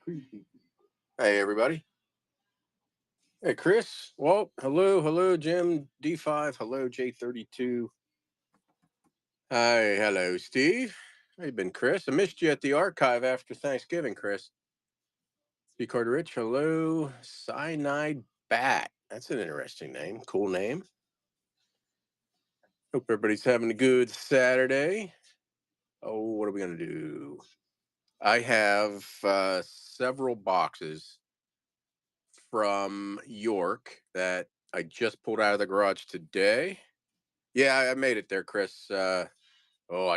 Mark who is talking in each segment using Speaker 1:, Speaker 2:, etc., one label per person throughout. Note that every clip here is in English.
Speaker 1: Hey, everybody. Hey, Chris. Well, hello, hello, Jim D5. Hello, J32. Hi, hello, Steve. How you been, Chris? I missed you at the archive after Thanksgiving, Chris. B. Carter Rich. Hello, Cyanide Bat. That's an interesting name. Cool name. Hope everybody's having a good Saturday. Oh, what are we going to do? I have several boxes from York that I just pulled out of the garage today. Yeah, I made it there, Chris. I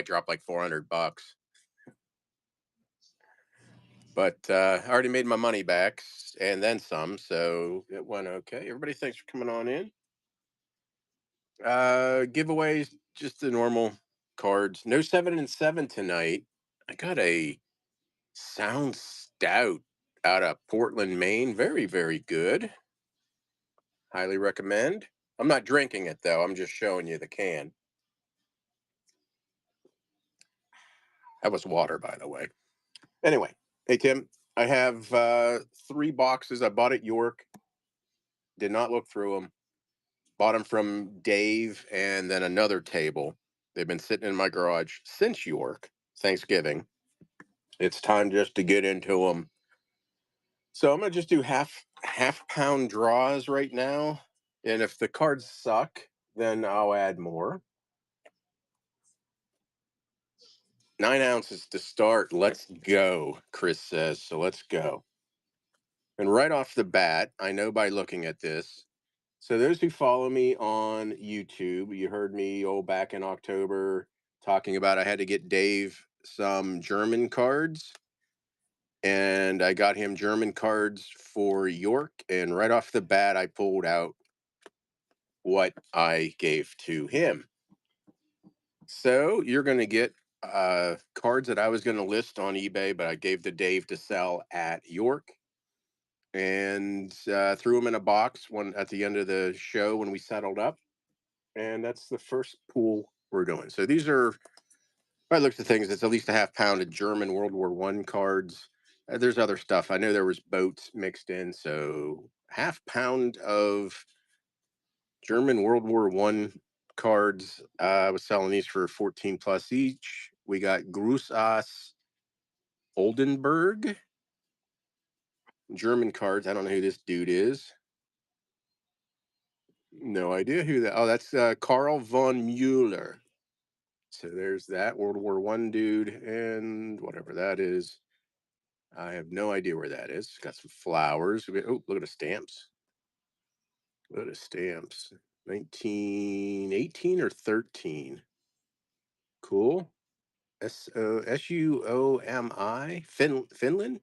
Speaker 1: dropped like $400, but I already made my money back and then some, so it went okay. Everybody, thanks for coming on in. Giveaways, just the normal cards. No 7 and 7 tonight. I got a Sound Stout out of Portland, Maine. Very, very good. Highly recommend. I'm not drinking it though. I'm just showing you the can. That was water, by the way. Anyway, hey Tim, I have 3 boxes. I bought at York. Did not look through them. Bought them from Dave and then another table. They've been sitting in my garage since York Thanksgiving. It's time just to get into them. So I'm gonna just do half pound draws right now, and if the cards suck, then I'll add more. 9 ounces to start. Let's go, Chris says. So let's go. And right off the bat, I know by looking at this. So those who follow me on YouTube, you heard me back in October talking about I had to get Dave some German cards, and I got him German cards for York. And right off the bat, I pulled out what I gave to him. So you're going to get cards that I was going to list on eBay, but I gave to Dave to sell at York, and threw them in a box one at the end of the show when we settled up. And that's the first pool we're doing. So these are, if I looked at things, it's at least a half pound of German World War One cards. There's other stuff. I know there was boats mixed in, so half pound of German World War One cards. I was selling these for 14 plus each. We got Gruß aus Oldenburg German cards. I don't know who this dude is. No idea who that. Oh, that's Karl von Mueller. So there's that World War One dude, and whatever that is. I have no idea where that is. Got some flowers. Oh, look at the stamps. Look at the stamps. 1918 or 13. Cool. Suomi. Finland.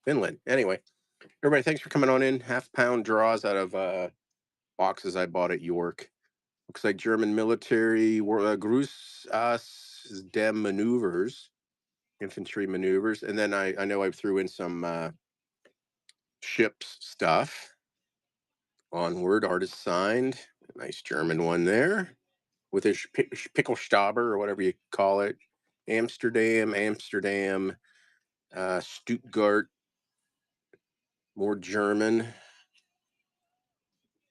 Speaker 1: Finland. Anyway, everybody, thanks for coming on in. Half pound draws out of boxes I bought at York. Looks like German military Gruß aus dem maneuvers. Infantry maneuvers, and then I know I threw in some ships stuff. Onward, artist signed, nice German one there with his Pickelstauber or whatever you call it. Amsterdam, Stuttgart, more German.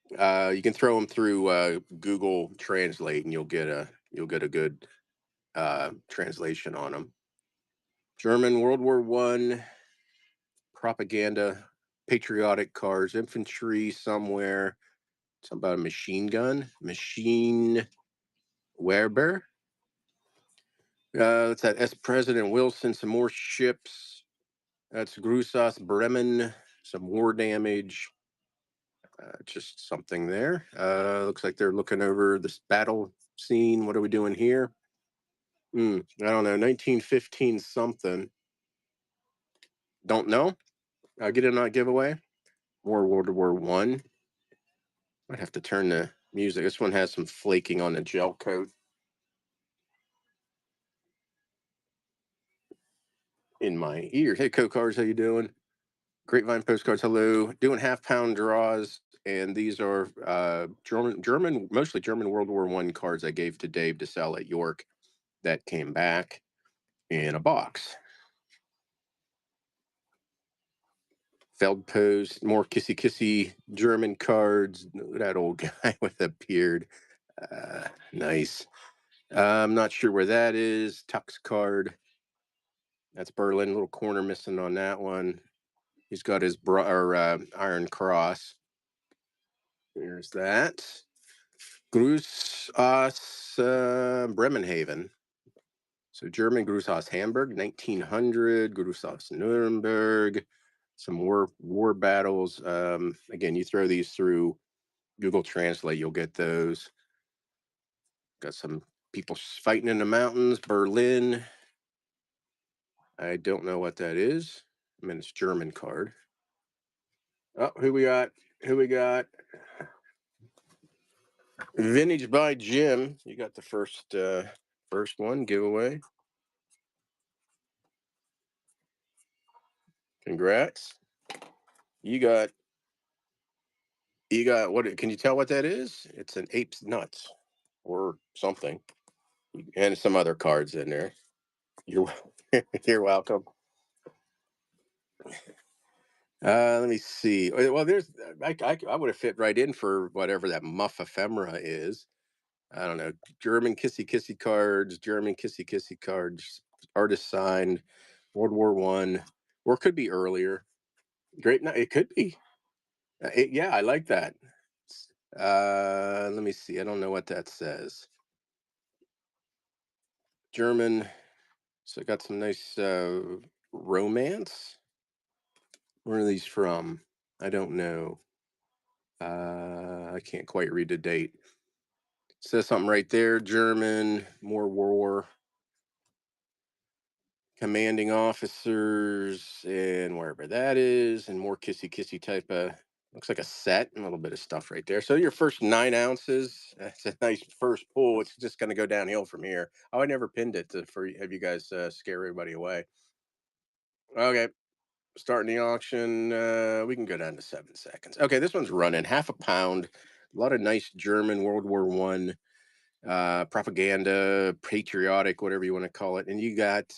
Speaker 1: You can throw them through Google Translate, and you'll get a good translation on them. German World War One propaganda, patriotic cars, infantry somewhere. Something about a machine gun, machine Weber. That's that S. President Wilson. Some more ships. That's Grusas Bremen. Some war damage. Just something there. Looks like they're looking over this battle scene. What are we doing here? I don't know. 1915 something. Don't know. Get in on giveaway. More World War One. Might have to turn the music. This one has some flaking on the gel coat. In my ear. Hey, Co-Cars, how you doing? Grapevine Postcards, hello. Doing half pound draws, and these are German, mostly German World War One cards I gave to Dave to sell at York that came back in a box. Feldpost, more kissy kissy German cards. That old guy with a beard. Nice. I'm not sure where that is. Tux card. That's Berlin. Little corner missing on that one. He's got his Iron Cross. There's that. Gruß aus Bremenhaven. So German Gruß aus Hamburg, 1900. Gruß aus Nuremberg. Some war battles. Again, you throw these through Google Translate, you'll get those. Got some people fighting in the mountains. Berlin. I don't know what that is. I mean, it's German card. Oh, who we got? Who we got? Vintage by Jim. You got the first one giveaway. Congrats. You got what? Can you tell what that is? It's an ape's nuts or something, and some other cards in there. You're you're welcome. Let me see. Well, there's I would have fit right in for whatever that muff ephemera is. I don't know. German kissy kissy cards, German kissy kissy cards, artist signed, World War I, or it could be earlier. Great. No, it could be. Yeah, I like that. Let me see. I don't know what that says. German. So I got some nice romance. Where are these from? I don't know. I can't quite read the date. Says something right there. German, more war, commanding officers, and wherever that is, and more kissy kissy type of. Looks like a set, and a little bit of stuff right there. So your first 9 ounces. That's a nice first pull. It's just going to go downhill from here. Oh, I never pinned it to for have you guys scare everybody away. Okay, starting the auction. We can go down to 7 seconds. Okay, this one's running half a pound. A lot of nice German World War I propaganda, patriotic, whatever you want to call it. And you got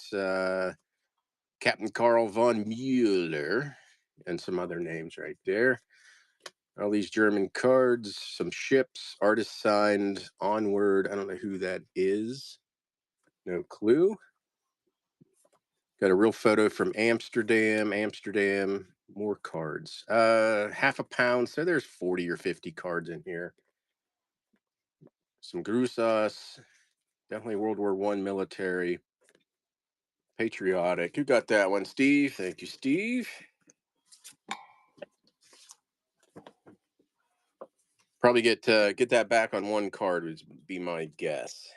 Speaker 1: Captain Karl von Mueller and some other names right there. All these German cards, some ships, artist signed, onward. I don't know who that is. No clue. Got a real photo from Amsterdam. Amsterdam, more cards. Half a pound. So there's 40 or 50 cards in here. Some Grusas, definitely World War I military. Patriotic. Who got that one? Steve. Thank you, Steve. Probably get that back on one card would be my guess.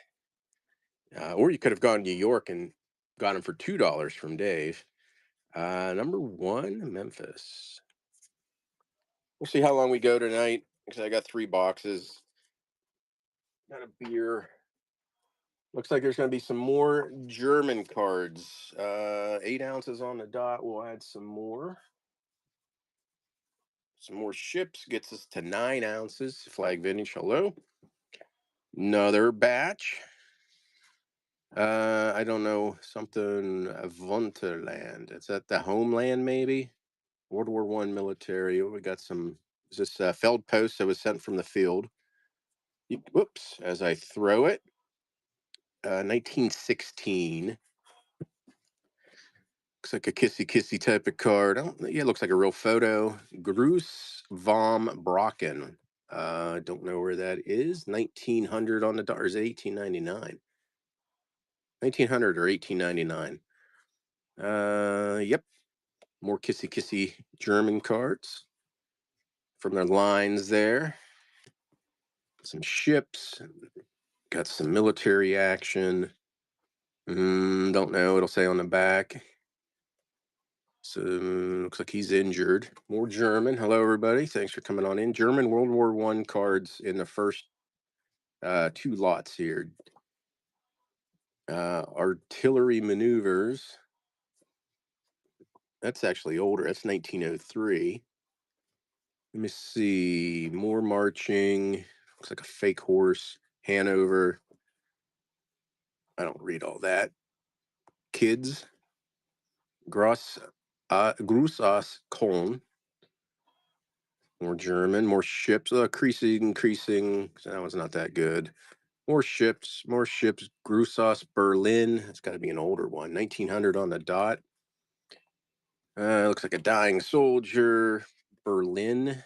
Speaker 1: Or you could have gone to New York and got them for $2 from Dave. Number one, Memphis. We'll see how long we go tonight. Because I got 3 boxes. Got a beer. Looks like there's going to be some more German cards. 8 ounces on the dot. We'll add some more. Some more ships gets us to 9 ounces. Flag vintage. Hello. Another batch. I don't know, something Wunderland. Is that the homeland, maybe? World War I military. Oh, we got some. Is this Feldpost that was sent from the field? Whoops! As I throw it, 1916. Looks like a kissy kissy type of card. Yeah, it looks like a real photo. Gruß vom Brocken. I don't know where that is. 1900 on the dollar. Is it 1899? 1900 or 1899. Yep. More kissy kissy German cards from their lines there. Some ships. Got some military action. Don't know. It'll say on the back. So looks like he's injured. More German. Hello, everybody. Thanks for coming on in. German World War I cards in the first 2 lots here. Artillery maneuvers. That's actually older. That's 1903. Let me see. More marching. Looks like a fake horse. Hanover. I don't read all that. Kids. Gruß aus Köln. More German, more ships. Creasing, creasing. So that one's not that good. More ships, more ships. Grusos Berlin. It's got to be an older one. 1900 on the dot. Looks like a dying soldier. Berlin.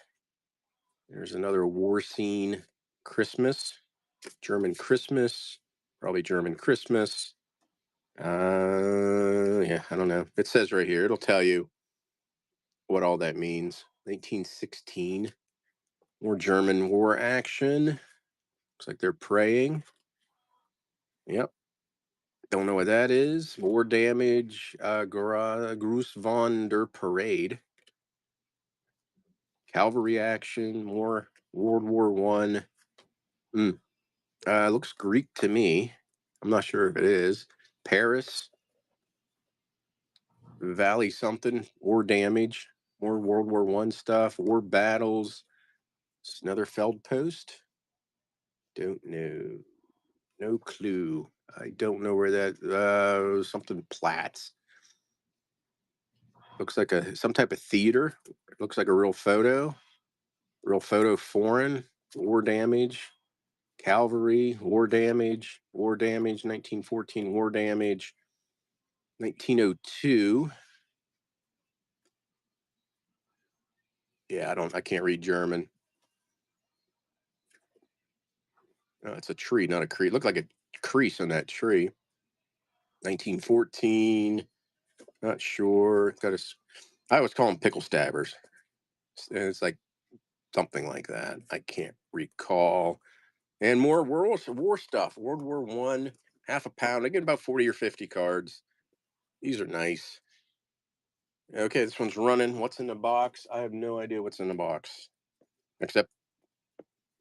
Speaker 1: There's another war scene. Christmas. German Christmas. Probably German Christmas. Yeah, I don't know. It says right here. It'll tell you what all that means. 1916. More German war action. Looks like they're praying. Yep. Don't know what that is. War damage. Gruß von der Parade. Cavalry action. More World War One. Looks Greek to me. I'm not sure if it is. Paris. Valley something. War damage. More World War One stuff. War battles. It's another Feld post. Don't know. No clue. I don't know where that something Platts. Looks like some type of theater. It looks like a real photo. Real photo foreign. War damage. Cavalry, war damage, 1914 war damage, 1902. Yeah, I can't read German. Oh, it's a tree, not a crease. Looked like a crease on that tree. 1914. Not sure. I always call them pickle stabbers. It's like something like that. I can't recall. And more war stuff. World War One, half a pound. I get about 40 or 50 cards. These are nice. Okay, this one's running. What's in the box? I have no idea what's in the box, except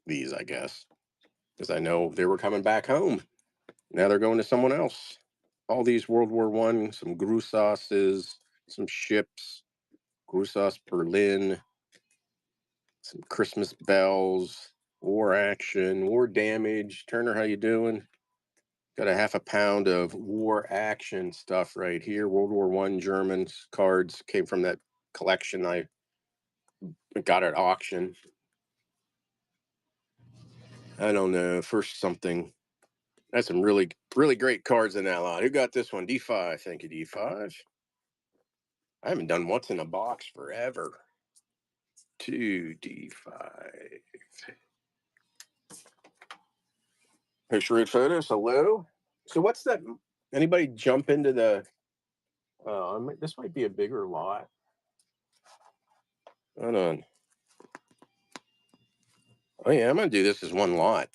Speaker 1: these, I guess, because I know they were coming back home. Now they're going to someone else. All these World War One, some Grusoses, some ships, Grusos Berlin, some Christmas bells, war action, war damage. Turner, how you doing? Got a half a pound of war action stuff right here. World War One German cards came from that collection I got at auction. I don't know. First something. That's some really, really great cards in that lot. Who got this one? D5. Thank you, D5. I haven't done what's in a box forever. 2D5. Hey, Shrewd Photos. Hello. So what's that? Anybody jump into the? This might be a bigger lot. Hold on. Oh yeah, I'm gonna do this as one lot.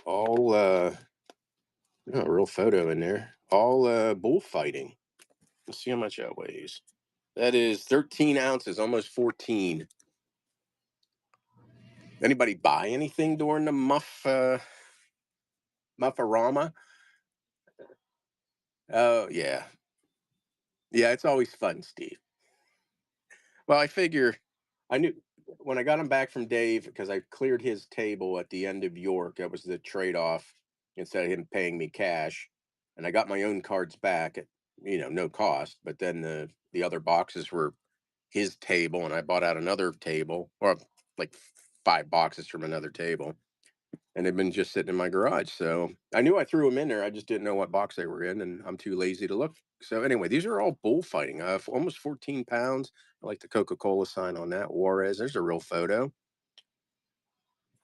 Speaker 1: All a real photo in there. All bullfighting. Let's see how much that weighs. That is 13 ounces, almost 14. Anybody buy anything during the Muffarama? Oh yeah, yeah. It's always fun, Steve. Well, I figure I knew when I got him back from Dave because I cleared his table at the end of York. That was the trade-off instead of him paying me cash, and I got my own cards back at no cost. But then the other boxes were his table, and I bought out another table or like 5 boxes from another table, and they've been just sitting in my garage. So I knew I threw them in there. I just didn't know what box they were in, and I'm too lazy to look. So anyway, these are all bullfighting. Almost 14 pounds. I like the Coca-Cola sign on that. Juarez. There's a real photo.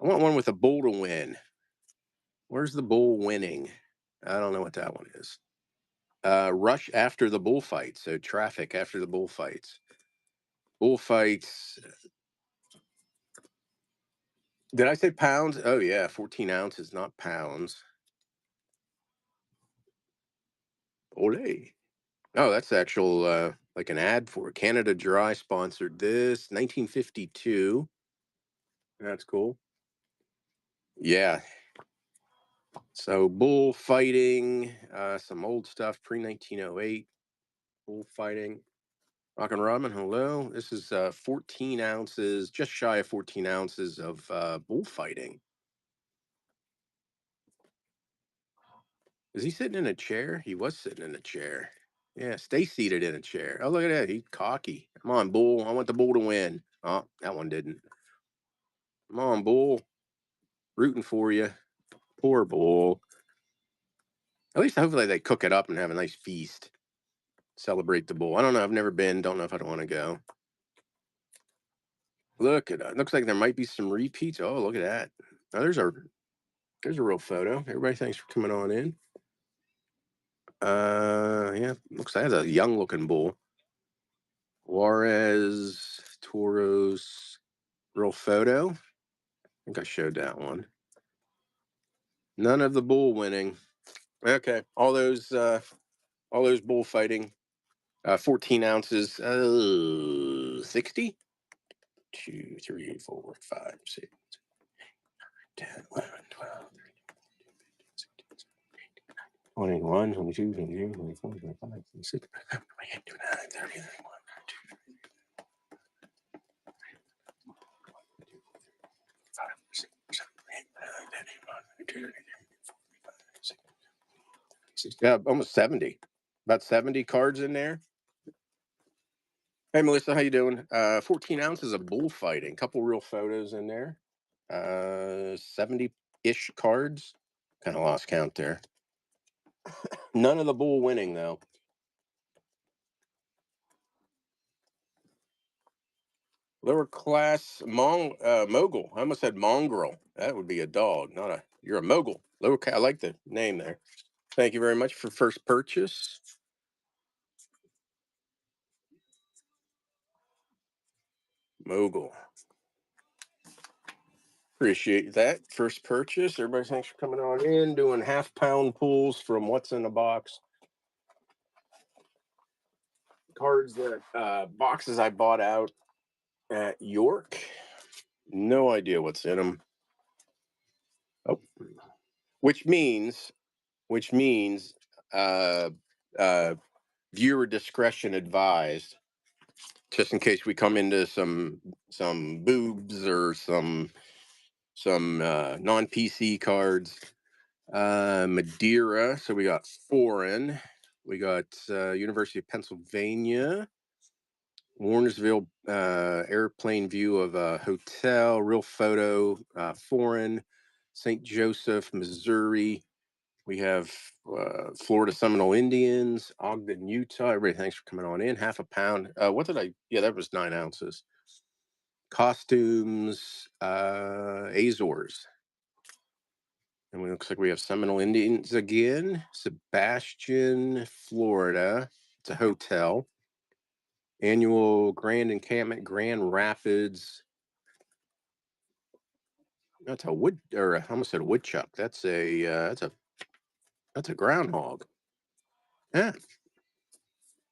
Speaker 1: I want one with a bull to win. Where's the bull winning? I don't know what that one is. Rush after the bullfight. So traffic after the bullfights. Bullfights. Did I say pounds? Oh yeah, 14 ounces, not pounds. Ole. Oh, that's actual like an ad for Canada Dry sponsored this 1952. That's cool. Yeah. So bullfighting, some old stuff pre 1908. Bullfighting. Rock and Robin, hello. This is 14 ounces, just shy of 14 ounces of bullfighting. Is he sitting in a chair? He was sitting in a chair. Yeah, stay seated in a chair. Oh, look at that. He's cocky. Come on, bull. I want the bull to win. Oh, that one didn't. Come on, bull. Rooting for you. Poor bull. At least hopefully they cook it up and have a nice feast. Celebrate the bull. I don't know. I've never been. Don't know if I'd want to go. Look at it. Looks like there might be some repeats. Oh, look at that. Oh, there's a real photo. Everybody, thanks for coming on in. Yeah, looks like that's a young looking bull. Juarez, Toros, real photo. I think I showed that one. None of the bull winning. Okay, all those bullfighting. 14 ounces. 60. 2, 3, 4, 5, 6, 10, 11, 12, 21, 22, 23, 24, 25, 26, 28, 29, 30, 31, 32, 5, 6, 7, 8, 9, 10, 11, 12, 13, 14, 15, yeah, almost 70. About 70 cards in there. Hey, Melissa, how you doing? 14 ounces of bullfighting. Couple real photos in there. 70-ish cards. Kind of lost count there. None of the bull winning, though. Lower class mogul. I almost said mongrel. That would be a dog, not a. You're a mogul. Lower. I like the name there. Thank you very much for first purchase. Mogul. Appreciate that. First purchase. Everybody, thanks for coming on in. Doing half-pound pulls from what's in the box. Cards that boxes I bought out at York. No idea what's in them. Oh, which means uh, uh, viewer discretion advised. Just in case we come into some boobs or some non PC cards. Madeira. So we got foreign. We got University of Pennsylvania. Warnersville, airplane view of a hotel, real photo, foreign, St. Joseph, Missouri. We have Florida Seminole Indians, Ogden, Utah. Everybody, thanks for coming on in. Half a pound. What did I? Yeah, that was 9 ounces. Costumes, Azores. And it looks like we have Seminole Indians again. Sebastian, Florida. It's a hotel. Annual Grand Encampment, Grand Rapids. That's a wood, or I almost said a woodchuck. That's a groundhog. Yeah.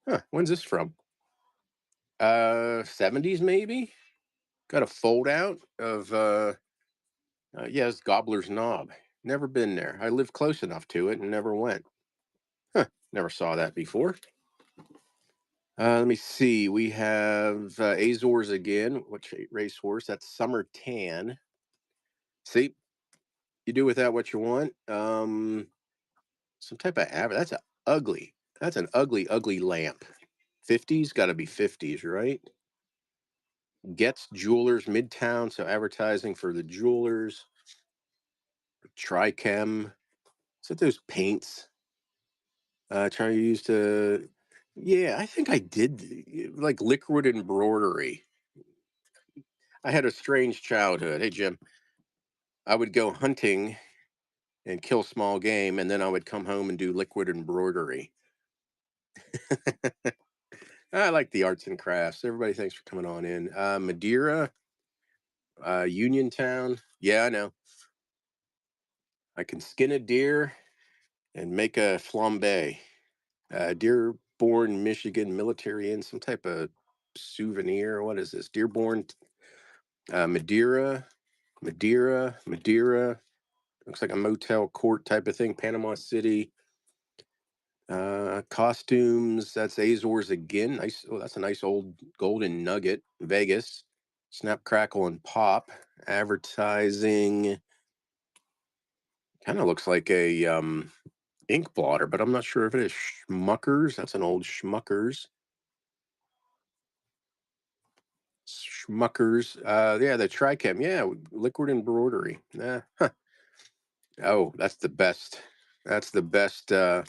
Speaker 1: Huh. When's this from? 70s maybe. Got a fold out of yeah, it's Gobbler's Knob. Never been there. I lived close enough to it and never went. Huh. Never saw that before. Let me see. We have Azores again. Which racehorse? That's Summer Tan. See, you do with that what you want. Some type of average. That's ugly. That's an ugly, ugly lamp. 50s, got to be 50s, right? Gets Jewelers Midtown, so advertising for the jewelers. Trichem. Is that those paints? Trying to use to. Yeah, I think I did like liquid embroidery. I had a strange childhood. Hey, Jim, I would go hunting and kill small game, and then I would come home and do liquid embroidery. I like the arts and crafts. Everybody, thanks for coming on in. Madeira, Uniontown. Yeah, I know. I can skin a deer and make a flambe. Dearborn, Michigan, military inn, some type of souvenir. What is this? Dearborn, Madeira. Looks like a motel court type of thing. Panama City. Costumes. That's Azores again. Nice. Oh, that's a nice old golden nugget. Vegas. Snap, crackle, and pop. Advertising. Kind of looks like a ink blotter, but I'm not sure if it is Schmuckers. That's an old Schmuckers. Schmuckers. Yeah, the Tricam. Yeah, liquid embroidery. Huh. Oh, that's the best. That's the best. What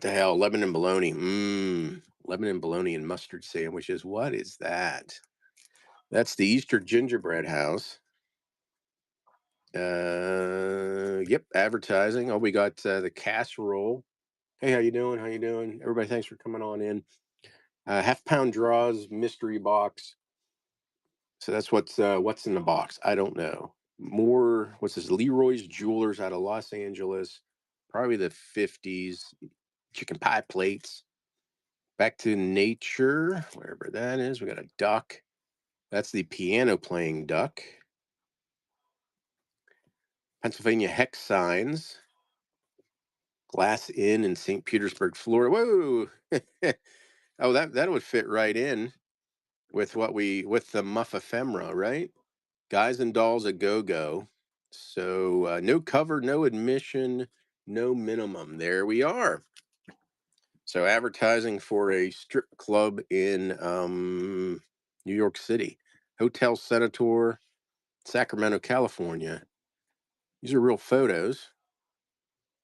Speaker 1: the hell? Lemon and bologna. Lemon and bologna and mustard sandwiches. What is that? That's the Easter gingerbread house. Yep, advertising. Oh, we got the casserole. Hey, how you doing? How you doing? Everybody, thanks for coming on in. Half pound draws mystery box. So that's what's in the box. I don't know. More. What's this? Leroy's Jewelers out of Los Angeles, probably the 50s. Chicken pie plates. Back to nature, wherever that is. We got a duck. That's the piano playing duck. Pennsylvania hex signs. Glass Inn in St. Petersburg, Florida. Whoa! Oh, that would fit right in with with the muff ephemera, right? Guys and dolls a go go. So no cover, no admission, no minimum. There we are. So advertising for a strip club in New York City, Hotel Senator, Sacramento, California. These are real photos.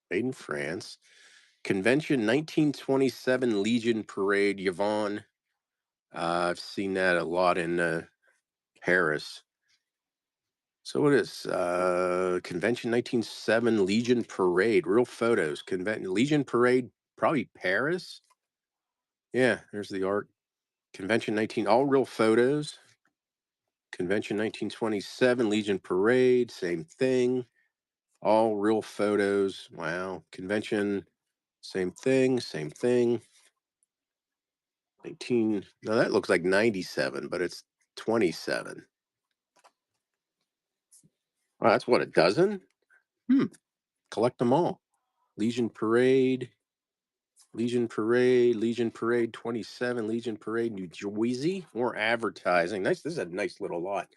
Speaker 1: Made in France. Convention 1927 Legion Parade, Yvonne. I've seen that a lot in Paris. So what is Convention 1907 Legion Parade? Real photos. Convention Legion Parade, probably Paris. Yeah, there's the art. Convention 19, all real photos. Convention 1927 Legion Parade, same thing. All real photos. Wow. Convention, same thing, same thing. 19. No, that looks like 97, but it's 27. Wow, that's what, a dozen? Hmm. Collect them all. Legion Parade, Legion Parade, Legion Parade 27, Legion Parade, New Jersey. More advertising. Nice. This is a nice little lot.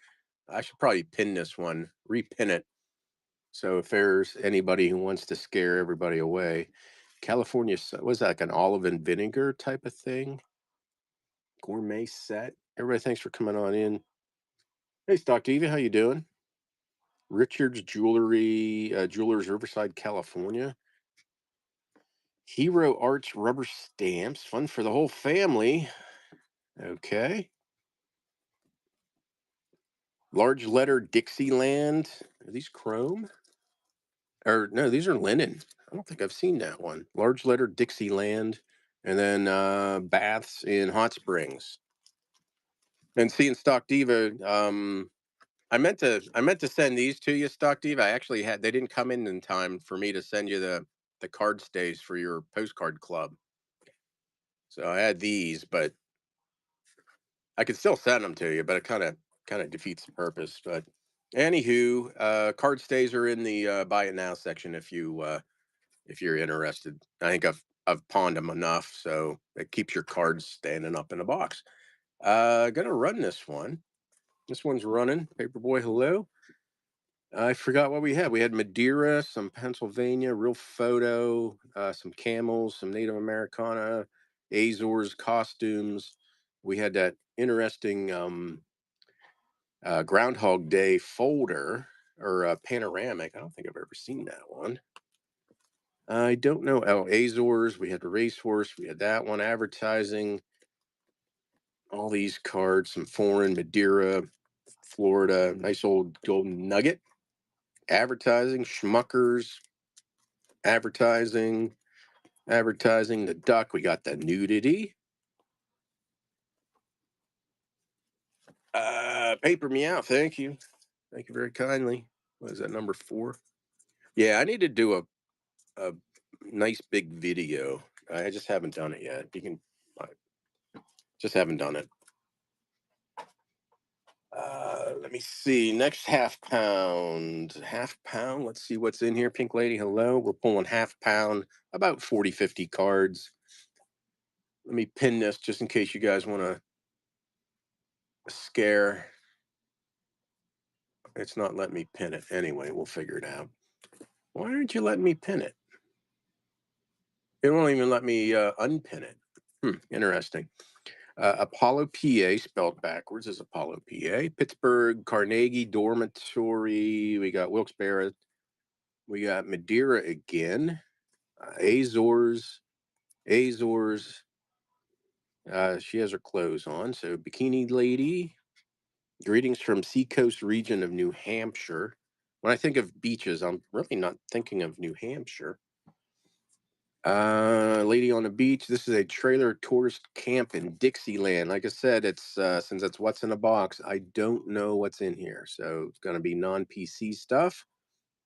Speaker 1: I should probably pin this one, repin it. So if there's anybody who wants to scare everybody away, California, was that like an olive and vinegar type of thing? Gourmet set. Everybody, thanks for coming on in. Hey, Stock Diva, how you doing? Richard's Jewelry, Jewelers, Riverside, California. Hero Arts rubber stamps, fun for the whole family. Okay. Large letter Dixieland. Are these chrome? Or no, these are linen. I don't think I've seen that one. Large letter Dixieland. And then baths in Hot Springs. And seeing Stock Diva, I meant to send these to you, Stock Diva. I actually they didn't come in time for me to send you the card stays for your postcard club. So I had these, but I could still send them to you, but it kind of defeats the purpose. But anywho, card stays are in the buy it now section if you're interested. I think I've pawned them enough, so it keeps your cards standing up in a box. Gonna run this one. This one's running. Paperboy, hello. I forgot what we had. We had Madeira, some Pennsylvania, real photo, some camels, some Native Americana, Azores costumes. We had that interesting Groundhog Day folder or panoramic. I don't think I've ever seen that one. I don't know. Oh, Azores. We had the racehorse. We had that one. Advertising. All these cards. Some foreign Madeira, Florida. Nice old golden nugget. Advertising. Schmuckers. Advertising. Advertising. The duck. We got the nudity. Paper me out. Thank you. Thank you very kindly. What is that, number 4? Yeah, I need to do a nice big video. I just haven't done it yet. You can, I just haven't done it. Let me see. Next half pound. Half pound. Let's see what's in here. Pink Lady, hello. We're pulling half pound, about 40, 50 cards. Let me pin this just in case you guys want to scare. It's not letting me pin it. Anyway, we'll figure it out. Why aren't you letting me pin it? It won't even let me unpin it. Interesting. Apollo PA, spelled backwards, is Apollo PA. Pittsburgh Carnegie Dormitory. We got Wilkes-Barre. We got Madeira again. Azores. Azores. She has her clothes on. So, Bikini Lady. Greetings from Seacoast region of New Hampshire. When I think of beaches, I'm really not thinking of New Hampshire. Lady on the beach. This is a trailer tourist camp in Dixieland. Like I said, it's since it's what's in the box, I don't know what's in here. So it's gonna be non-PC stuff.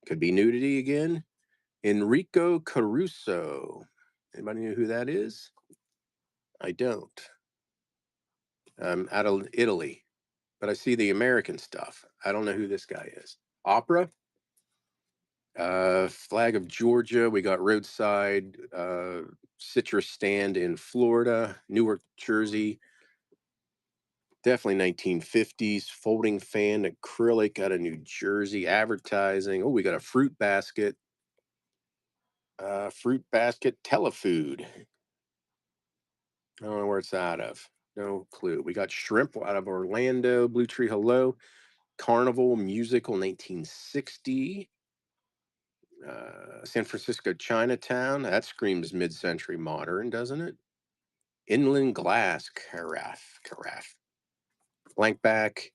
Speaker 1: Could be nudity again. Enrico Caruso. Anybody know who that is? I don't. Out of Italy, but I see the American stuff. I don't know who this guy is. Opera. Flag of Georgia. We got roadside citrus stand in Florida, Newark, Jersey. Definitely 1950s. Folding fan, acrylic out of New Jersey. Advertising. Oh, we got a fruit basket. Fruit basket telefood. I don't know where it's out of. No clue. We got shrimp out of Orlando. Blue Tree Hello. Carnival Musical 1960. San Francisco Chinatown. That screams mid-century modern, doesn't it? Inland Glass carafe. Blank back.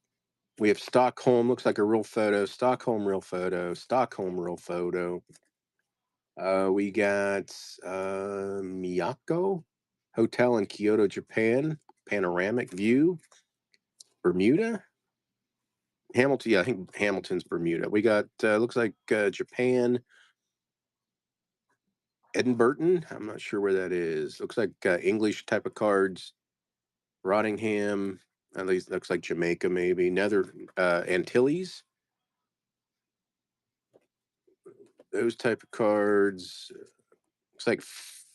Speaker 1: We have Stockholm. Looks like a real photo. Stockholm real photo. Stockholm real photo. We got Miyako Hotel in Kyoto, Japan. Panoramic view. Bermuda. Hamilton. Yeah, I think Hamilton's Bermuda. We got looks like Japan. Edinburgh. I'm not sure where that is. Looks like English type of cards. Rottingham. At least looks like Jamaica, maybe. Nether Antilles. Those type of cards. Looks like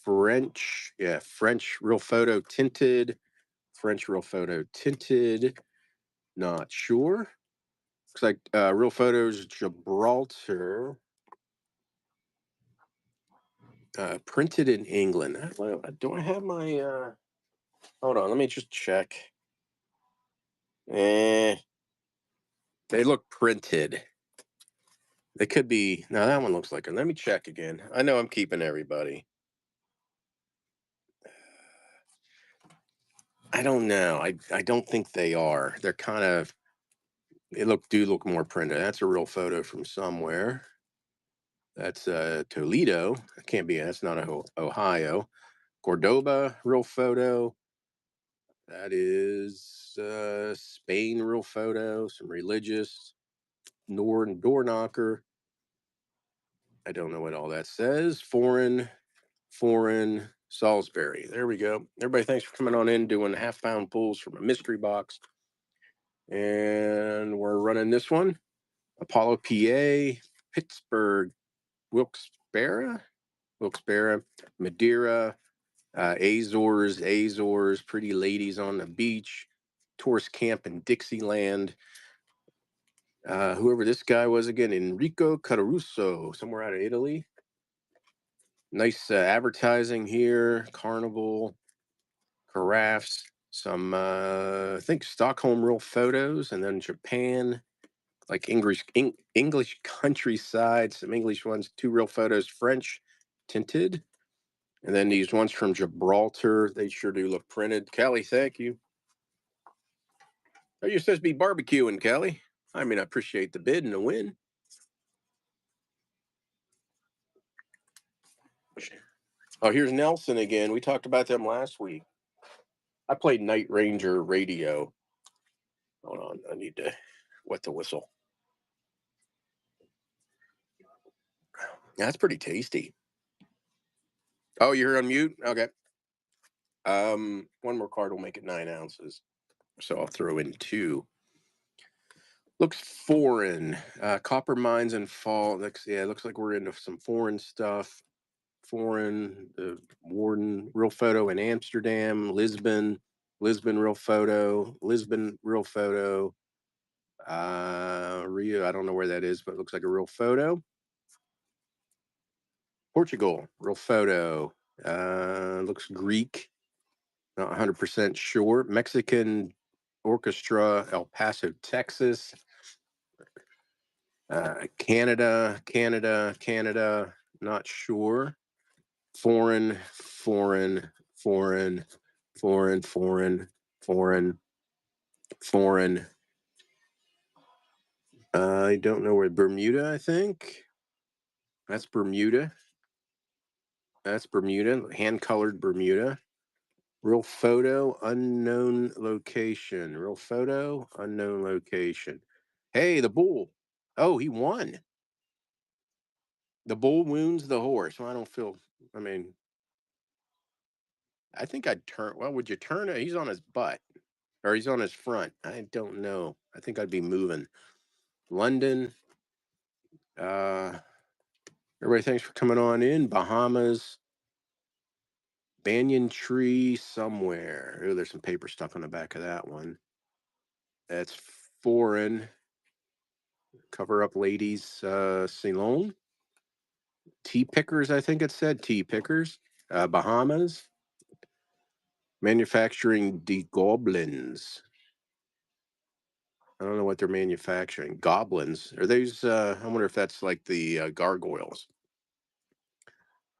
Speaker 1: French. Yeah, French real photo tinted. French real photo tinted. Not sure. Looks like real photos Gibraltar. Printed in England. Do I have my? Hold on, let me just check. Eh, they look printed. They could be. Now that one looks like it. Let me check again. I know I'm keeping everybody. I don't know. I don't think they are. They're kind of. They do look more printed. That's a real photo from somewhere. That's Toledo. That can't be. That's not Ohio. Cordoba real photo. That is Spain real photo. Some religious. Nord door knocker. I don't know what all that says. Foreign Salisbury. There we go. Everybody, thanks for coming on in, doing half-pound pulls from a mystery box. And we're running this one. Apollo PA, Pittsburgh, Wilkes-Barre, Madeira, Azores, pretty ladies on the beach, tourist camp in Dixieland. Whoever this guy was again, Enrico Caruso, somewhere out of Italy. Nice advertising here. Carnival, carafes, some I think Stockholm real photos, and then Japan, like English countryside, some English ones, two real photos, French tinted, and then these ones from Gibraltar. They sure do look printed. Kelly, thank you. Oh, you're supposed to be barbecuing, Kelly. I mean, I appreciate the bid and the win. Oh, here's Nelson again. We talked about them last week. I played Night Ranger radio. Hold on, I need to wet the whistle. That's pretty tasty. Oh, you're on mute? Okay. One more card will make it 9 ounces. So I'll throw in two. Looks foreign. Copper mines and fall. Yeah, it looks like we're into some foreign stuff. Foreign, the Warden real photo in Amsterdam, Lisbon real photo, Lisbon real photo. Rio, I don't know where that is, but it looks like a real photo. Portugal, real photo. Looks Greek. Not 100% sure. Mexican Orchestra, El Paso, Texas. Canada. Not sure. Foreign, foreign, foreign, foreign, foreign, foreign, foreign. I don't know where. Bermuda, I think. That's Bermuda. Hand colored Bermuda. Real photo, unknown location. Real photo, unknown location. Hey, the bull. Oh, he won. The bull wounds the horse. Well, I don't feel. I mean, I think I'd turn. Well, would you turn it? He's on his butt or he's on his front. I don't know. I think I'd be moving. London. Uh, Everybody, thanks for coming on in. Bahamas. Banyan tree somewhere. Oh, there's some paper stuck on the back of that one. That's foreign. Cover up ladies. Ceylon. Tea pickers, I think it said. Tea pickers. Bahamas. Manufacturing the goblins. I don't know what they're manufacturing. Goblins. Are these, I wonder if that's like the gargoyles.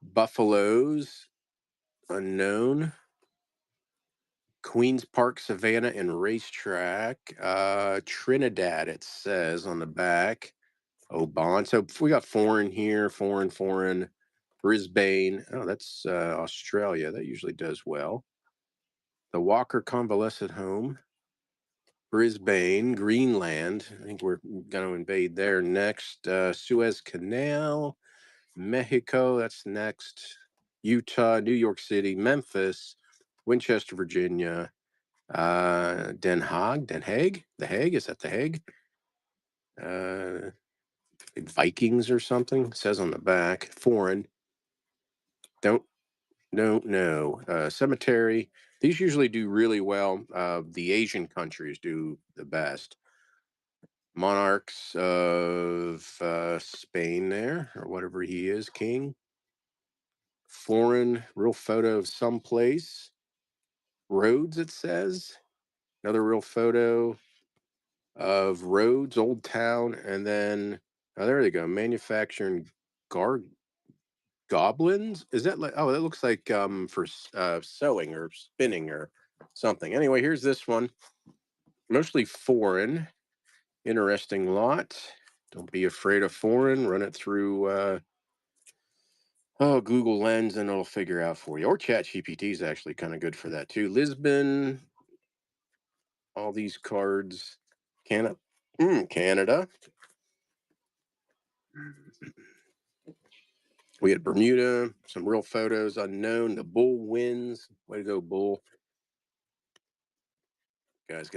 Speaker 1: Buffaloes. Unknown. Queens Park, Savannah, and Racetrack. Trinidad, it says on the back. Oban. So we got foreign here, foreign. Brisbane. Oh, that's Australia. That usually does well. The Walker Convalescent Home. Brisbane, Greenland. I think we're going to invade there next. Suez Canal, Mexico. That's next. Utah, New York City, Memphis, Winchester, Virginia, Den Haag. The Hague, is that the Hague? Vikings or something. It says on the back. Foreign. Don't know. Cemetery. These usually do really well. The Asian countries do the best. Monarchs of Spain there, or whatever he is, king. Foreign, real photo of someplace. Rhodes, it says. Another real photo of Rhodes, Old Town, and then, oh, there they go. Manufacturing goblins. Is that like, oh, that looks like for sewing or spinning or something. Anyway, here's this one. Mostly foreign. Interesting lot. Don't be afraid of foreign. Run it through Google Lens and it'll figure out for you. Or ChatGPT is actually kind of good for that too. Lisbon, all these cards. Canada. We had Bermuda, some real photos unknown. The bull wins. Way to go, bull. Guy's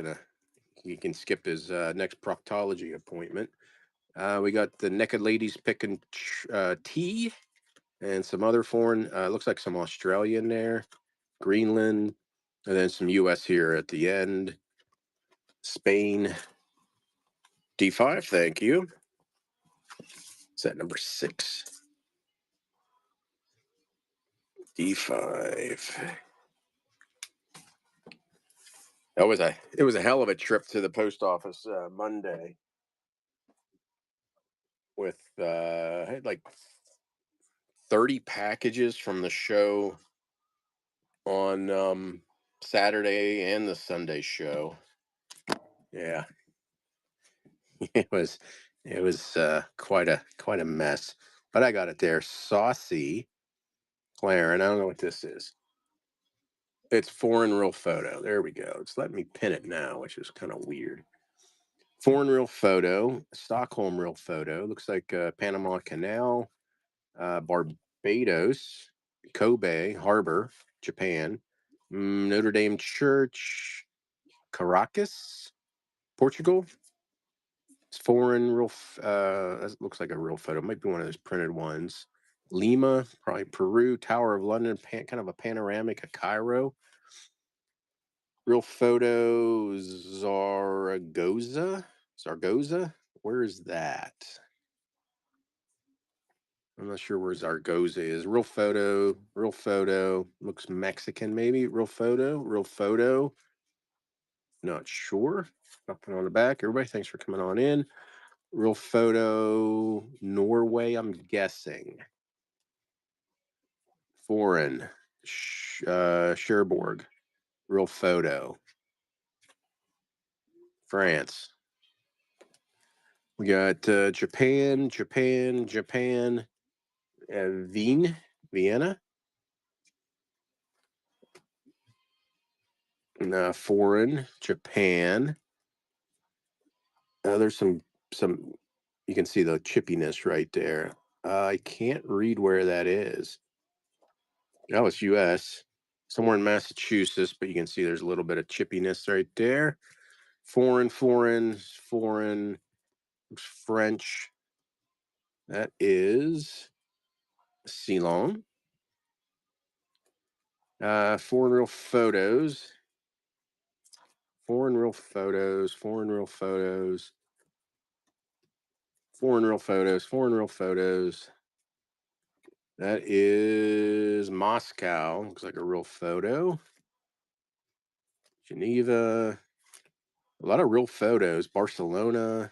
Speaker 1: he can skip his next proctology appointment. We got the naked ladies picking tea and some other foreign, looks like some Australian there, Greenland, and then some US here at the end. Spain. D5, thank you. Is that number 6? D5. It was a hell of a trip to the post office Monday with I had like 30 packages from the show on Saturday and the Sunday show. Yeah, it was quite a mess, but I got it there. Saucy Claren. I don't know what this is. It's foreign real photo. There we go. It's letting me pin it now, which is kind of weird. Foreign real photo. Stockholm real photo. Looks like Panama Canal, Barbados, Kobe Harbor, Japan, Notre Dame Church, Caracas, Portugal. It's foreign real. That looks like a real photo. It might be one of those printed ones. Lima, probably Peru. Tower of London, kind of a panoramic of Cairo. Real photo, Zaragoza. Where is that? I'm not sure where Zaragoza is. Real photo. Real photo. Looks Mexican, maybe. Real photo. Real photo. Not sure. Nothing on the back. Everybody, thanks for coming on in. Real photo. Norway, I'm guessing. Foreign. Cherbourg. Real photo. France. We got Japan, Japan, Japan, Vienna, foreign, Japan. There's some. You can see the chippiness right there. I can't read where that is. Oh, it's U.S. Somewhere in Massachusetts, but you can see there's a little bit of chippiness right there. Foreign, foreign, foreign. Looks French. That is Ceylon. Foreign real photos. Foreign real photos. Foreign real photos. Foreign real photos. Foreign real photos. That is Moscow. Looks like a real photo. Geneva. A lot of real photos. Barcelona.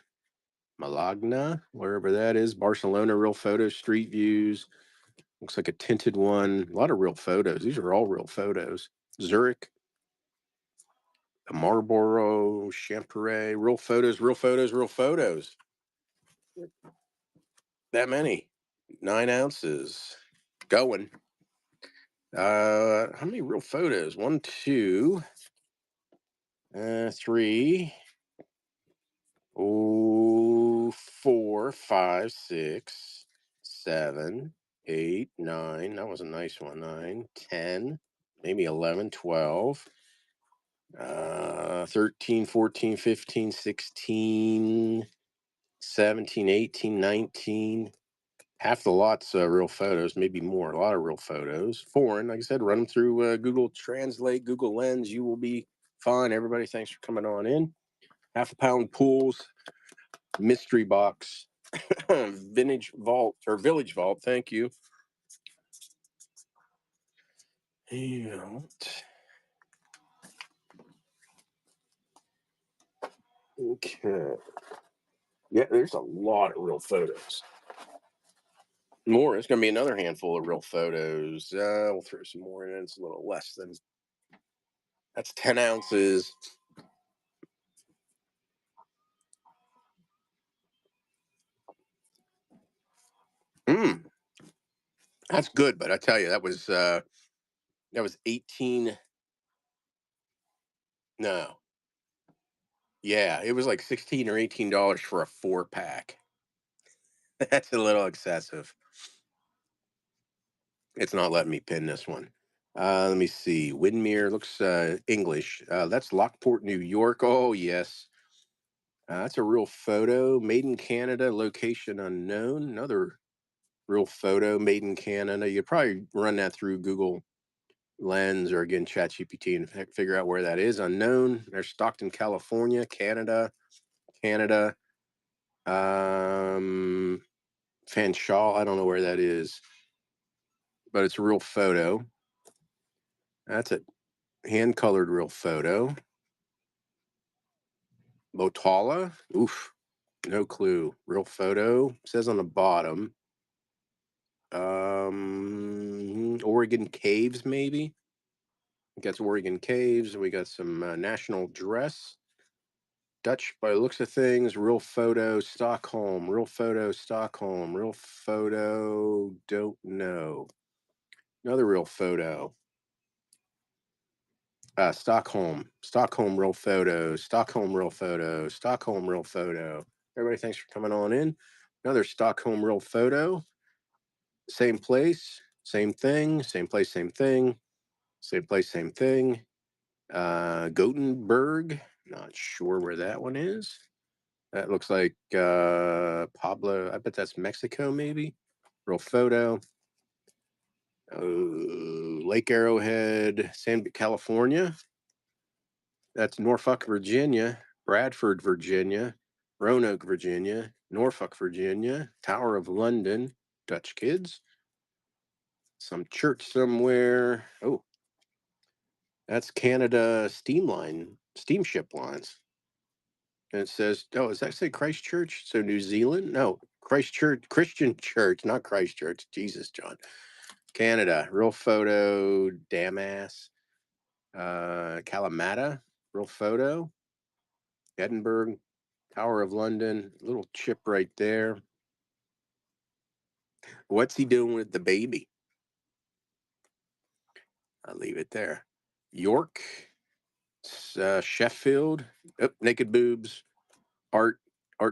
Speaker 1: Malagna, wherever that is. Barcelona real photos. Street views. Looks like a tinted one. A lot of real photos. These are all real photos. Zurich. Marlboro. Champere. Real photos. Real photos. Real photos. That many. 9 ounces. Going. How many real photos? 1, 2, 3, 4, 5, 6, 7, 8, 9. That was a nice one. 9, 10, maybe 11, 12, 13, 14, 15, 16, 17, 18, 19. Half the lot's real photos, maybe more. A lot of real photos. Foreign, like I said, run them through Google Translate, Google Lens. You will be fine. Everybody, thanks for coming on in. Half a pound pools, mystery box, vintage vault or village vault. Thank you. Yeah. Okay. Yeah, there's a lot of real photos. More. It's going to be another handful of real photos. We'll throw some more in. It's a little less than. That's 10 ounces. That's good, but I tell you, that was 18. No. Yeah, it was like 16 or $18 for a 4-pack. That's a little excessive. It's not letting me pin this one. Let me see. Windmere looks English. That's Lockport, New York. Oh, yes. That's a real photo. Made in Canada, location unknown. Another real photo, made in Canada. You probably run that through Google Lens or again ChatGPT and figure out where that is. Unknown. There's Stockton, California, Canada. Fanshawe, I don't know where that is, but it's a real photo. That's a hand colored real photo. Motala, oof, no clue. Real photo says on the bottom. Oregon Caves, maybe. We got some Oregon Caves. We got some national dress. Dutch by the looks of things. Real photo, Stockholm. Real photo, Stockholm. Real photo, don't know. Another real photo. Stockholm real photo, Stockholm real photo, Stockholm real photo. Everybody, thanks for coming on in. Another Stockholm real photo. Same place, same thing, same place, same thing, same place, same thing. Gothenburg, not sure where that one is. That looks like Pablo. I bet that's Mexico, maybe. Real photo. Lake Arrowhead, California. That's Norfolk, Virginia, Bradford, Virginia, Roanoke, Virginia, Norfolk, Virginia, Tower of London, Dutch kids. Some church somewhere. Oh, that's Canada steamship lines. And it says, oh, does that say Christchurch? So New Zealand? No, Christchurch, Christian Church, not Christchurch. Jesus, John. Canada, real photo, Damas. Kalamata, real photo. Edinburgh, Tower of London, little chip right there. What's he doing with the baby? I'll leave it there. York, Sheffield, naked boobs, art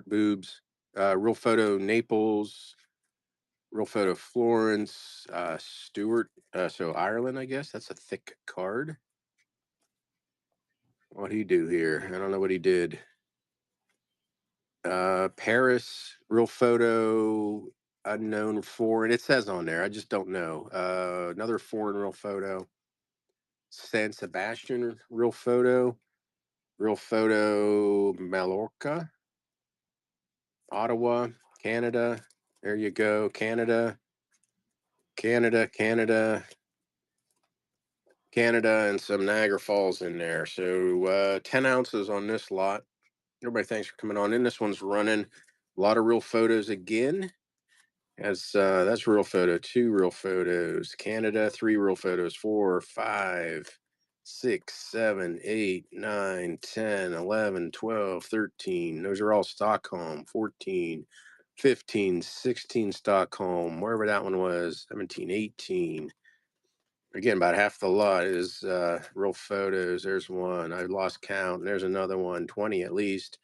Speaker 1: boobs, real photo Naples, real photo Florence, Stewart, so Ireland, I guess. That's a thick card. What'd he do here? I don't know what he did. Paris, real photo, unknown foreign. It says on there. I just don't know. Another foreign real photo. San Sebastian, real photo. Real photo, Mallorca, Ottawa, Canada. There you go. Canada, Canada, Canada, Canada, and some Niagara Falls in there. So 10 ounces on this lot. Everybody, thanks for coming on in. This one's running. A lot of real photos again. As that's real photo, 2 real photos, Canada, 3 real photos, 4, 5, 6, 7, 8, 9, 10, 11, 12, 13. Those are all Stockholm, 14, 15, 16 Stockholm, wherever that one was, 17, 18. Again, about half the lot is real photos. There's one. I lost count. There's another one, 20 at least.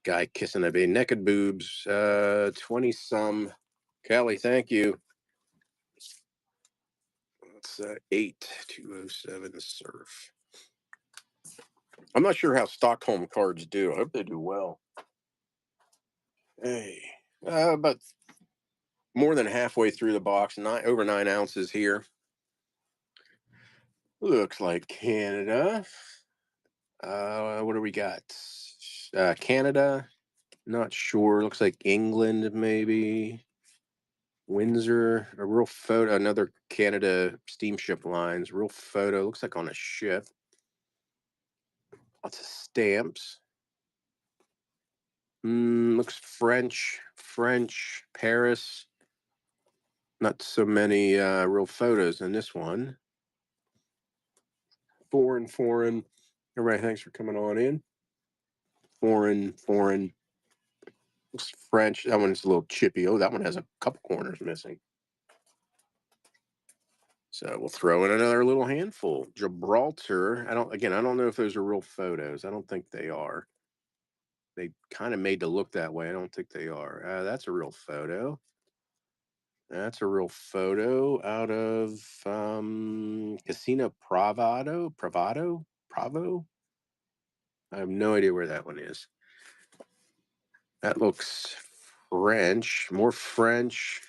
Speaker 1: Guy kissing a baby, naked boobs, 20 some. Kelly, thank you. That's 8207 surf. I'm not sure how Stockholm cards do. I hope they do well. Hey, about more than halfway through the box, over 9 ounces here. Looks like Canada. What do we got? Canada, not sure. Looks like England, maybe. Windsor, a real photo, another Canada steamship lines, real photo, looks like on a ship. Lots of stamps. Looks French, Paris. Not so many real photos in this one. Foreign. Everybody, thanks for coming on in. Foreign. Looks French. That one's a little chippy. Oh, that one has a couple corners missing. So we'll throw in another little handful. Gibraltar. I don't know if those are real photos. I don't think they are. They kind of made to look that way. I don't think they are. That's a real photo. That's a real photo out of Casino Bravo. I have no idea where that one is. That looks French, more French,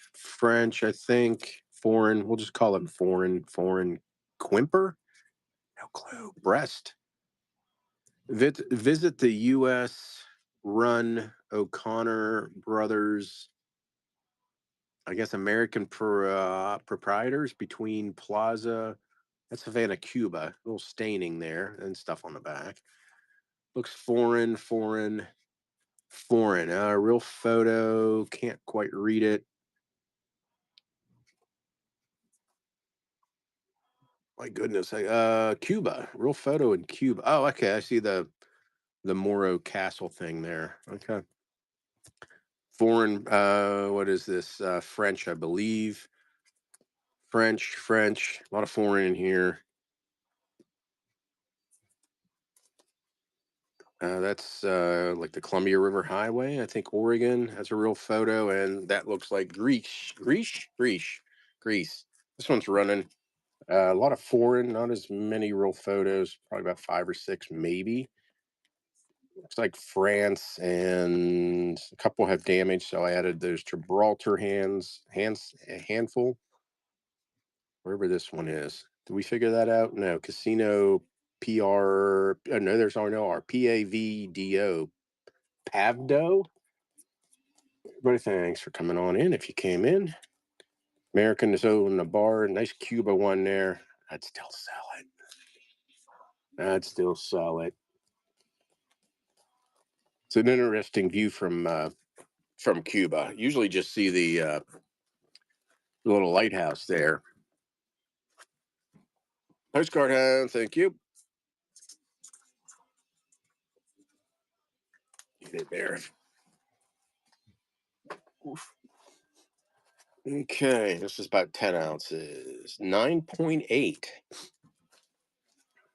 Speaker 1: I think. Foreign, we'll just call it foreign. Quimper? No clue. Brest. Visit the U.S. run O'Connor Brothers, I guess, American proprietors between Plaza. That's Havana, Cuba. A little staining there and stuff on the back. Looks foreign. Real photo. Can't quite read it. My goodness. Cuba. Real photo in Cuba. Oh, okay. I see the Moro Castle thing there. Okay. Foreign. What is this? French, I believe. French. A lot of foreign in here. That's like the Columbia River Highway, I think, Oregon. That's a real photo, and that looks like Greece. This one's running. A lot of foreign, not as many real photos. Probably about 5 or 6, maybe. Looks like France, and a couple have damage, so I added those Gibraltar a handful. Wherever this one is. Did we figure that out? No. Casino PR. No, there's no R. PAVDO. Pavdo? Everybody, thanks for coming on in. If you came in, American is over in the bar. Nice Cuba one there. I'd still sell it. I'd still sell it. It's an interesting view from Cuba. Usually just see the little lighthouse there. Postcard hound, thank you. Get it there. Oof. Okay, this is about 10 ounces. 9.8.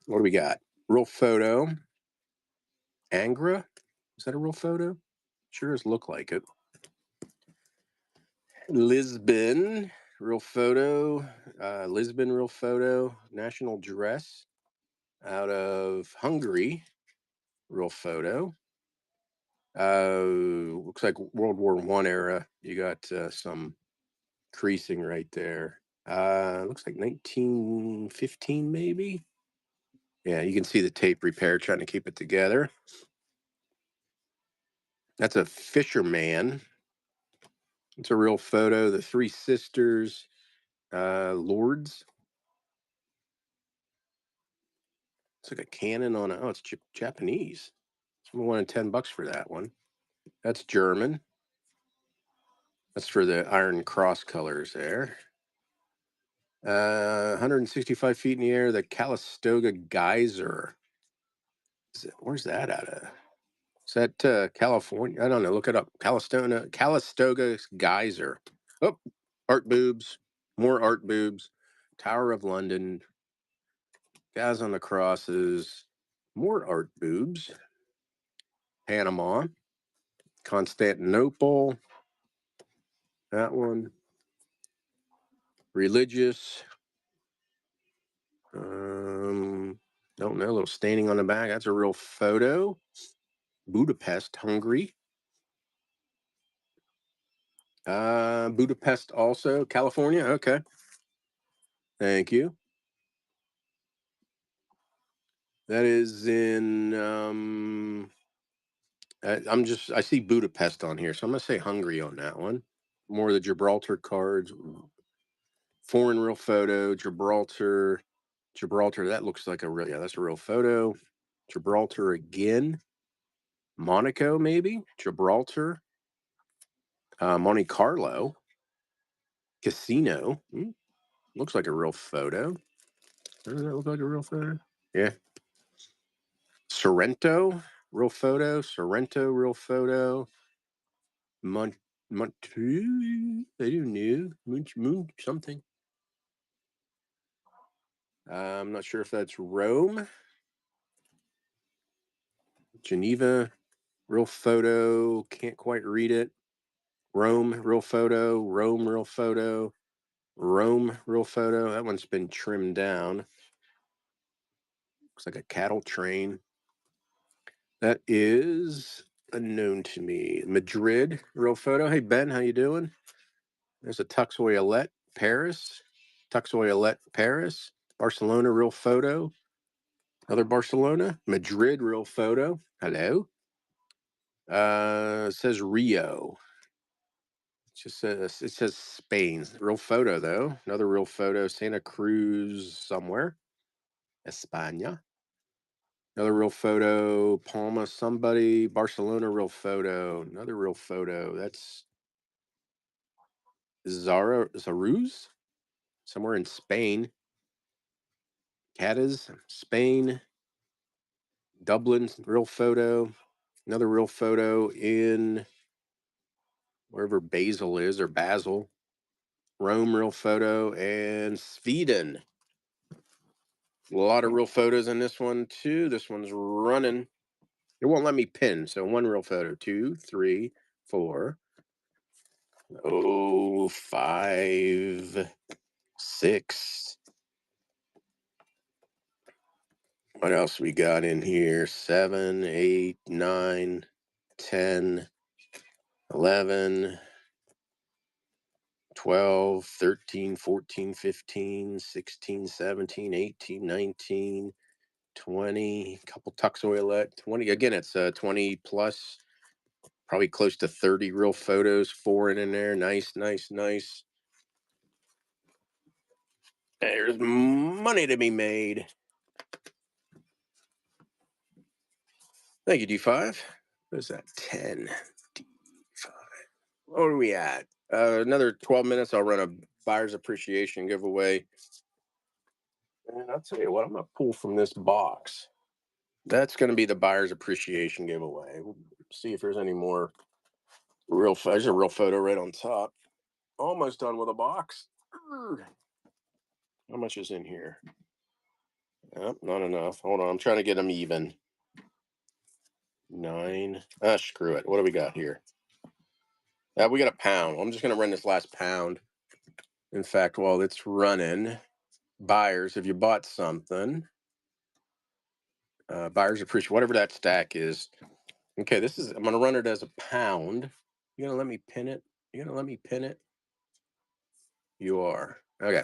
Speaker 1: What do we got? Real photo. Angra? Is that a real photo? Sure does look like it. Lisbon, real photo. Lisbon, real photo. National dress out of Hungary, real photo. Looks like World War I era. You got some creasing right there. Looks like 1915 maybe. Yeah, you can see the tape repair trying to keep it together. That's a fisherman. It's a real photo. The Three Sisters, Lords. It's like a cannon on a. Oh, it's Japanese. Someone wanted $10 for that one. That's German. That's for the Iron Cross colors there. 165 feet in the air. The Calistoga Geyser. Where's that out of? Is that California? I don't know. Look it up. Calistoga Geyser. Oh, art boobs. More art boobs. Tower of London. Guys on the crosses. More art boobs. Panama. Constantinople. That one. Religious. Don't know. A little staining on the back. That's a real photo. Budapest, Hungary. Budapest also. California. Okay. Thank you. That is in I see Budapest on here, so I'm gonna say Hungary on that one. More of the Gibraltar cards. Foreign real photo, Gibraltar. That looks like that's a real photo. Gibraltar again. Monaco, maybe? Gibraltar. Monte Carlo. Casino. Looks like a real photo. Doesn't that look like a real photo? Yeah. Sorrento, real photo. Sorrento, real photo. Mont I don't know. Moon something. I'm not sure if that's Rome. Geneva, real photo. Can't quite read it. Rome, real photo. Rome, real photo. Rome, real photo. That one's been trimmed down. Looks like a cattle train. That is unknown to me. Madrid, real photo. Hey, Ben, how you doing? There's a Tux Oilette, Paris. Tux Oilette, Paris. Barcelona, real photo. Another Barcelona. Madrid, real photo. Hello. It says Rio. It says Spain. Real photo though. Another real photo. Santa Cruz somewhere. España. Another real photo. Palma somebody. Barcelona real photo. Another real photo. That's Zaruz. Somewhere in Spain. Cadiz, Spain. Dublin real photo. Another real photo in wherever Basel is or Basel. Rome real photo and Sweden. A lot of real photos in this one too. This one's running. It won't let me pin. So one real photo. 2, 3, 4. Oh, 5, 6. What else we got in here? 7, 8, 9, 10, 11, 12, 13, 14, 15, 16, 17, 18, 19, 20, couple Tux Oilette, 20. Again, it's 20 plus, Probably close to 30 real photos, foreign in there. Nice, nice, nice. There's money to be made. Thank you, D5. What is that? 10. D5. What are we at? Another 12 minutes. I'll run a buyer's appreciation giveaway. And I'll tell you what, I'm going to pull from this box. That's going to be the buyer's appreciation giveaway. We'll see if there's any more there's a real photo right on top. Almost done with a box. How much is in here? Oh, not enough. Hold on. I'm trying to get them even. 9. Ah, screw it. What do we got here? We got a pound. I'm just going to run this last pound. In fact, while it's running, buyers, if you bought something, buyers appreciate whatever that stack is. Okay, I'm going to run it as a pound. You going to let me pin it? You going to let me pin it? You are. Okay.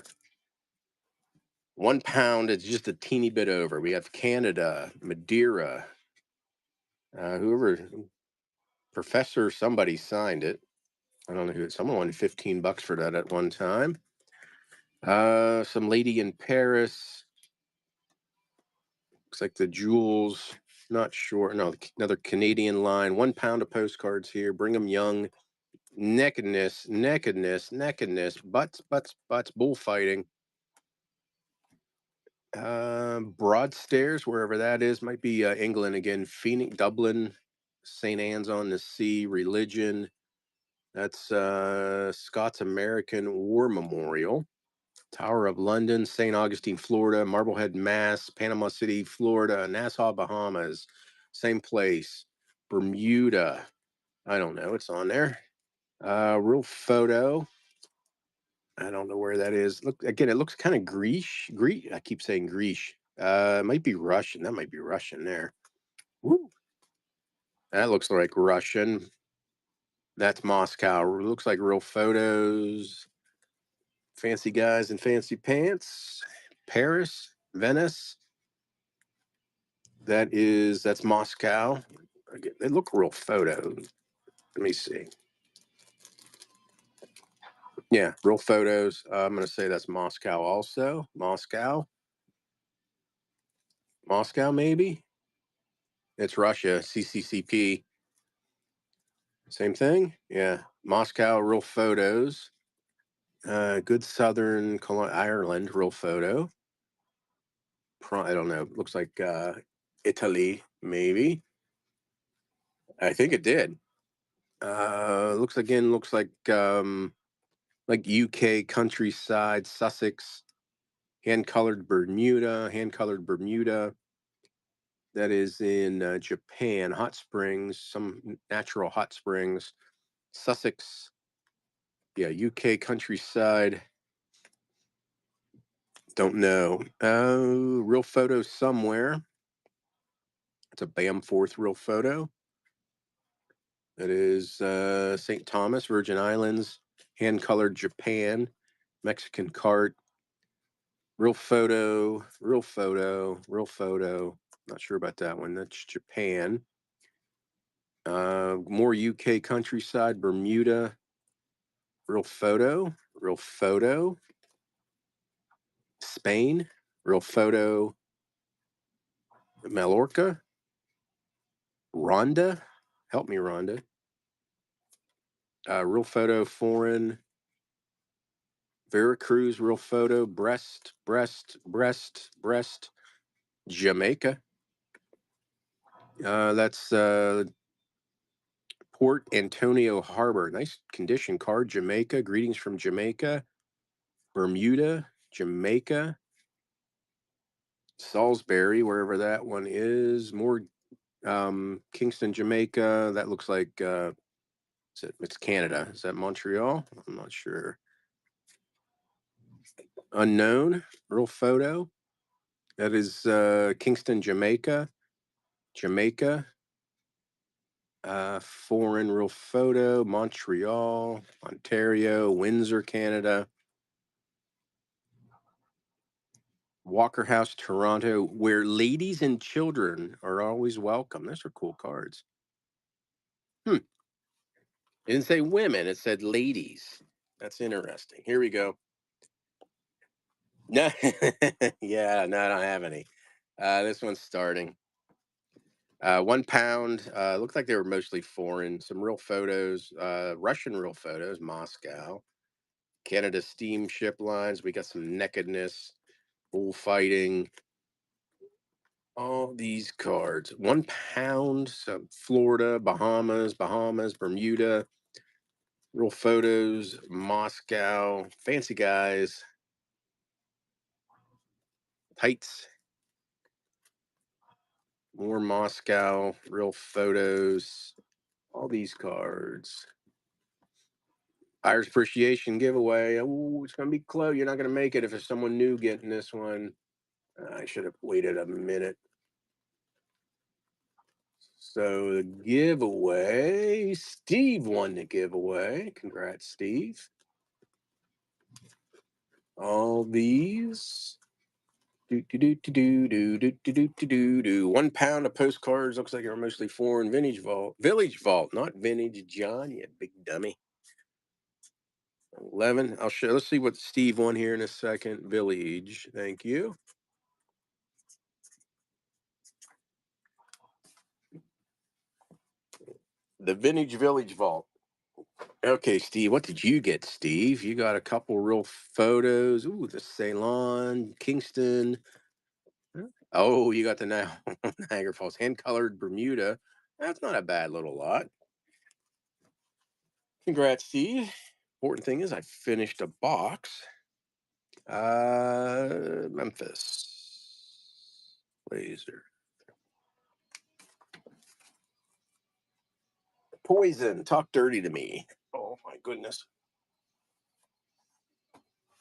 Speaker 1: 1 pound is just a teeny bit over. We have Canada, Madeira, whoever, Professor somebody signed it. I don't know who. Someone wanted $15 for that at one time. Some lady in Paris. Looks like the jewels. Not sure. No, another Canadian line. 1 pound of postcards here. Brigham Young. Nakedness, nakedness, nakedness. Butts, butts, butts. Bullfighting. Broadstairs, wherever that is, might be England again. Phoenix, Dublin, St. Anne's on the Sea. Religion. That's Scots American War Memorial. Tower of London, St. Augustine, Florida, Marblehead, Mass, Panama City, Florida, Nassau, Bahamas, same place. Bermuda, I don't know, it's on there. Real photo, I don't know where that is. Look again, it looks kind of Greece. I keep saying Greece. It might be Russian. That might be Russian there. Woo. That looks like Russian. That's Moscow. Looks like real photos. Fancy guys in fancy pants. Paris, Venice. That's Moscow. They look real photos. Let me see. Yeah, real photos. I'm going to say that's Moscow also. Moscow. Moscow, maybe. It's Russia. CCCP. Same thing. Yeah. Moscow, real photos. Good Southern Ireland, real photo. I don't know. Looks like Italy, maybe. I think it did. Looks like UK countryside, Sussex, hand-colored Bermuda. That is in Japan, hot springs, some natural hot springs. Sussex, yeah, UK countryside. Don't know. Real photo somewhere. It's a Bamforth real photo. That is St. Thomas, Virgin Islands, hand-colored Japan, Mexican cart. Real photo. Not sure about that one. That's Japan. More UK countryside, Bermuda. Real photo. Spain. Real photo. Mallorca. Rhonda. Help me, Rhonda. Real photo, foreign. Veracruz, real photo. Breast. Jamaica. That's Port Antonio Harbor. Nice condition card. Jamaica. Greetings from Jamaica. Bermuda. Jamaica. Salisbury, wherever that one is. More Kingston, Jamaica. That looks like it's Canada. Is that Montreal? I'm not sure. Unknown. Real photo. That is Kingston, Jamaica. Foreign real photo. Montreal, Ontario, Windsor, Canada. Walker House, Toronto, where ladies and children are always welcome. Those are cool cards. It didn't say women, it said ladies. That's interesting. Here we go. No, yeah, no, I don't have any. This one's starting. 1 pound. Looked like they were mostly foreign. Some real photos. Russian real photos. Moscow. Canada steamship lines. We got some nakedness, bullfighting. All these cards. 1 pound. Some Florida, Bahamas, Bermuda. Real photos. Moscow. Fancy guys. Tights. More Moscow. Real photos. All these cards. Buyer's appreciation giveaway. Oh, it's going to be close. You're not going to make it if there's someone new getting this one. I should have waited a minute. So the giveaway, Steve won the giveaway. Congrats, Steve. All these. Do, do, do, do, do, do, do, do, do, do, do. 1 pound of postcards. Looks like they're mostly foreign. Village Vault, not Vintage John, you big dummy. 11. I'll show. Let's see what Steve won here in a second. Village. Thank you. The Vintage Village Vault. Okay, Steve, what did you get, Steve? You got a couple real photos. Ooh, the Ceylon, Kingston. Oh, you got the Niagara Falls hand-colored Bermuda. That's not a bad little lot. Congrats, Steve. Important thing is I finished a box. Memphis. Laser. Poison. Talk dirty to me. Oh my goodness.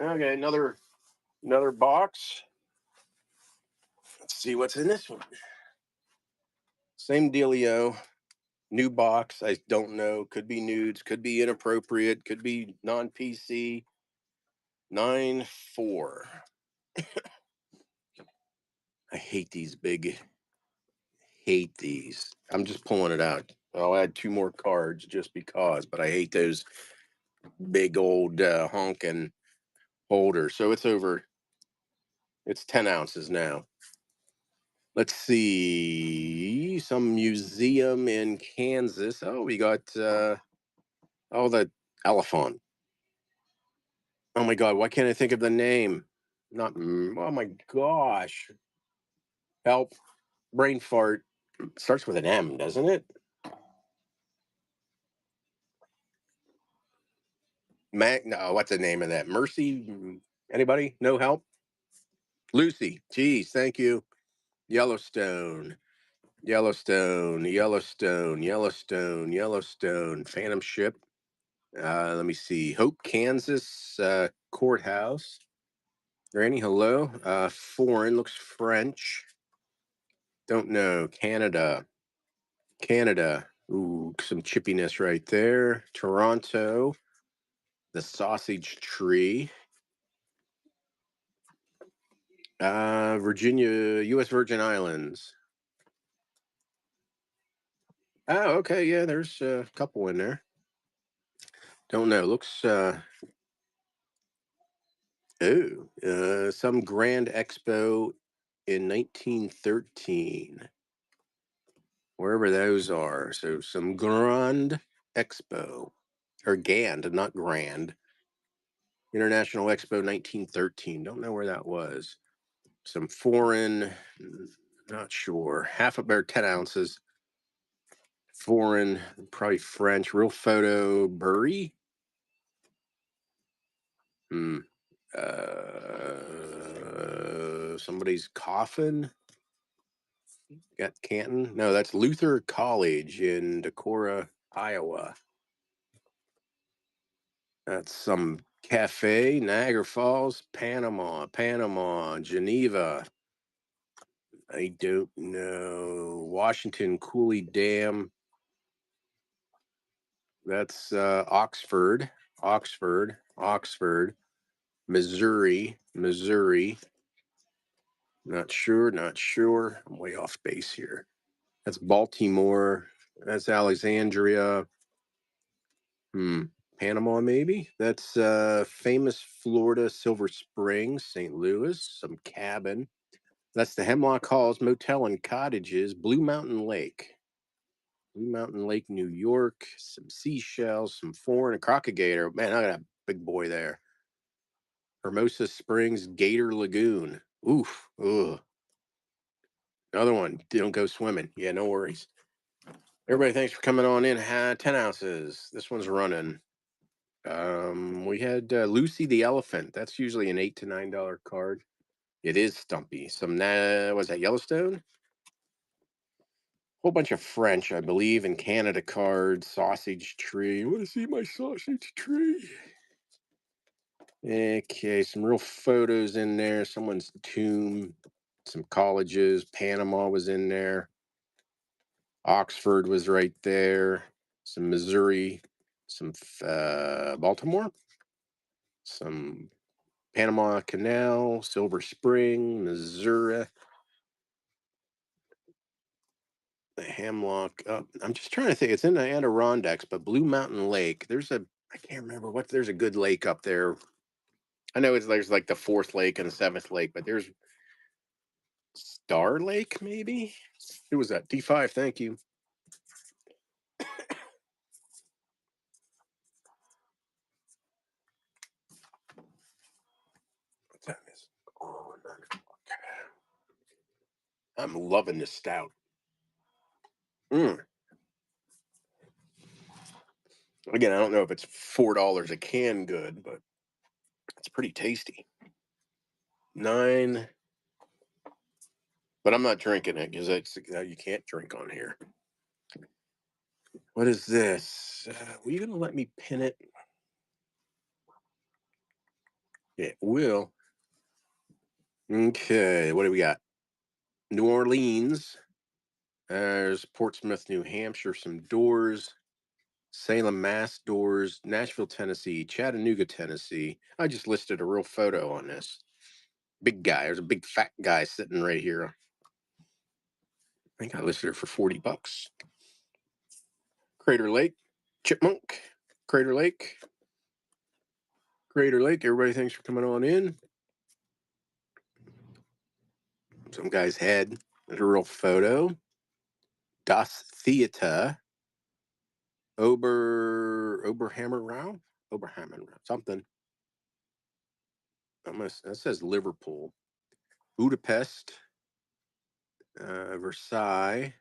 Speaker 1: Okay, another box. Let's see what's in this one. Same dealio. New box. I don't know. Could be nudes. Could be inappropriate. Could be non-PC. 9-4. I hate these big. Hate these. I'm just pulling it out. I'll add 2 more cards just because, but I hate those big old honking holders. So it's over. It's 10 ounces now. Let's see. Some museum in Kansas. Oh, we got the elephant. Oh my God, why can't I think of the name? Not, oh my gosh. Help. Brain fart. Starts with an M, doesn't it? No, what's the name of that? Mercy? Anybody? No help? Lucy. Geez, thank you. Yellowstone. Yellowstone. Yellowstone. Yellowstone. Yellowstone. Phantom ship. Let me see. Hope, Kansas courthouse. Granny, hello. Foreign, looks French. Don't know. Canada. Canada. Ooh, some chippiness right there. Toronto. The sausage tree. Virginia, U.S. Virgin Islands. Oh, okay. Yeah, there's a couple in there. Don't know. Looks, some Grand Expo in 1913. Wherever those are. So some Grand Expo. Or Gand, not Grand. International Expo 1913. Don't know where that was. Some foreign, not sure. Half a bear, 10 ounces. Foreign, probably French. Real photo, Bury. Somebody's coffin. Got Canton. No, that's Luther College in Decorah, Iowa. That's some cafe, Niagara Falls, Panama, Geneva. I don't know. Washington Cooley Dam. That's Oxford, Missouri. Not sure. I'm way off base here. That's Baltimore. That's Alexandria. Hmm. Panama, maybe. That's famous Florida Silver Springs, St. Louis, some cabin. That's the Hemlock Halls Motel and Cottages, Blue Mountain Lake. Blue Mountain Lake, New York, some seashells, some foreign, a crocodile. Man, I got a big boy there. Hermosa Springs, Gator Lagoon. Oof. Ugh. Another one. Don't go swimming. Yeah, no worries. Everybody, thanks for coming on in. 10 ounces. This one's running. We had Lucy the Elephant. That's usually an $8 to $9 card. It is stumpy. Some was that Yellowstone? Whole bunch of French, I believe, in Canada cards. Sausage tree. Want to see my sausage tree? Okay, some real photos in there. Someone's tomb. Some colleges. Panama was in there. Oxford was right there. Some Missouri. Some Baltimore. Some Panama Canal, Silver Spring, Missouri, the Hemlock. I'm just trying to think. It's in the Adirondacks, but Blue Mountain Lake. I can't remember there's a good lake up there. I know there's like the fourth lake and the seventh lake, but there's Star Lake, maybe? Who was that? D5, thank you. What time is it? Oh, 9 o'clock. I'm loving this stout. Mm. Again, I don't know if it's $4 a can good, but it's pretty tasty. 9, but I'm not drinking it because you can't drink on here. What is this? Were you going to let me pin it? It will. Okay, what do we got? New Orleans. There's Portsmouth, New Hampshire, some doors. Salem, Mass doors. Nashville, Tennessee. Chattanooga, Tennessee. I just listed a real photo on this. Big guy. There's a big fat guy sitting right here. I think I listed it for $40. Crater Lake, Chipmunk, Crater Lake, Crater Lake. Everybody, thanks for coming on in. Some guy's head. There's a real photo. Das Theater. Oberhammer something. That says Liverpool. Budapest. Versailles.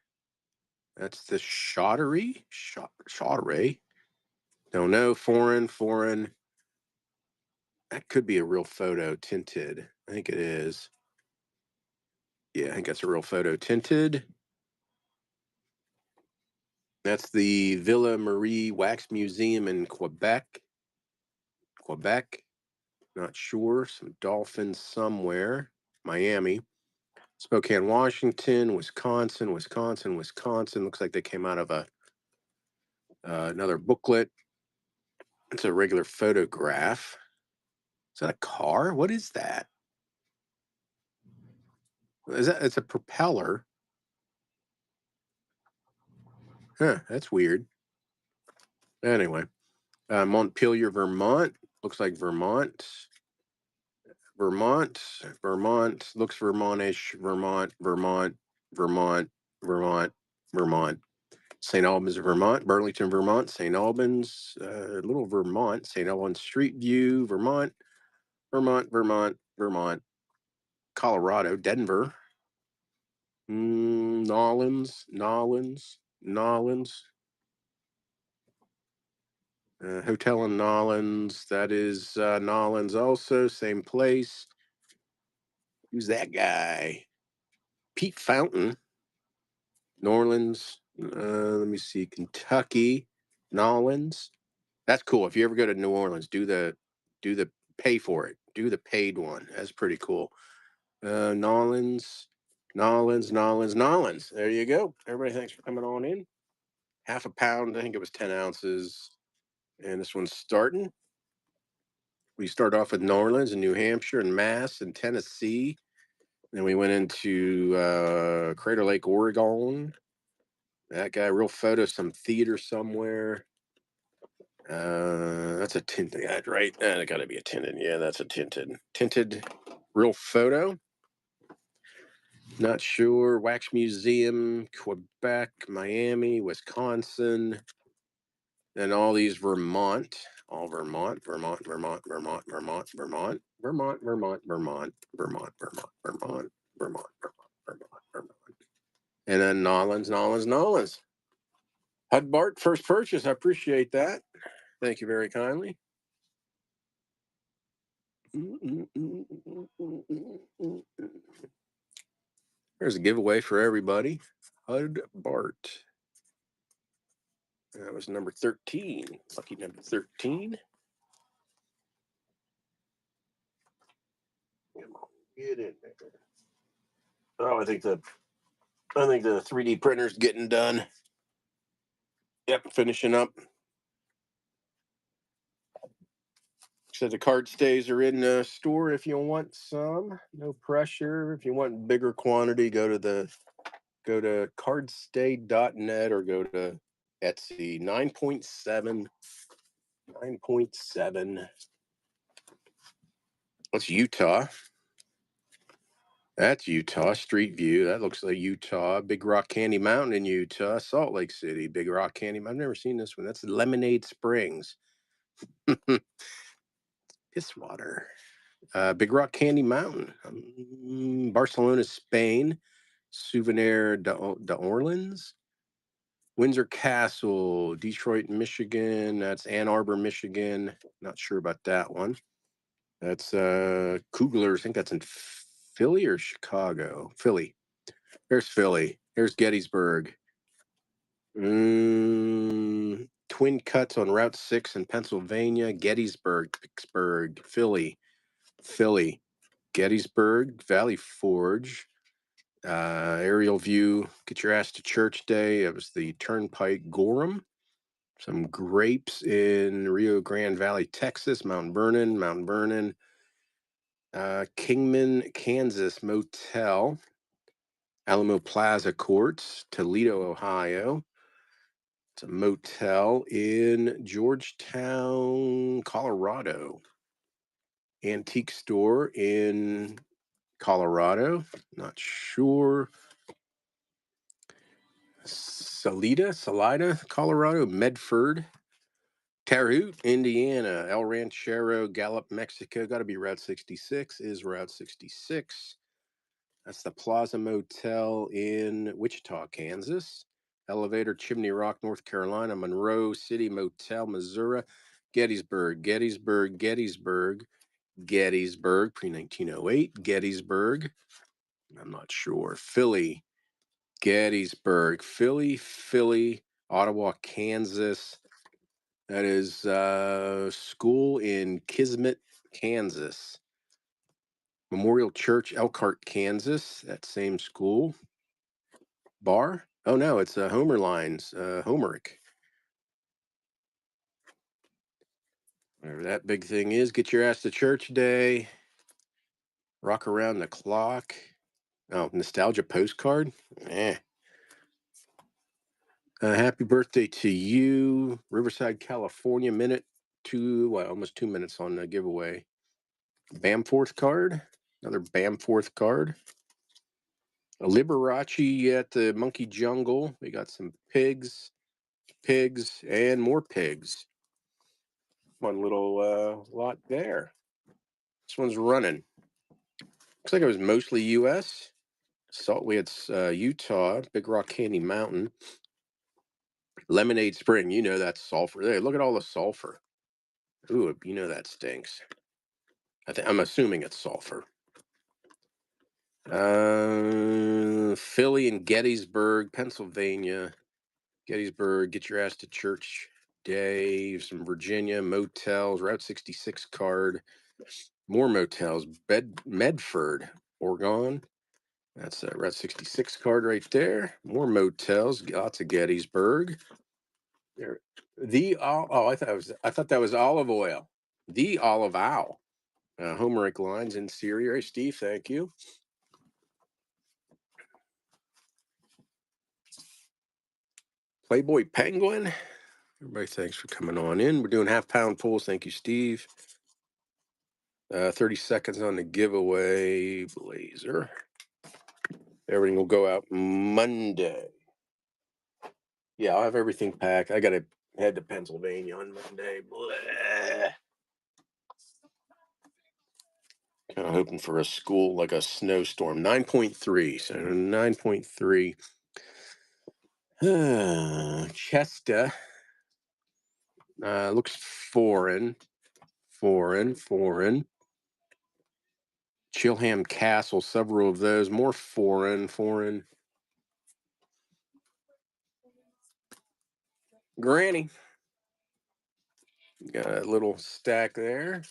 Speaker 1: That's the Chaudry. Chaudry. Don't know. Foreign. That could be a real photo. Tinted. I think it is. Yeah, I think that's a real photo. Tinted. That's the Villa Marie Wax Museum in Quebec. Not sure. Some dolphins somewhere. Miami. Spokane, Washington, Wisconsin. Looks like they came out of another booklet. It's a regular photograph. Is that a car? What is that? It's a propeller. Huh, that's weird. Anyway, Montpelier, Vermont. Looks like Vermont. Vermont. Looks Vermontish. Vermont. St. Albans, Vermont. Burlington, Vermont. St. Albans, Little Vermont. St. Albans Street View, Vermont. Colorado, Denver. Nolens. Hotel in Nolens. That is Nolens also. Same place. Who's that guy? Pete Fountain. New Orleans. Let me see. Kentucky. Nolens. That's cool. If you ever go to New Orleans, do the pay for it. Do the paid one. That's pretty cool. Nolens. There you go. Everybody, thanks for coming on in. Half a pound. I think it was 10 ounces. And this one's starting. We start off with New Orleans and New Hampshire and Mass and Tennessee. Then we went into Crater Lake, Oregon. That guy, real photo, some theater somewhere. That's a tinted, right? It got to be a tinted. Yeah, that's a tinted real photo. Not sure. Wax Museum, Quebec, Miami, Wisconsin, and all these Vermont. All Vermont, Vermont, Vermont, Vermont, Vermont, Vermont, Vermont, Vermont, Vermont, Vermont, Vermont, Vermont, Vermont, Vermont, Vermont. And then Nolans. Hud Bart, first purchase. I appreciate that. Thank you very kindly. There's a giveaway for everybody. Hud Bart. That was number 13. Lucky number 13. Come on, get in there. Oh, I think the 3D printer's getting done. Yep, finishing up. So the card stays are in the store if you want some. No pressure. If you want bigger quantity, go to cardstay.net or go to Etsy. 9.7. 9.7. That's Utah. That's Utah. Street View. That looks like Utah. Big Rock Candy Mountain in Utah. Salt Lake City. Big Rock Candy. I've never seen this one. That's Lemonade Springs. Piss water. Big Rock Candy Mountain. Barcelona, Spain. Souvenir d'Orleans. Windsor Castle. Detroit, Michigan. That's Ann Arbor, Michigan. Not sure about that one. That's Kugler. I think that's in Philly or Chicago. Philly. There's Philly. There's Gettysburg. Twin cuts on Route 6 in Pennsylvania. Gettysburg, Pittsburgh, Philly, Gettysburg, Valley Forge. Aerial view. Get your ass to church day. It was the Turnpike Gorham. Some grapes in Rio Grande Valley, Texas. Mount Vernon. Kingman, Kansas Motel. Alamo Plaza Courts, Toledo, Ohio. It's a motel in Georgetown, Colorado. Antique store in Colorado. Not sure. Salida, Colorado. Medford. Terre Haute, Indiana. El Ranchero, Gallup, Mexico. Got to be Route 66. Is Route 66. That's the Plaza Motel in Wichita, Kansas. Elevator, Chimney Rock, North Carolina. Monroe City Motel, Missouri. Gettysburg, pre-1908. Gettysburg. I'm not sure. Philly, Gettysburg, Philly, Ottawa, Kansas. That is school in Kismet, Kansas. Memorial Church, Elkhart, Kansas. That same school. Bar? Oh no, it's Homer Lines, Homeric. Whatever that big thing is. Get your ass to church day. Rock around the clock. Oh, nostalgia postcard. Happy birthday to you, Riverside, California. Almost 2 minutes on the giveaway. Bamforth card. Another Bamforth card. A Liberace at the Monkey Jungle. We got some pigs, and more pigs. One little lot there. This one's running. Looks like it was mostly U.S. We had Utah, Big Rock Candy Mountain, Lemonade Spring. You know that's sulfur. There, look at all the sulfur. Ooh, you know that stinks. I'm assuming it's sulfur. Philly and Gettysburg, Pennsylvania. Gettysburg, get your ass to church day. Some Virginia motels, Route 66 card. More motels. Medford, Oregon. That's a Route 66 card right there. More motels. Lots of Gettysburg. There. I thought that was olive oil. The Olive Owl. Homeric lines interior. Hey, Steve, thank you. Playboy Penguin. Everybody, thanks for coming on in. We're doing half-pound pulls. Thank you, Steve. 30 seconds on the giveaway blazer. Everything will go out Monday. Yeah, I'll have everything packed. I got to head to Pennsylvania on Monday. Kind of hoping for a school, like a snowstorm. 9.3. So 9.3. Chester. Looks foreign. Chilham Castle, several of those. More foreign. Granny. Got a little stack there.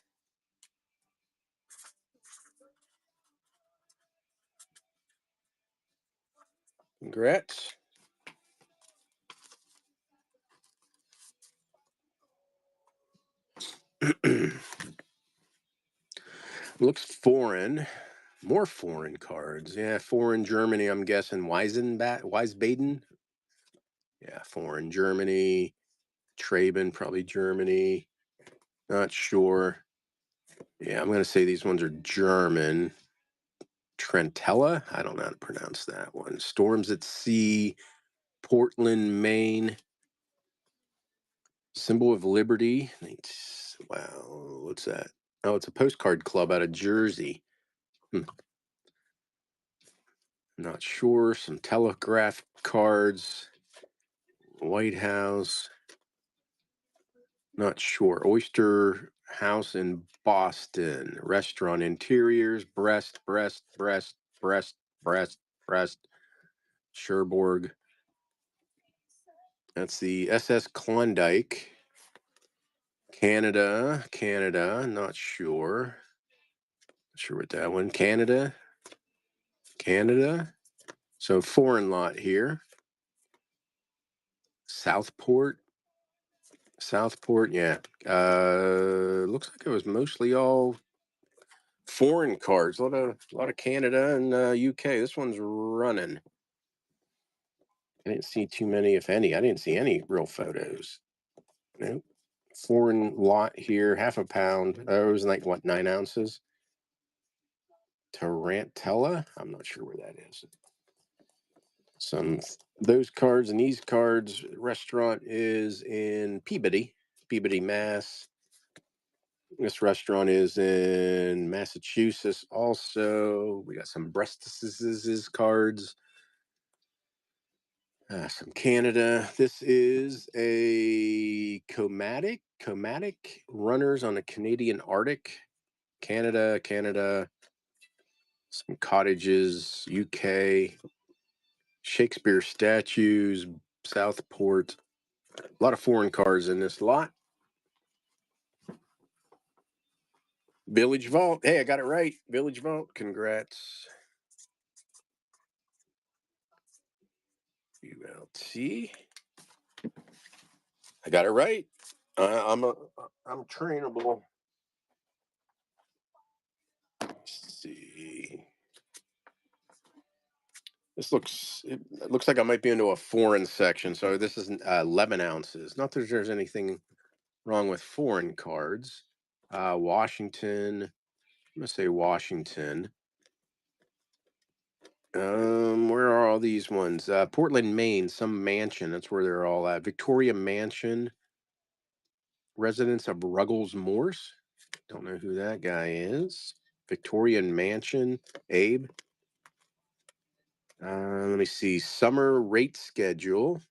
Speaker 1: Congrats. Looks foreign. More foreign cards. Yeah, foreign Germany, I'm guessing. Wiesbaden. Yeah, foreign Germany. Traben, probably Germany. Not sure. Yeah, I'm going to say these ones are German. Trentella? I don't know how to pronounce that one. Storms at Sea. Portland, Maine. Symbol of Liberty. Wow, what's that? Oh, it's a postcard club out of Jersey. Not sure. Some telegraph cards. White House. Not sure. Oyster House in Boston. Restaurant interiors. Brest. Cherbourg. That's the SS Klondike. Canada. Not sure. Not sure what that one. Canada. So foreign lot here. Southport, yeah. Looks like it was mostly all foreign cards. A lot of Canada and UK. This one's running. I didn't see too many, if any. I didn't see any real photos. Nope. Foreign lot here, half a pound. It was like what, 9 ounces? Tarantella. I'm not sure where that is. Those cards and these cards. Restaurant is in Peabody, Mass. This restaurant is in Massachusetts. Also, we got some Brestis's cards. Some Canada. This is a Comatic runners on the Canadian Arctic. Canada. Some cottages, UK. Shakespeare statues, Southport. A lot of foreign cards in this lot. Village Vault. Hey, I got it right. Village Vault. Congrats. ULT. I got it right. I'm trainable. Let's see. It looks like I might be into a foreign section. So this is 11 ounces. Not that there's anything wrong with foreign cards. Washington. I'm gonna say Washington. Where are all these ones? Portland, Maine, some mansion. That's where they're all at. Victoria Mansion. Residents of Ruggles Morse. Don't know who that guy is. Victorian Mansion. Abe. Let me see. Summer rate schedule.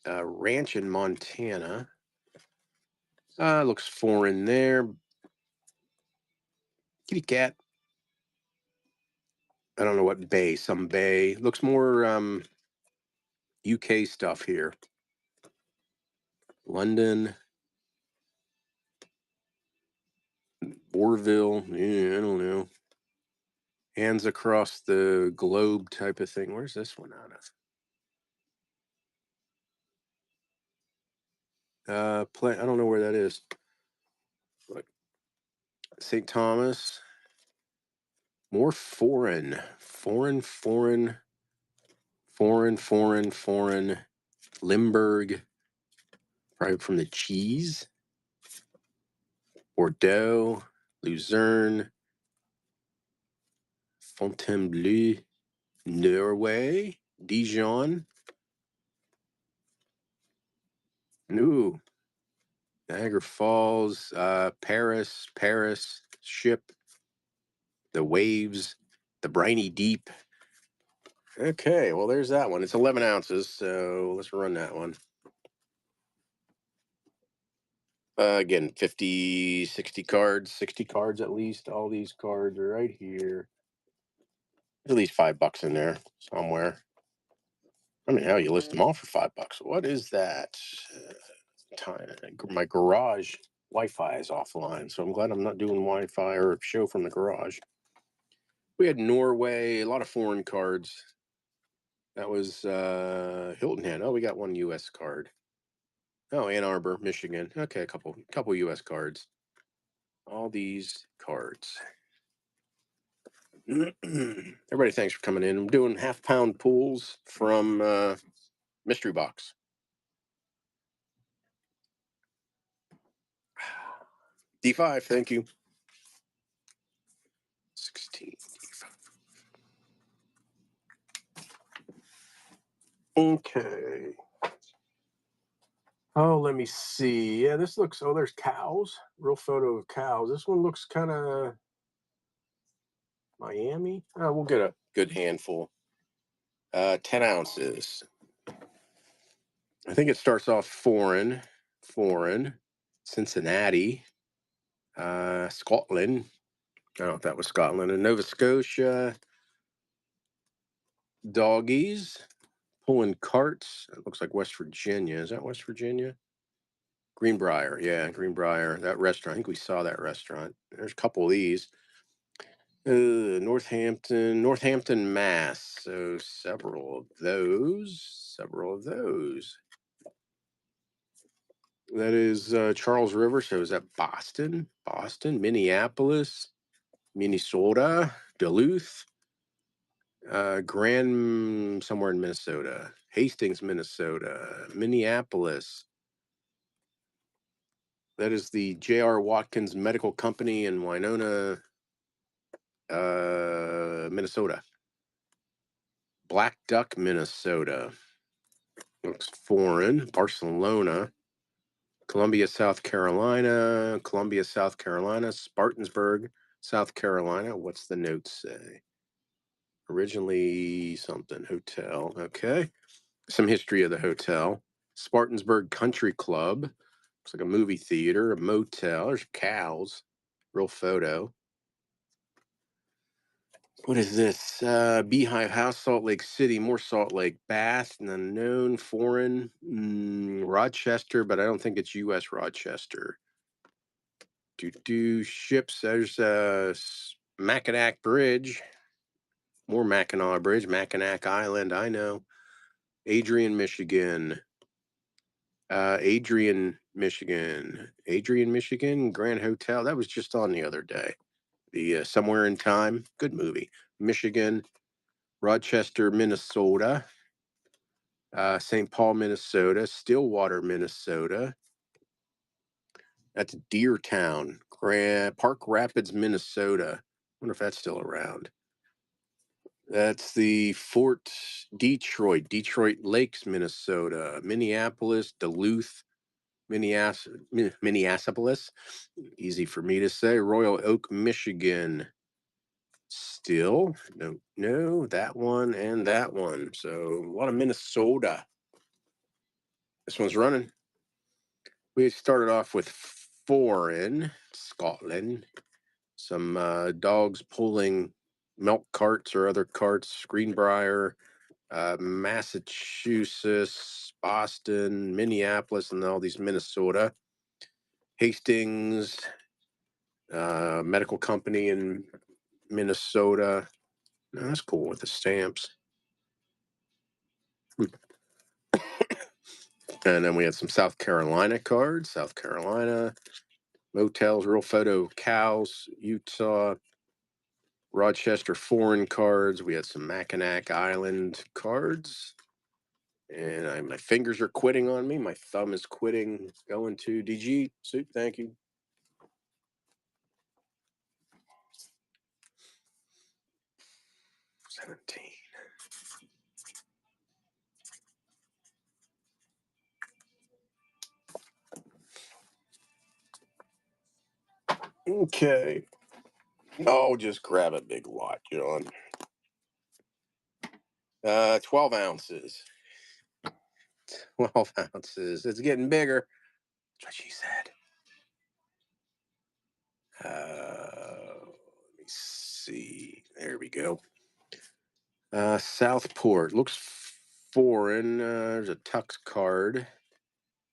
Speaker 1: Ranch in Montana. Looks foreign there. Kitty cat. I don't know what bay. Some bay. Looks more UK stuff here. London. Orville. Yeah, I don't know. Hands across the globe type of thing. Where's this one out of? I don't know where that is. St. Thomas. More foreign. Limburg. Probably from the cheese. Bordeaux, Luzerne, Fontainebleau, Norway, Dijon. Ooh, Niagara Falls, Paris, ship, the waves, the briny deep. Okay, well, there's that one. It's 11 ounces, so let's run that one. Again, 50, 60 cards at least. All these cards are right here. There's at least $5 in there somewhere. I mean, how you list them all for $5? What is that? My garage Wi-Fi is offline, so I'm glad I'm not doing Wi-Fi or a show from the garage. We had Norway, a lot of foreign cards. That was Hilton Head. Oh, we got one U.S. card. Oh, Ann Arbor, Michigan. Okay, a couple U.S. cards. All these cards. Everybody, thanks for coming in. I'm doing half-pound pulls from Mystery Box. D5, thank you. 16. Okay. Oh, let me see. Yeah, this looks, oh, there's cows. Real photo of cows. This one looks kind of Miami. We'll get a good handful. 10 ounces. I think it starts off foreign, Cincinnati, Scotland. I don't know if that was Scotland. And Nova Scotia, doggies, pulling carts. It looks like West Virginia. Is that West Virginia? Greenbrier. Yeah, Greenbrier. That restaurant. I think we saw that restaurant. There's a couple of these. Northampton, Mass. So several of those. That is Charles River. So is that Boston, Minneapolis, Minnesota, Duluth, Grand, somewhere in Minnesota, Hastings, Minnesota, Minneapolis. That is the J.R. Watkins Medical Company in Winona, Minnesota. Black Duck, Minnesota. Looks foreign. Barcelona. Columbia, South Carolina. Spartansburg, South Carolina. What's the note say? Originally something. Hotel. Okay. Some history of the hotel. Spartansburg Country Club. Looks like a movie theater, a motel. There's cows. Real photo. What is this? Beehive House, Salt Lake City, more Salt Lake, Bath, an unknown, foreign, Rochester, but I don't think it's U.S. Rochester. Ships. There's Mackinac Bridge, more Mackinac Bridge, Mackinac Island. I know. Adrian, Michigan. Adrian, Michigan, Grand Hotel. That was just on the other day. The Somewhere in Time, good movie. Michigan, Rochester, Minnesota, St. Paul, Minnesota, Stillwater, Minnesota. That's Deertown, Park Rapids, Minnesota. Wonder if that's still around. That's the Fort Detroit, Detroit Lakes, Minnesota, Minneapolis, Duluth, Minneapolis. Easy for me to say. Royal Oak, Michigan. Still, no, that one and that one. So a lot of Minnesota. This one's running. We started off with foreign Scotland. Some dogs pulling milk carts or other carts. Greenbrier, Massachusetts, Boston, Minneapolis, and all these Minnesota. Hastings, medical company in Minnesota. No, that's cool with the stamps. And then we had some South Carolina cards. South Carolina, motels, real photo, cows, Utah, Rochester foreign cards. We had some Mackinac Island cards. And my fingers are quitting on me. My thumb is quitting. Going to DG soup. Thank you. $17. Okay. Oh, just grab a big lot, John. 12 ounces. 12 ounces. It's getting bigger. That's what she said. Let me see. There we go. Southport. Looks foreign. There's a Tux card.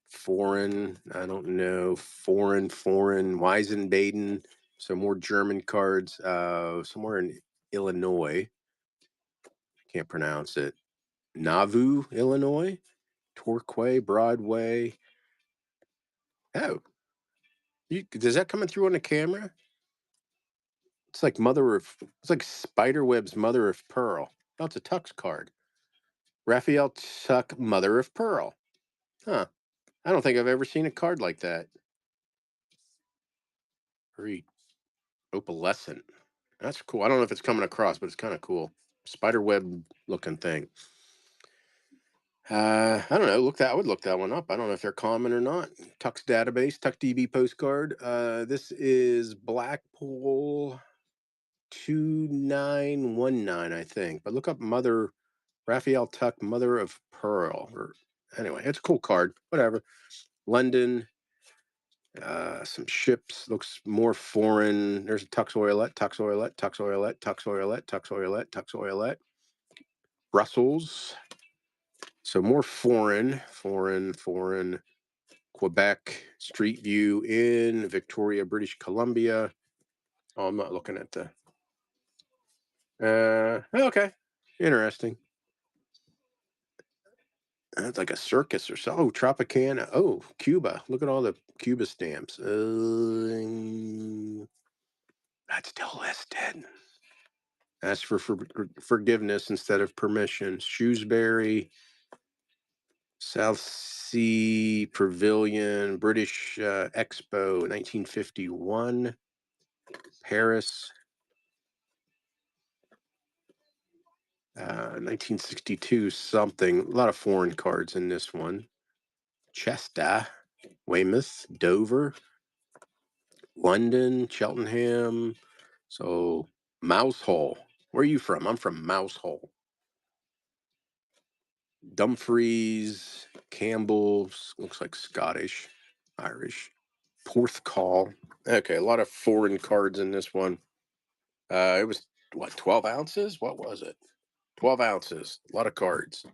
Speaker 1: Foreign. I don't know. Foreign. Weisenbaden. Some more German cards. Somewhere in Illinois. Can't pronounce it. Nauvoo, Illinois. Torquay, Broadway. Oh, does that coming through on the camera? It's like it's like Spiderweb's Mother of Pearl. Oh, it's a Tux card. Raphael Tuck, Mother of Pearl. Huh. I don't think I've ever seen a card like that. Very opalescent. That's cool. I don't know if it's coming across, but it's kind of cool. Spiderweb looking thing. I don't know. I would look that one up. I don't know if they're common or not. Tux database, TuxDB postcard. This is Blackpool 2919, I think. But look up Mother Raphael Tuck, Mother of Pearl. Or anyway, it's a cool card. Whatever. London. Some ships. Looks more foreign. There's a Tux Oilet, Tux Oilet, Tux Oilet, Tux Oilet, Tux Oilet, Tux Oilet. Brussels. So more foreign. Quebec, Street View in Victoria, British Columbia. Oh, I'm not looking at the. Okay, interesting. That's like a circus or so. Oh, Tropicana. Oh, Cuba. Look at all the Cuba stamps. That's still listed. Ask for forgiveness instead of permission. Shrewsbury, South Sea Pavilion, British Expo, 1951. Paris, 1962 something. A lot of foreign cards in this one. Chester, Weymouth, Dover, London, Cheltenham. So Mousehole. Where are you from? I'm from Mousehole. Dumfries, Campbell, looks like Scottish, Irish. Porthcawl. Okay, a lot of foreign cards in this one. It was what, 12 ounces? What was it? 12 ounces. A lot of cards.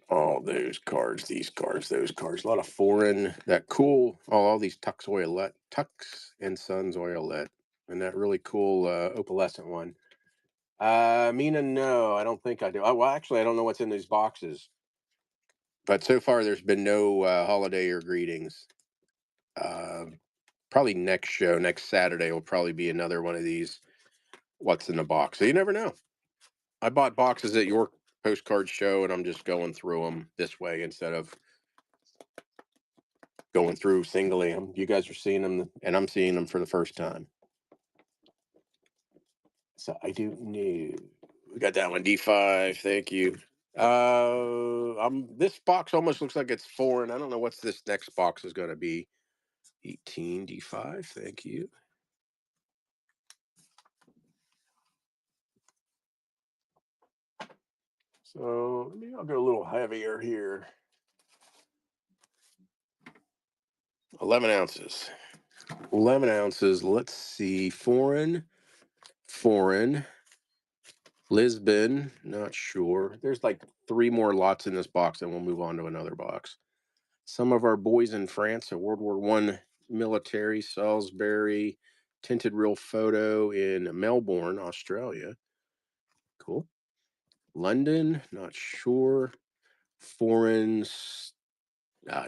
Speaker 1: All those cards, these cards, those cards. A lot of foreign. That cool. Oh, all these Tux Oilet, Tux and Sons Oilet, and that really cool opalescent one. Mina, no, I don't think I do. Well, actually, I don't know what's in these boxes. But so far, there's been no holiday or greetings. Probably next show, next Saturday, will probably be another one of these. What's in the box? So you never know. I bought boxes at your postcard show, and I'm just going through them this way instead of going through singly. You guys are seeing them, and I'm seeing them for the first time. So I do know. We got that one, D5. Thank you. This box almost looks like it's foreign. I don't know what's this next box is going to be. 18 D5. Thank you. So maybe I'll go a little heavier here. 11 ounces. 11 ounces. Let's see. Foreign. Lisbon. Not sure. There's like 3 more lots in this box, and we'll move on to another box. Some of our boys in France, a World War I military, Salisbury, tinted real photo in Melbourne, Australia. Cool. London, not sure. Foreign,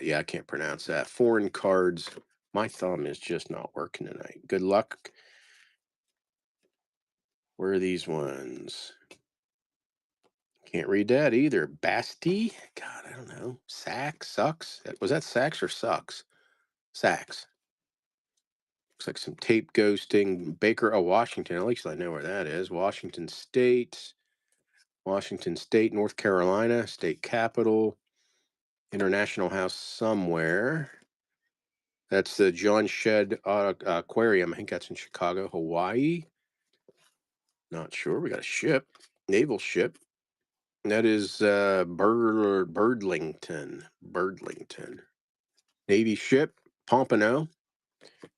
Speaker 1: yeah, I can't pronounce that. Foreign cards. My thumb is just not working tonight. Good luck. Where are these ones? Can't read that either. Basti? God, I don't know. Sax? Sucks? Was that sax or sucks? Sax. Looks like some tape ghosting. Baker, oh, Washington. At least I know where that is. Washington State. Washington State, North Carolina, state capital. International House somewhere. That's the John Shedd Aquarium. I think that's in Chicago, Hawaii. Not sure. We got a ship, naval ship. That is Birdlington. Birdlington. Navy ship, Pompano.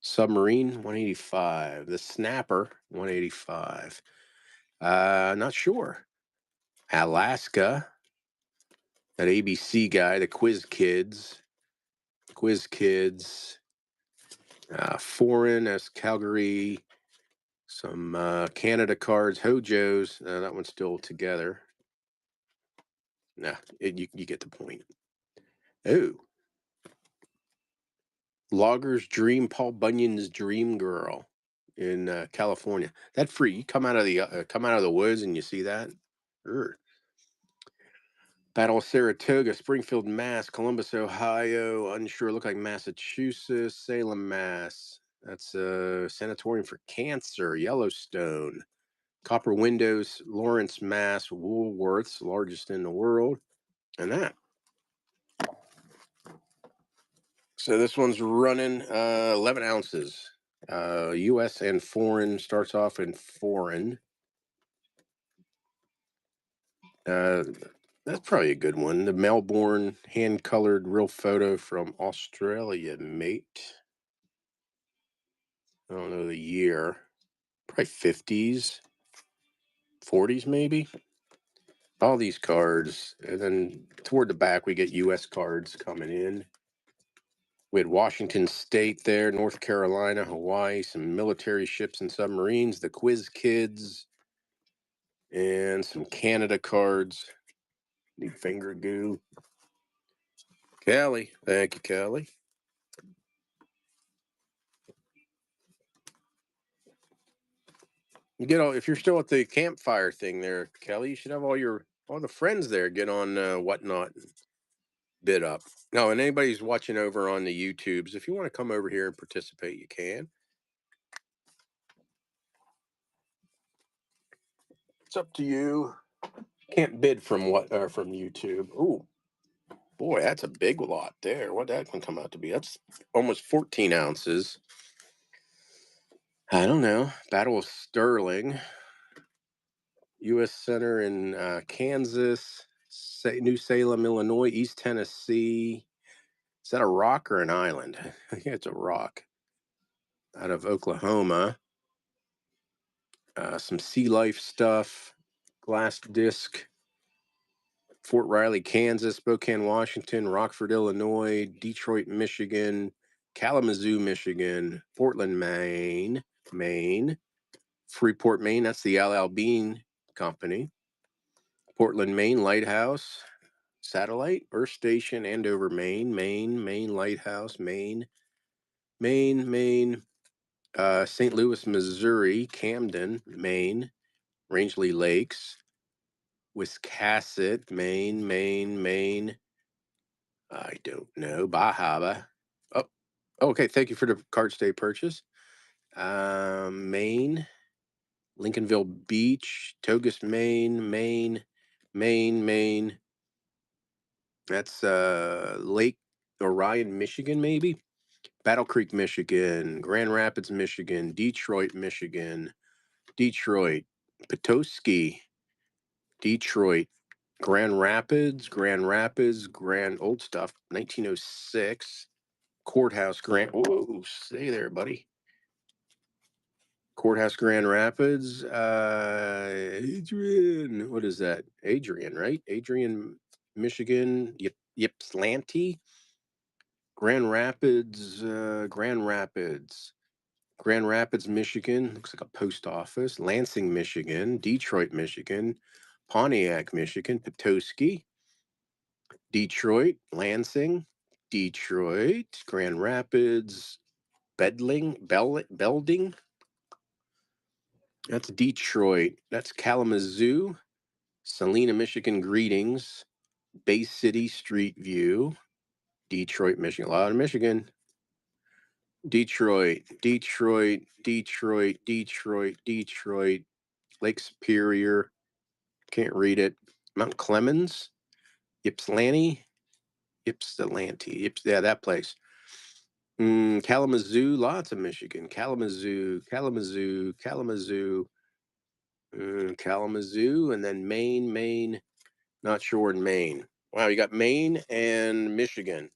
Speaker 1: Submarine, 185. The Snapper, 185. Not sure. Alaska. That ABC guy, the Quiz Kids. Quiz Kids. Foreign, that's Calgary. Some Canada cards, Hojos. That one's still together. Nah, you get the point. Oh, Logger's Dream, Paul Bunyan's Dream Girl in California. That free. You come out of the woods and you see that. Urgh. Battle of Saratoga, Springfield, Mass, Columbus, Ohio. Unsure. Look like Massachusetts, Salem, Mass. That's a sanatorium for cancer. Yellowstone. Copper Windows, Lawrence, Mass, Woolworths, largest in the world. And that. So this one's running 11 ounces. U.S. and foreign. Starts off in foreign. That's probably a good one. The Melbourne hand-colored real photo from Australia, mate. I don't know the year. Probably 50s, 40s maybe. All these cards. And then toward the back, we get U.S. cards coming in. We had Washington State there, North Carolina, Hawaii, some military ships and submarines, the Quiz Kids, and some Canada cards. Need finger goo. Kelly. Thank you, Kelly. You get all, if you're still at the campfire thing there, Kelly, you should have all the friends there get on whatnot and bid up. No, and anybody's watching over on the YouTubes, if you want to come over here and participate, you can. It's up to you. Can't bid from from YouTube. Ooh, boy, that's a big lot there. What that one come out to be? That's almost 14 ounces. I don't know. Battle of Sterling, U.S. Center in Kansas, New Salem, Illinois, East Tennessee. Is that a rock or an island? I think it's a rock. Out of Oklahoma. Some sea life stuff. Glass disc. Fort Riley, Kansas, Spokane, Washington, Rockford, Illinois, Detroit, Michigan, Kalamazoo, Michigan, Portland, Maine, Freeport, Maine. That's the Al Bean Company. Portland, Maine, Lighthouse, Satellite, Earth Station, Andover, Maine, Lighthouse, Maine, St. Louis, Missouri, Camden, Maine, Rangeley Lakes, Wiscasset, Maine. I don't know. Bahaba. Oh, okay. Thank you for the card stay purchase. Maine, Lincolnville Beach, Togus, Maine. That's Lake Orion, Michigan, maybe. Battle Creek, Michigan. Grand Rapids, Michigan. Detroit, Michigan. Detroit, Petoskey, Detroit, Grand Old Stuff, 1906. Courthouse whoa, stay there, buddy. Courthouse Grand Rapids, Adrian, what is that? Adrian, right? Adrian, Michigan, Ypsilanti, Grand Rapids, Michigan, looks like a post office. Lansing, Michigan, Detroit, Michigan, Pontiac, Michigan, Petoskey, Detroit, Lansing, Detroit, Grand Rapids, Belding. That's Detroit. That's Kalamazoo, Salina, Michigan, greetings. Bay City, Street View. Detroit, Michigan. A lot of Michigan. Detroit, Detroit, Detroit, Detroit, Detroit. Lake Superior. Can't read it. Mount Clemens. Ypsilanti. Yeah, that place. Kalamazoo, lots of Michigan. Kalamazoo, Kalamazoo, Kalamazoo, Kalamazoo, and then Maine. Not sure in Maine. Wow, you got Maine and Michigan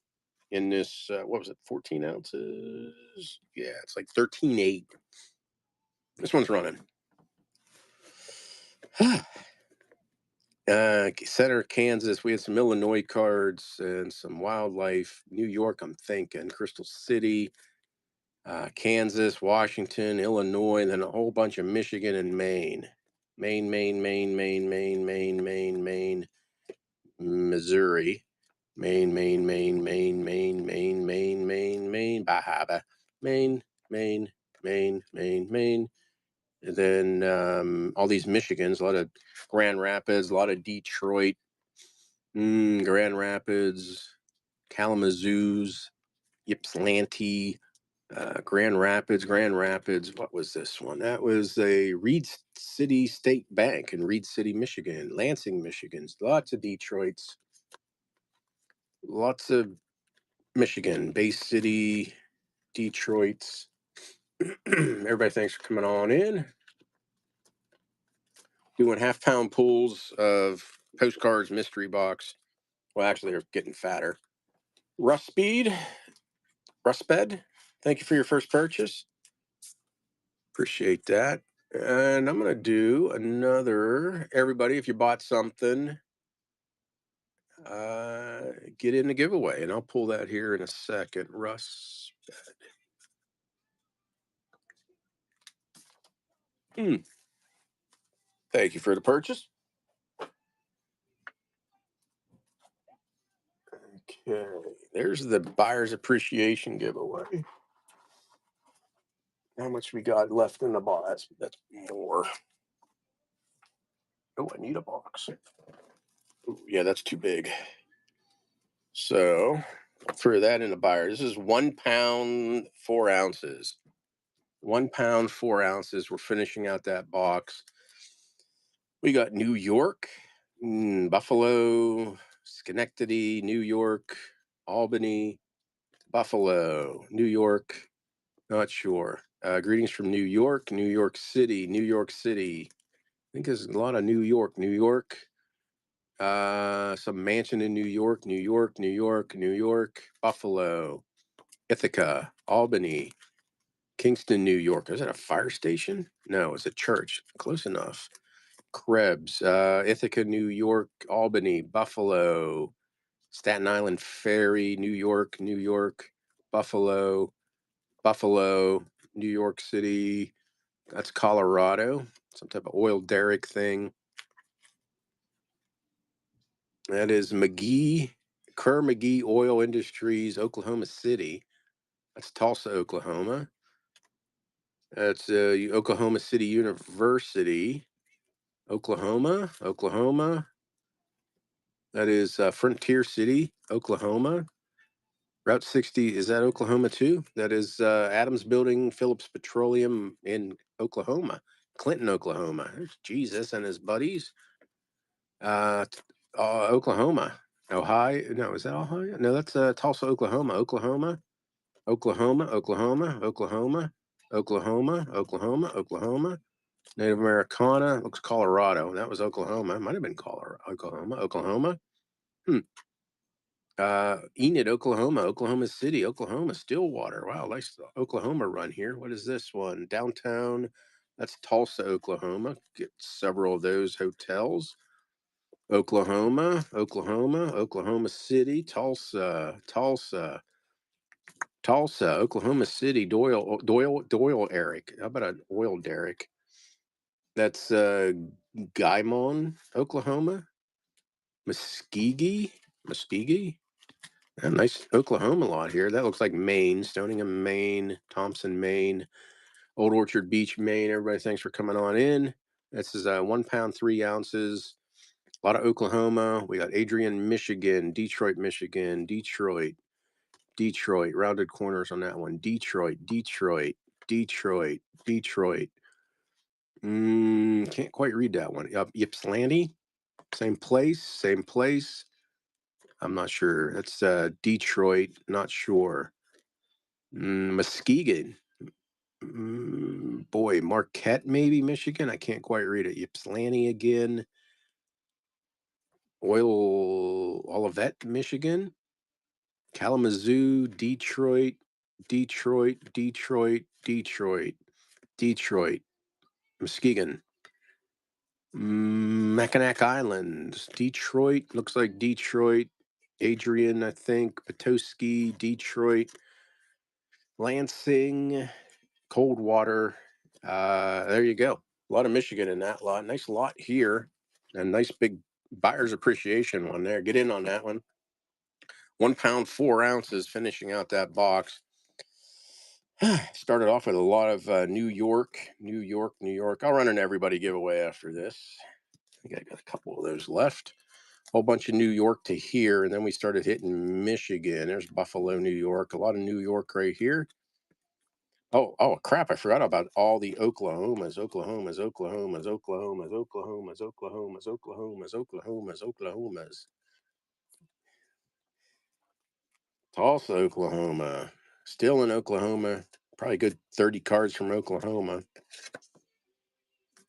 Speaker 1: in this. What was it? 14 ounces. Yeah, it's like 13.8. This one's running. Center, Kansas. We had some Illinois cards and some wildlife. New York, I'm thinking. Crystal City. Kansas, Washington, Illinois, and then a whole bunch of Michigan and Maine. Maine, Missouri, Maine, Bahaba, Maine. And then all these Michigans, a lot of Grand Rapids, a lot of Detroit, Grand Rapids, Kalamazoo's, Ypsilanti, Grand Rapids. What was this one? That was a Reed City State Bank in Reed City, Michigan. Lansing, Michigan. Lots of Detroits. Lots of Michigan. Bay City, Detroits. Everybody, thanks for coming on in. Doing half-pound pulls of Postcards mystery box. Well, actually, they're getting fatter. Rustbed. Thank you for your first purchase. Appreciate that. And I'm going to do another. Everybody, if you bought something, get in the giveaway. And I'll pull that here in a second. Russ. Thank you for the purchase. Okay. There's the buyer's appreciation giveaway. How much we got left in the box? That's more. Oh, I need a box. Ooh, yeah, that's too big. So I'll throw that in the buyer. This is 1 pound, 4 ounces. 1 pound, 4 ounces. We're finishing out that box. We got New York, Buffalo, Schenectady, New York, Albany, Buffalo, New York. Not sure. Greetings from New York City, New York City. I think there's a lot of New York. Some mansion in New York, Buffalo, Ithaca, Albany, Kingston, New York. Is that a fire station? No, it's a church. Close enough. Krebs, Ithaca, New York, Albany, Buffalo, Staten Island Ferry, New York, Buffalo, New York City. That's Colorado. Some type of oil derrick thing. That is Kerr McGee Oil Industries, Oklahoma City. That's Tulsa, Oklahoma. That's Oklahoma City University, Oklahoma. That is Frontier City, Oklahoma. Route 60, is that Oklahoma too? That is Adams Building, Phillips Petroleum in Oklahoma, Clinton, Oklahoma. There's Jesus and his buddies. Oklahoma. Ohio. No, is that Ohio? No, that's Tulsa, Oklahoma. Oklahoma. Native Americana. Looks Colorado. That was Oklahoma. It might have been Oklahoma. Enid, Oklahoma City, Stillwater. Wow, nice Oklahoma run here. What is this one? Downtown. That's Tulsa, Oklahoma. Get several of those hotels. Oklahoma City, Tulsa, Oklahoma City, Doyle, Eric. How about an oil derrick? That's Guymon, Oklahoma. Muskegee. A nice Oklahoma lot here. That looks like Maine, Stoningham, Maine, Thompson, Maine, Old Orchard Beach, Maine. Everybody, thanks for coming on in. This is 1 pound, 3 ounces. A lot of Oklahoma. We got Adrian, Michigan, Detroit, Michigan, Detroit. Rounded corners on that one. Detroit. Can't quite read that one. Ypsilanti, same place. I'm not sure. That's Detroit. Not sure. Muskegon. Boy, Marquette, maybe Michigan. I can't quite read it. Ypsilanti again. Olivet, Michigan. Kalamazoo, Detroit, Muskegon, Mackinac Island, Detroit, looks like Detroit, Adrian, I think, Petoskey, Detroit, Lansing, Coldwater. There you go. A lot of Michigan in that lot. Nice lot here. And nice big buyer's appreciation one there. Get in on that one. 1 pound, 4 ounces, finishing out that box. Started off with a lot of New York. I'll run an everybody giveaway after this. I think I got a couple of those left. Whole bunch of New York to here, and then we started hitting Michigan. There's Buffalo, New York. A lot of New York right here. Oh, crap! I forgot about all the Oklahomas. Tulsa, Oklahoma. Still in Oklahoma. Probably good 30 cards from Oklahoma.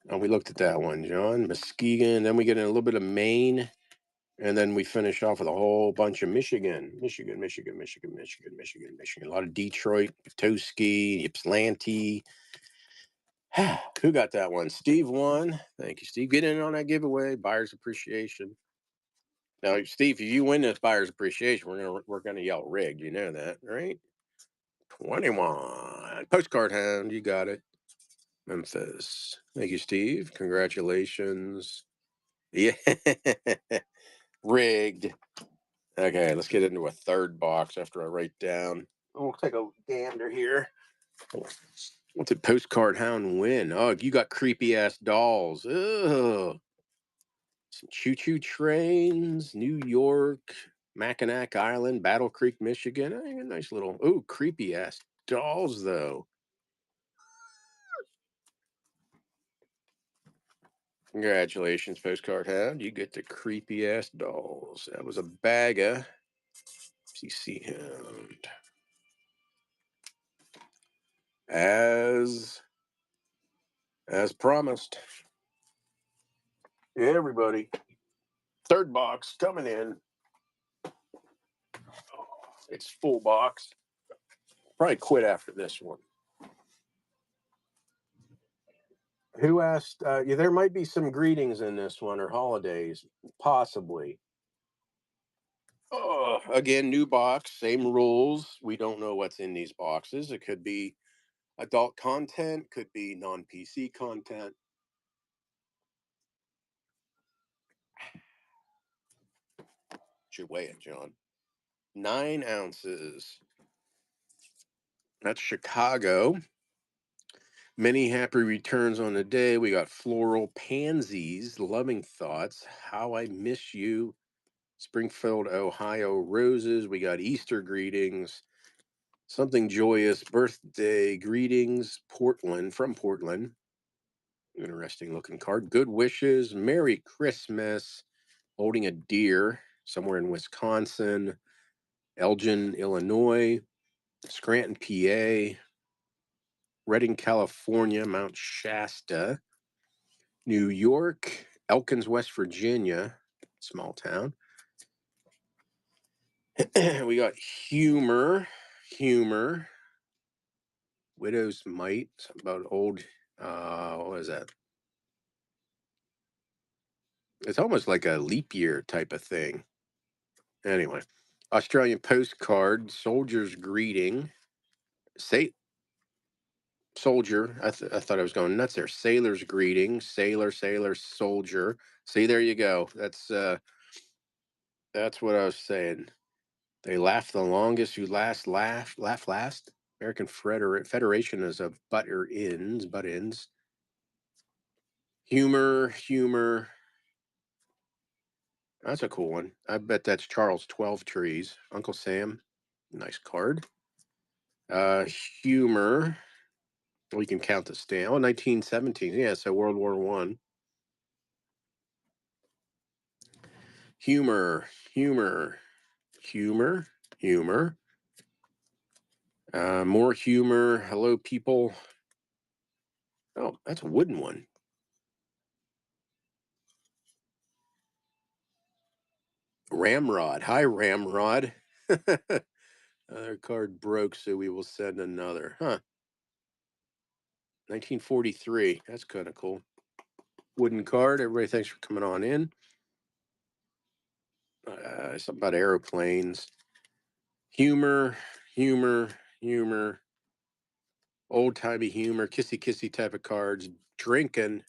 Speaker 1: Oh, we looked at that one, John. Muskegon. Then we get in a little bit of Maine. And then we finish off with a whole bunch of Michigan. Michigan. A lot of Detroit, Petoskey, Ypsilanti. Who got that one? Steve won. Thank you, Steve. Get in on that giveaway. Buyer's appreciation. Now, Steve, if you win this buyer's appreciation, we're gonna yell rigged. You know that, right? 21. Postcard hound, you got it. Memphis. Thank you, Steve. Congratulations. Yeah. Rigged. Okay, let's get into a third box after I write down. We'll take a gander here. What's a postcard hound win? Oh, you got creepy ass dolls. Ugh. Some choo-choo trains, New York, Mackinac Island, Battle Creek, Michigan. A nice little, creepy ass dolls though. Congratulations, postcard hound. You get the creepy ass dolls. That was a bag of CC hound. As promised. Yeah, everybody. Third box coming in. Oh, it's full box. Probably quit after this one. Who asked? Yeah, there might be some greetings in this one or holidays, possibly. Oh, again, new box, same rules. We don't know what's in these boxes. It could be adult content, could be non-PC content. Should weigh it, John. 9 ounces. That's Chicago. Many happy returns on the day. We got floral pansies, loving thoughts, how I miss you. Springfield, Ohio roses. We got Easter greetings, something joyous, birthday greetings, Portland, from Portland. Interesting looking card. Good wishes, Merry Christmas, holding a deer somewhere in Wisconsin, Elgin, Illinois, Scranton, PA, Redding, California, Mount Shasta, New York, Elkins, West Virginia, small town. We got humor, widow's mite, something about old. What is that? It's almost like a leap year type of thing. Anyway, Australian postcard, soldier's greeting. Say soldier. I thought I was going nuts there. Sailor's greeting. Sailor, soldier. See, there you go. That's what I was saying. They laugh the longest who laugh last. American Federation is a butt ins. Humor. That's a cool one. I bet that's Charles 12 Trees. Uncle Sam. Nice card. Uh, Humor. We can count the stamp. Oh, 1917. Yeah, so World War One. Humor, humor, humor, humor. More humor. Hello, people. Oh, that's a wooden one. Ramrod. Hi, Ramrod. Other card broke, so we will send another. Huh. 1943. That's kind of cool. Wooden card. Everybody, thanks for coming on in. Something about aeroplanes. Humor, humor, humor. Old timey humor. Kissy kissy type of cards. Drinking.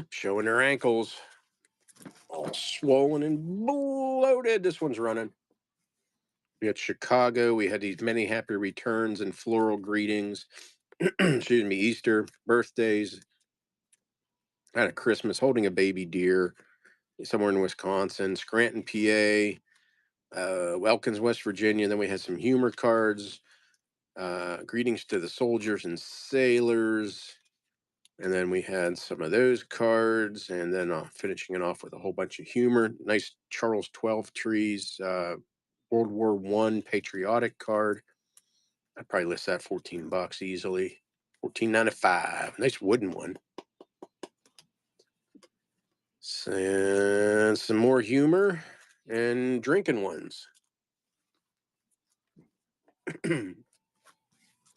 Speaker 1: Showing their ankles. All swollen and bloated. This one's running. We had Chicago. We had these many happy returns and floral greetings. Excuse me, Easter, birthdays. I had a Christmas holding a baby deer somewhere in Wisconsin, Scranton, PA, Welkins, West Virginia. Then we had some humor cards, greetings to the soldiers and sailors. And then we had some of those cards, and then finishing it off with a whole bunch of humor. Nice Charles 12 Trees, World War One patriotic card. I'd probably list that $14 easily. 14.95. Nice wooden one. And some more humor and drinking ones.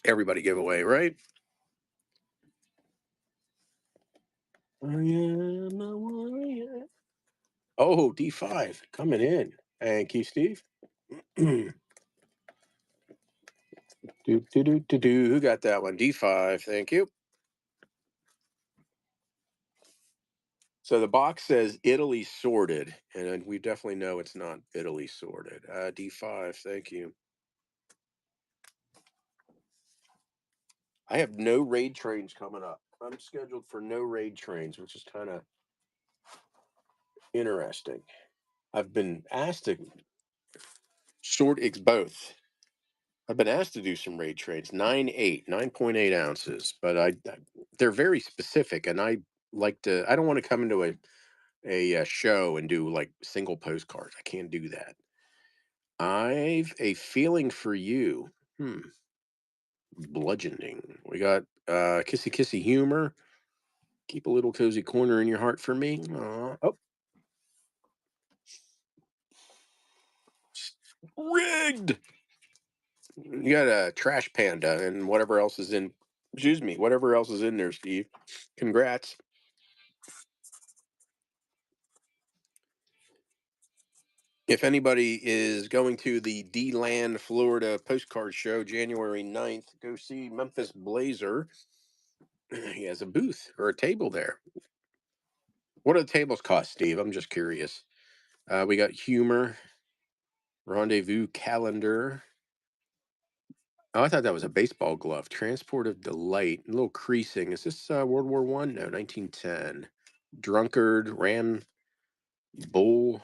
Speaker 1: Everybody giveaway, right? I am a warrior. Oh, D5 coming in. Thank you, Steve. do, do, do, do, do. Who got that one? D5. Thank you. So the box says Italy sorted, and we definitely know it's not Italy sorted. D5. Thank you. I have no raid trains coming up. I'm scheduled for no raid trains, which is kind of interesting. I've been asked to sort it's both. I've been asked to do some raid trains, 9.8 ounces, but they're very specific, and I like to. I don't want to come into a show and do like single postcards. I can't do that. I've a feeling for you. Bludgeoning. We got kissy kissy humor. Keep a little cozy corner in your heart for me. Aw. Oh, rigged. You got a trash panda and whatever else is in. Excuse me, whatever else is in there, Steve. Congrats. If anybody is going to the D-Land, Florida postcard show January 9th, go see Memphis Blazer. He has a booth or a table there. What do the tables cost, Steve? I'm just curious. We got humor, rendezvous calendar. Oh, I thought that was a baseball glove. Transport of delight. A little creasing. Is this World War One? No, 1910. Drunkard, Ram, Bull.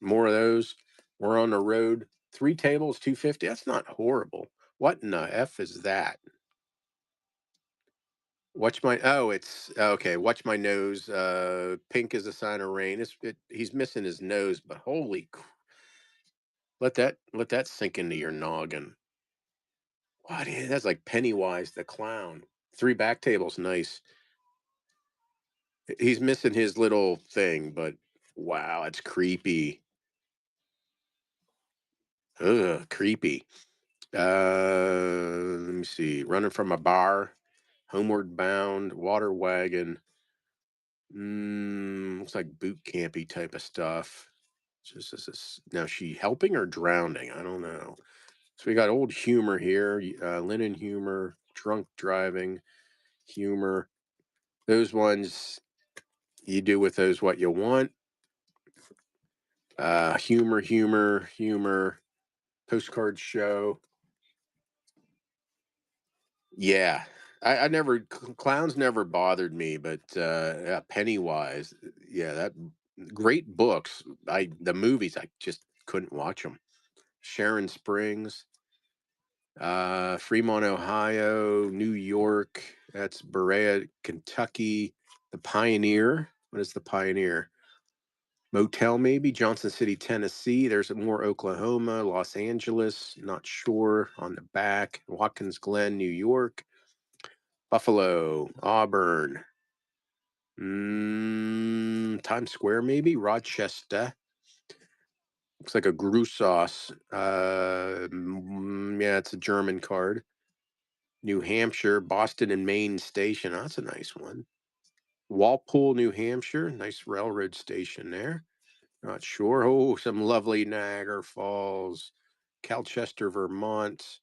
Speaker 1: More of those. We're on the road. 3 tables, 250. That's not horrible. What in the F is that? Watch my. Oh, it's okay. Watch my nose. Pink is a sign of rain. He's missing his nose, but let that sink into your noggin. What is that's like Pennywise the clown. 3 back tables, nice. He's missing his little thing, but wow, it's creepy. Ugh, creepy. Let me see. Running from a bar, homeward bound, water wagon. Looks like boot campy type of stuff. Just is this now she helping or drowning? I don't know. So we got old humor here, linen humor, drunk driving humor. Those ones you do with those what you want. Humor, humor, humor. Postcard show. Yeah, I never clowns never bothered me, but Pennywise, yeah, that Great books. The movies I just couldn't watch them. Sharon Springs, Fremont, Ohio, New York. That's Berea, Kentucky. The Pioneer. What is the Pioneer? Motel, maybe Johnson City, Tennessee. There's more Oklahoma, Los Angeles. Not sure on the back. Watkins Glen, New York. Buffalo, Auburn. Times Square, maybe Rochester. Looks like a Grusauce. Yeah, it's a German card. New Hampshire, Boston and Maine Station. Oh, that's a nice one. Walpole, New Hampshire. Nice railroad station there. Not sure. Oh, some lovely Niagara Falls. Calchester, Vermont.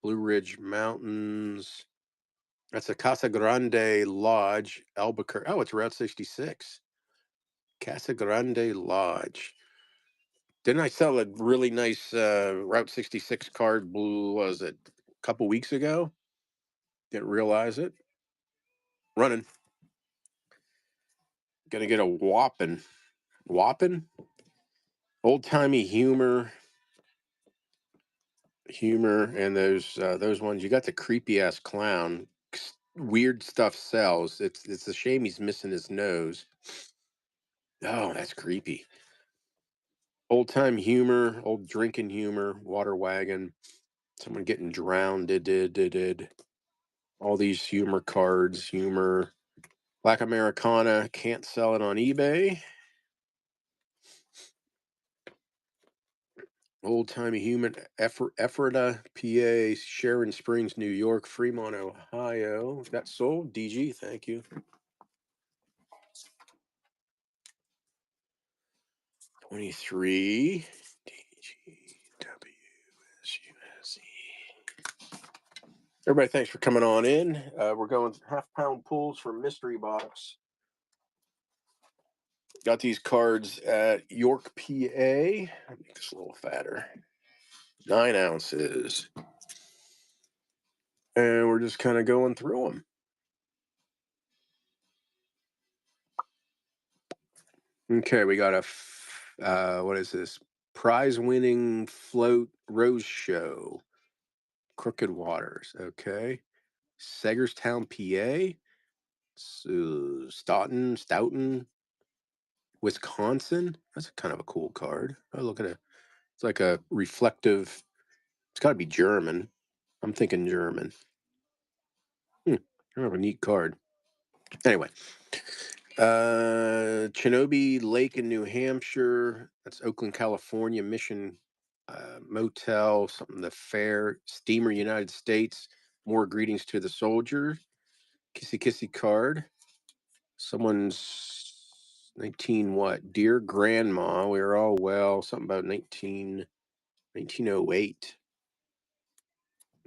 Speaker 1: Blue Ridge Mountains. That's a Casa Grande Lodge, Albuquerque. Oh, it's Route 66. Casa Grande Lodge. Didn't I sell a really nice Route 66 card blue, was it a couple weeks ago? Didn't realize it. Running. Gonna get a whopping. Whopping? Old timey humor, and those ones. You got the creepy ass clown. Weird stuff sells. It's a shame he's missing his nose. Oh, that's creepy. Old time humor, old drinking humor, water wagon, someone getting drowned. Did. All these humor cards, humor. Black Americana, can't sell it on eBay. Old timey human, Ephrata, PA, Sharon Springs, New York, Fremont, Ohio. That sold. DG, thank you. 23. DGWSUSE. Everybody, thanks for coming on in. We're going half-pound pulls for mystery box. Got these cards at York, PA. Make this a little fatter. 9 ounces. And we're just kind of going through them. Okay, we got what is this? Prize-winning float rose show. Crooked Waters. Okay. Sagerstown, PA. Stoughton, Wisconsin. That's kind of a cool card. Oh, look at it. It's like a reflective. It's got to be German. I'm thinking German. Kind of a neat card. Anyway, Chinobi Lake in New Hampshire. That's Oakland, California. Mission Motel. Something the fair. Steamer, United States. More greetings to the soldier. Kissy kissy card. Someone's 19 what? Dear Grandma, we are all well. Something about 1908.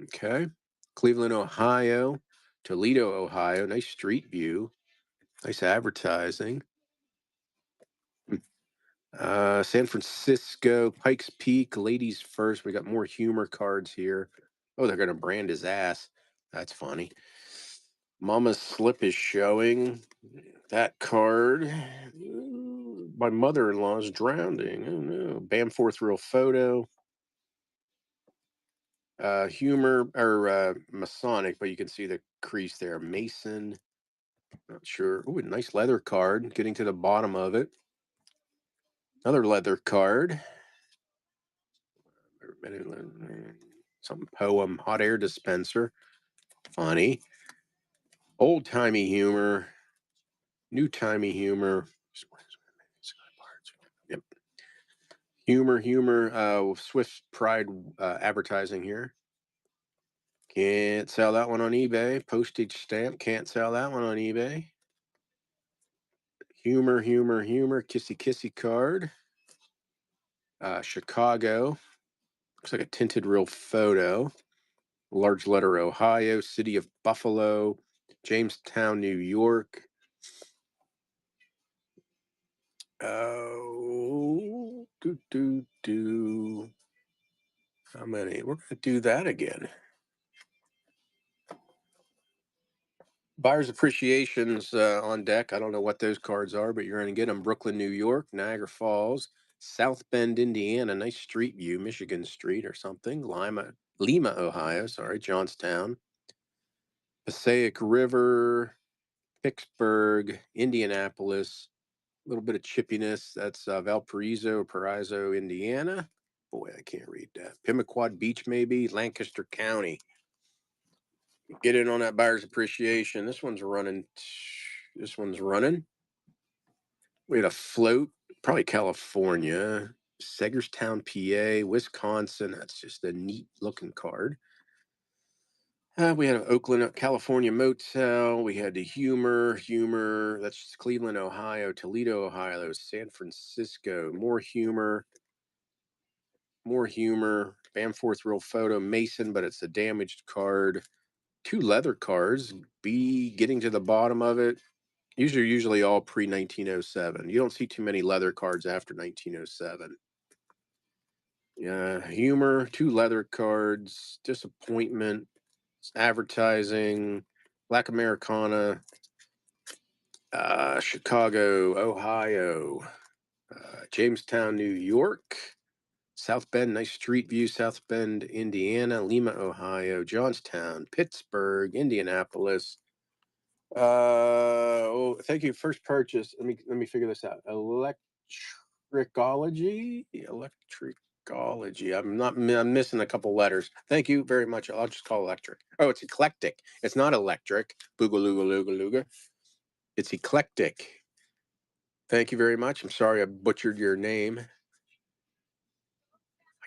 Speaker 1: Okay. Cleveland, Ohio. Toledo, Ohio. Nice street view. Nice advertising. San Francisco, Pikes Peak, ladies first. We got more humor cards here. Oh, they're going to brand his ass. That's funny. Mama's slip is showing. That card. My mother-in-law's drowning. Oh no. Bamforth real photo. Humor or Masonic, but you can see the crease there. Mason. Not sure. Oh, a nice leather card. Getting to the bottom of it. Another leather card. Some poem. Hot air dispenser. Funny. Old timey humor. New timey humor. Yep. Humor. Swift Pride advertising here. Can't sell that one on eBay. Postage stamp. Can't sell that one on eBay. Humor. Kissy kissy card. Chicago. Looks like a tinted real photo. Large letter Ohio. City of Buffalo. Jamestown, New York. Oh, do. How many? We're going to do that again. Buyer's appreciations on deck. I don't know what those cards are, but you're going to get them. Brooklyn, New York, Niagara Falls, South Bend, Indiana, nice street view, Michigan Street or something. Lima, Ohio, sorry, Johnstown, Passaic River, Pittsburgh, Indianapolis, a little bit of chippiness. That's Paraiso, Indiana. Boy, I can't read that. Pimlico Beach, maybe. Lancaster County. Get in on that buyer's appreciation. This one's running. This one's running. We had a float, probably California, Segerstown, PA, Wisconsin. That's just a neat looking card. We had an Oakland, California motel. We had the humor. That's Cleveland, Ohio, Toledo, Ohio, San Francisco. More humor. Bamforth real photo, Mason, but it's a damaged card. Two leather cards. B getting to the bottom of it. Usually all pre 1907. You don't see too many leather cards after 1907. Yeah, humor, two leather cards, disappointment, advertising, Black Americana, Chicago, Ohio, Jamestown, New York, South Bend, nice street view, South Bend, Indiana, Lima, Ohio, Johnstown, Pittsburgh, Indianapolis. Thank you. First purchase. Let me figure this out. Electricology. I'm missing a couple letters. Thank you very much. I'll just call electric. Oh, it's eclectic. It's not electric. Boogalooga looga looga. It's eclectic. Thank you very much. I'm sorry I butchered your name. I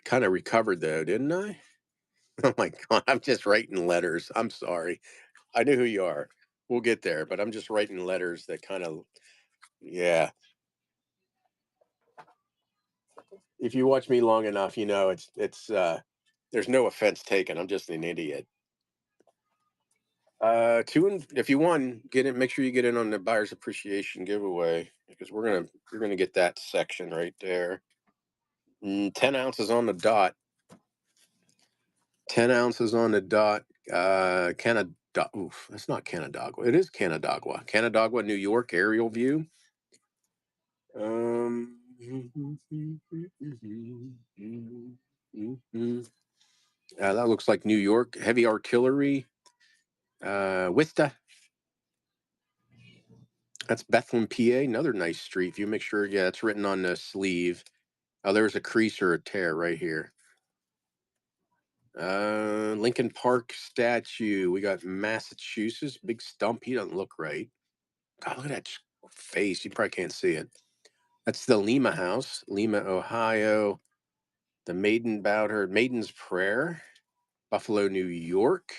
Speaker 1: kind of recovered though, didn't I? Oh my God, I'm just writing letters. I'm sorry. I knew who you are. We'll get there, but I'm just writing letters that kind of, yeah. If you watch me long enough, you know it's there's no offense taken. I'm just an idiot. If you won, get in. Make sure you get in on the buyer's appreciation giveaway because you're gonna get that section right there. 10 ounces on the dot. 10 ounces on the dot. Canada. Oof, that's not Canadagua. It is Canadagua. Canadagua, New York aerial view. That looks like New York. Heavy artillery. WITB. That's Bethlehem, PA. Another nice street view. Make sure, yeah, it's written on the sleeve. Oh, there's a crease or a tear right here. Lincoln Park statue. We got Massachusetts. Big stump. He doesn't look right. God, look at that face. You probably can't see it. That's the Lima House, Lima, Ohio. The Maiden bowed her. Maiden's Prayer. Buffalo, New York.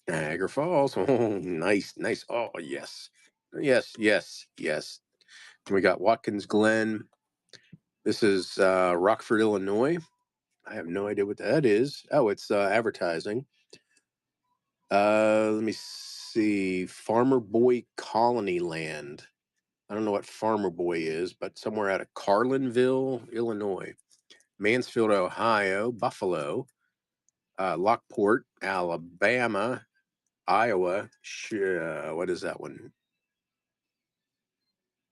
Speaker 1: Niagara Falls. Oh, nice, nice. Oh, yes. Yes. We got Watkins Glen. This is Rockford, Illinois. I have no idea what that is. Oh, it's advertising. Let me see. Farmer Boy Colony Land. I don't know what Farmer Boy is, but somewhere out of Carlinville, Illinois. Mansfield, Ohio. Buffalo. Lockport, Alabama. Iowa. What is that one?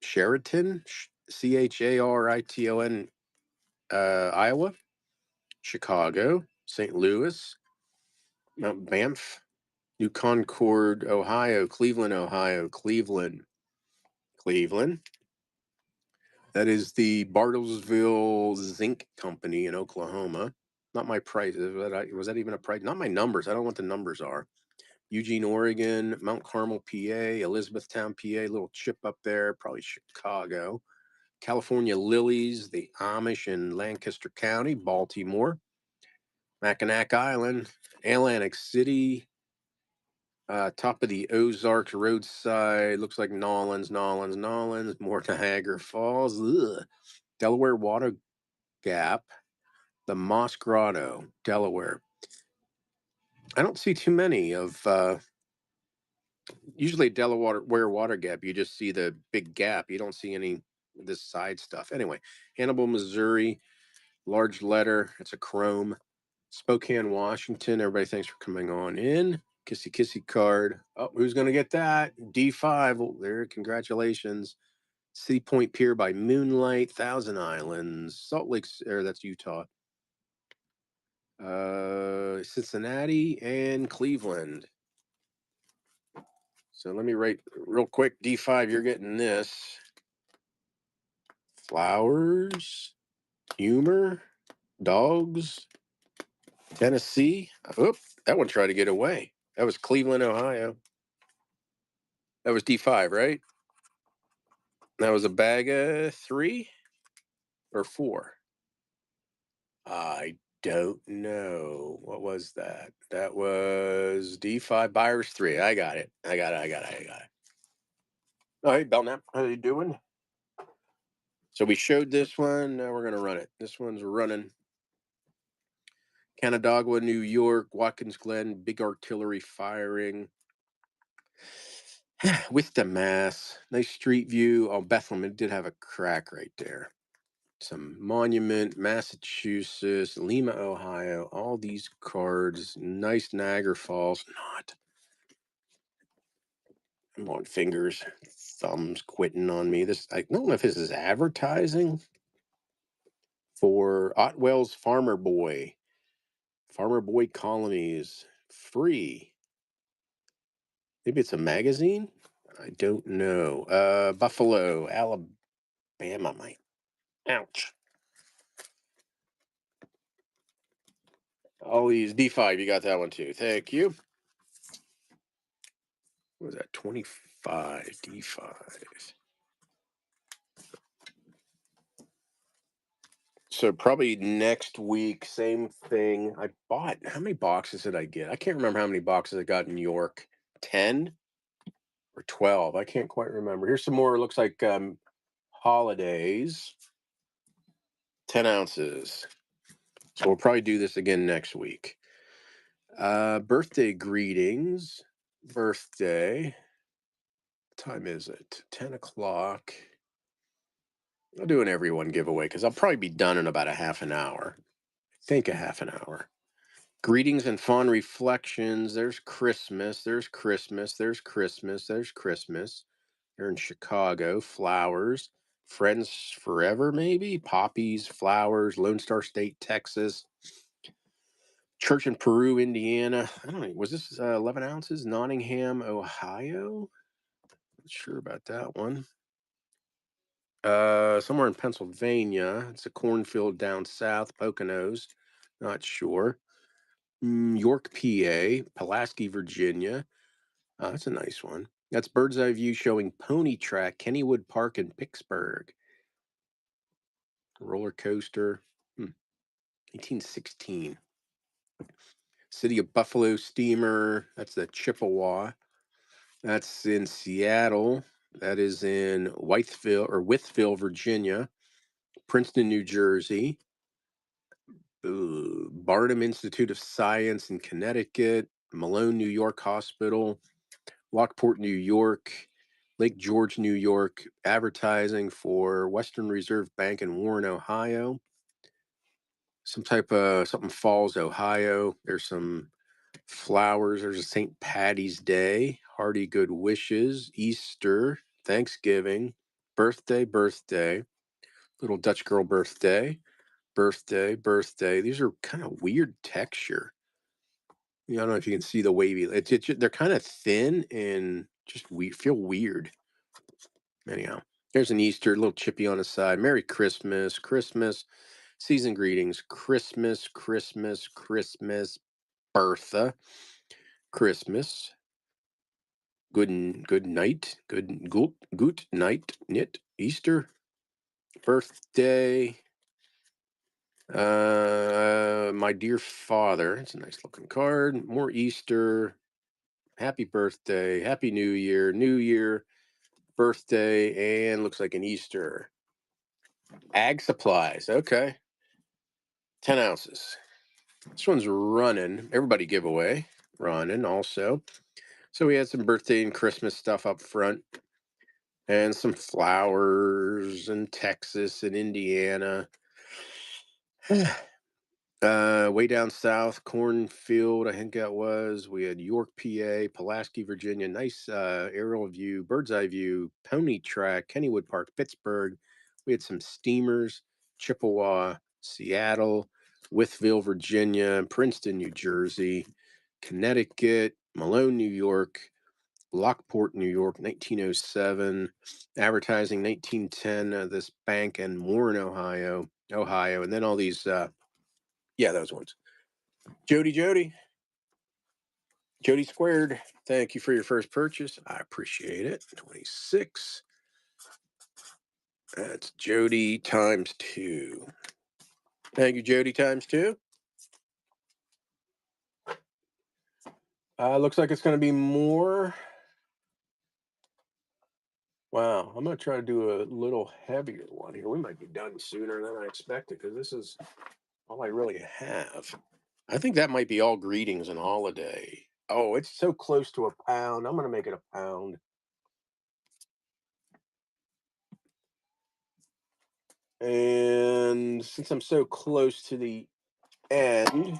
Speaker 1: Chariton. Chariton. Iowa. Chicago. St. Louis. Mount Banff. New Concord, Ohio. Cleveland, Ohio. Cleveland. That is the Bartlesville Zinc Company in Oklahoma. Not my price. Was that even a price? Not my numbers. I don't know what the numbers are. Eugene, Oregon, Mount Carmel, PA, Elizabethtown, PA, little chip up there, probably Chicago. California Lilies, the Amish in Lancaster County, Baltimore. Mackinac Island, Atlantic City, top of the Ozarks roadside. Looks like Nolens, more Niagara Falls. Ugh. Delaware Water Gap, the Moss Grotto, Delaware. I don't see too many of usually Delaware Water Gap, you just see the big gap. You don't see any this side stuff. Anyway, Hannibal, Missouri, large letter. It's a chrome. Spokane, Washington. Everybody, thanks for coming on in. Kissy kissy card. Oh, who's gonna get that? D5. Oh, there, congratulations. City Point Pier by Moonlight, Thousand Islands, Salt Lake, or that's Utah. Cincinnati and Cleveland. So let me write real quick. D5, you're getting this. Flowers, humor, dogs, Tennessee. Oop, that one tried to get away. That was Cleveland, Ohio. That was D5, right? That was a bag of 3 or 4. I don't know. What was that? That was D5 buyers 3. I got it. I got it. Oh, hey, Belknap. How you doing? So we showed this one. Now we're going to run it. This one's running. Canandaigua, New York, Watkins Glen, big artillery firing. With the mass. Nice street view. Oh, Bethlehem, it did have a crack right there. Some Monument, Massachusetts, Lima, Ohio. All these cards. Nice Niagara Falls. Not. I'm on fingers. Thumbs quitting on me. This, I don't know if this is advertising for Otwell's Farmer Boy. Farmer Boy Colonies. Free. Maybe it's a magazine? I don't know. Buffalo, Alabama, mate. Ouch. All these D5, you got that one too. Thank you. What was that? 25 D5. So probably next week, same thing. I bought, how many boxes did I get? I can't remember how many boxes I got in New York. 10 or 12. I can't quite remember. Here's some more. It looks like holidays. 10 ounces. So we'll probably do this again next week. Birthday greetings. Birthday. What time is it? 10 o'clock. I'll do an everyone giveaway because I'll probably be done in about a half an hour. I think a half an hour. Greetings and fond reflections. There's Christmas. There's Christmas. There's Christmas. There's Christmas. They're in Chicago. Flowers. Friends Forever, maybe. Poppies, flowers. Lone Star State, Texas. Church in Peru, Indiana. I don't know. Was this 11 ounces? Nottingham, Ohio? Not sure about that one. Somewhere in Pennsylvania. It's a cornfield down south, Poconos. Not sure. York, PA, Pulaski, Virginia. That's a nice one. That's bird's eye view showing Pony Track, Kennywood Park in Pittsburgh. Roller coaster. 1816. City of Buffalo steamer. That's the Chippewa. That's in Seattle. That is in Withville, Virginia. Princeton, New Jersey. Barnum Institute of Science in Connecticut. Malone, New York Hospital. Lockport, New York. Lake George, New York. Advertising for Western Reserve Bank in Warren, Ohio. Some type of something Falls, Ohio. There's some flowers. There's a St. Patty's Day. Hearty good wishes. Easter. Thanksgiving. Birthday. Little Dutch girl birthday. Birthday. These are kind of weird texture. I don't know if you can see the wavy. They're kind of thin and just feel weird. Anyhow, there's an Easter, a little chippy on the side. Merry Christmas. Season greetings. Christmas. Bertha. Christmas. Good night. Good night. Knit. Easter. Birthday. My dear father. It's a nice looking card. More Easter. Happy birthday. Happy New Year. Birthday. And looks like an Easter. Ag supplies. Okay. 10 ounces. This one's running. Everybody giveaway. Running also. So we had some birthday and Christmas stuff up front. And some flowers in Texas and Indiana. Way down south, cornfield, I think that was. We had York, PA, Pulaski, Virginia. Nice aerial view, bird's eye view, pony track, Kennywood Park, Pittsburgh. We had some steamers, Chippewa, Seattle, Wytheville, Virginia, Princeton, New Jersey, Connecticut, Malone, New York, Lockport, New York, 1907. Advertising, 1910. This bank in Warren, Ohio, and then all these. Yeah, those ones. Jody Squared. Thank you for your first purchase. I appreciate it. 26. That's Jody times 2. Thank you, Jody times 2. Looks like it's going to be more. Wow, I'm going to try to do a little heavier one here. We might be done sooner than I expected because this is all I really have. I think that might be all greetings and holiday. Oh, it's so close to a pound. I'm going to make it a pound. And since I'm so close to the end,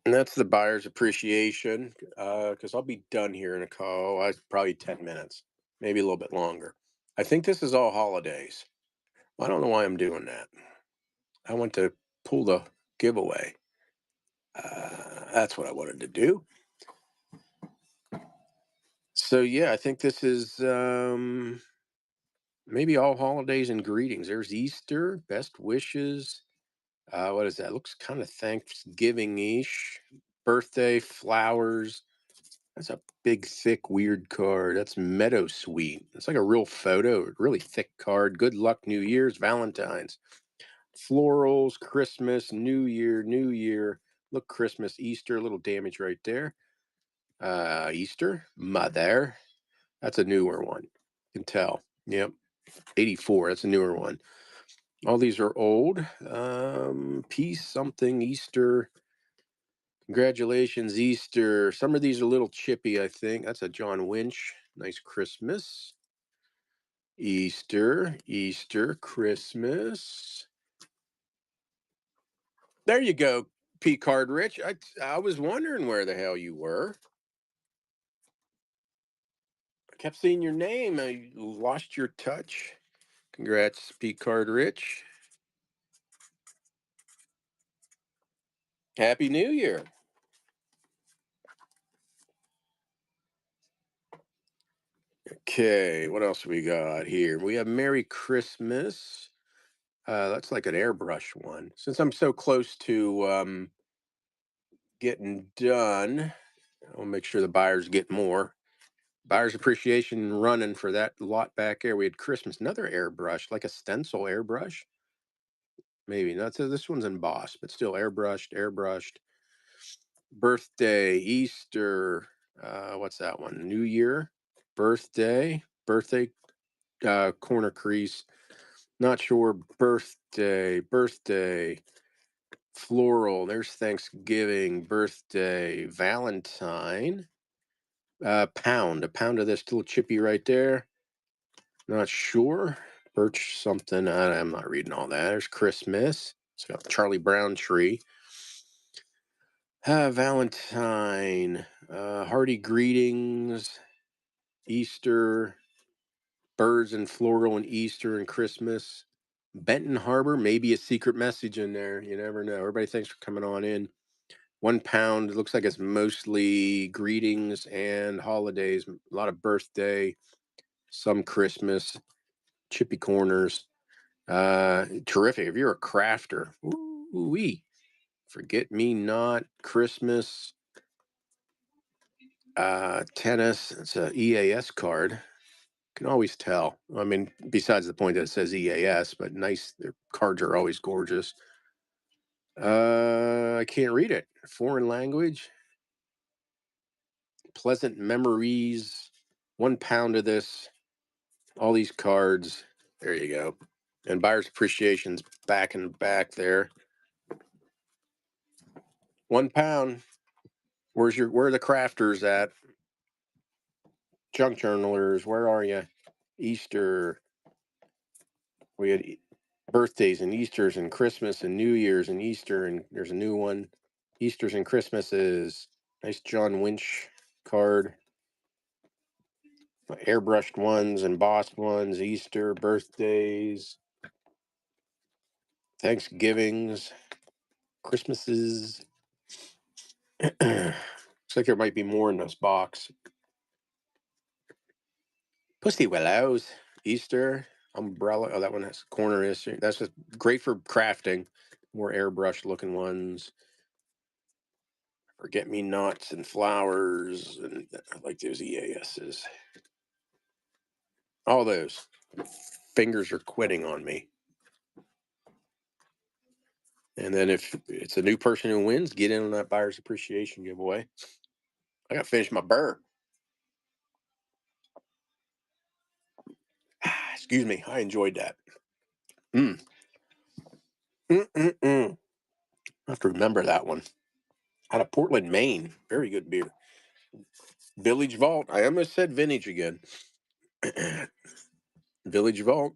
Speaker 1: and that's the buyer's appreciation, because I'll be done here in probably 10 minutes, maybe a little bit longer. I think this is all holidays. I don't know why I'm doing that. I want to pull the giveaway. That's what I wanted to do. So yeah, I think this is maybe all holidays and greetings. There's Easter, best wishes. What is that? Looks kind of Thanksgiving-ish. Birthday, flowers. That's a big, thick, weird card. That's Meadow Sweet. It's like a real photo, a really thick card. Good luck, New Year's, Valentine's. Florals, Christmas, New Year. Look, Christmas, Easter, a little damage right there. Easter, Mother. That's a newer one. You can tell. Yep. 84. That's a newer one. All these are old. Peace, something, Easter. Congratulations, Easter. Some of these are a little chippy, I think. That's a John Winch. Nice Christmas. Easter, Christmas. There you go, P. Card Rich. I was wondering where the hell you were. I kept seeing your name. I lost your touch. Congrats, P. Card Rich. Happy New Year. Okay, what else we got here? We have Merry Christmas. That's like an airbrush one. Since I'm so close to getting done, I'll make sure the buyers get more. Buyers appreciation running for that lot back there. We had Christmas, another airbrush, like a stencil airbrush. Maybe not. So this one's embossed, but still airbrushed. Birthday, Easter. What's that one? New Year, birthday, corner crease. Not sure. Birthday. Floral. There's Thanksgiving, birthday, Valentine. Pound. A pound of this little chippy right there. Not sure. Birch something. I'm not reading all that. There's Christmas. It's got Charlie Brown tree. Valentine. Hearty greetings. Easter. Birds and floral and Easter and Christmas. Benton Harbor. Maybe a secret message in there. You never know. Everybody, thanks for coming on in. 1 pound. It looks like it's mostly greetings and holidays. A lot of birthday, some Christmas, chippy corners. Terrific. If you're a crafter, ooh-wee. Forget me not, Christmas, tennis. It's a EAS card. Can always tell. I mean, besides the point that it says EAS, but nice. Their cards are always gorgeous. I can't read it. Foreign language. Pleasant memories. 1 pound of this. All these cards. There you go. And buyer's appreciation's back in the back there. 1 pound. Where are the crafters at? Junk journalers, where are you? Easter. We had Birthdays and Easters and Christmas and New Year's and Easter, and there's a new one. Easters and Christmases. Nice John Winch card. Airbrushed ones, embossed ones, Easter, birthdays, Thanksgivings, Christmases. Looks like there might be more in this box. Pussy Willows, Easter, umbrella. Oh, that one has corner history. That's just great for crafting. More airbrush looking ones. Forget me nots and flowers. And I like those EASs. All those. Fingers are quitting on me. And then if it's a new person who wins, get in on that buyer's appreciation giveaway. I got to finish my burr. Excuse me. I enjoyed that. Mm. I have to remember that one. Out of Portland, Maine. Very good beer. Village Vault. I almost said vintage again. Village Vault.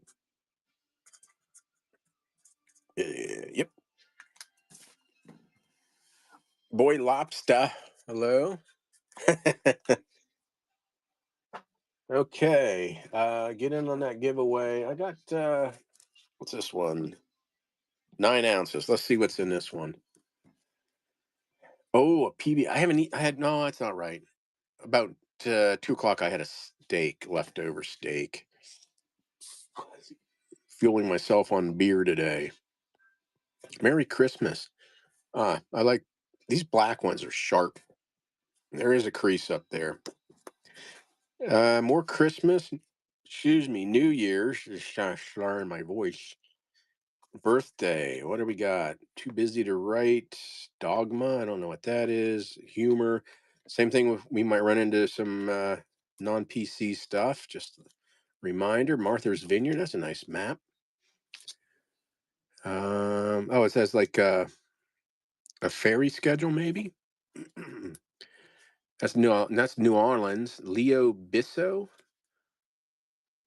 Speaker 1: Yep. Boy Lobster. Hello. Okay. Get in on that giveaway. I got what's this one? 9 ounces. Let's see what's in this one. Oh, a PB. I haven't I had no, that's not right. About 2 o'clock I had a steak, leftover steak. Fueling myself on beer today. Merry Christmas. I like these black ones are sharp. There is a crease up there. More Christmas. Excuse me, New Year's. Just slurring my voice. Birthday. What do we got? Too busy to write. Dogma. I don't know what that is. Humor. Same thing with we might run into some non-PC stuff. Just a reminder. Martha's Vineyard. That's a nice map. Oh, it says like a ferry schedule, maybe. That's New Orleans. Leo Bisso.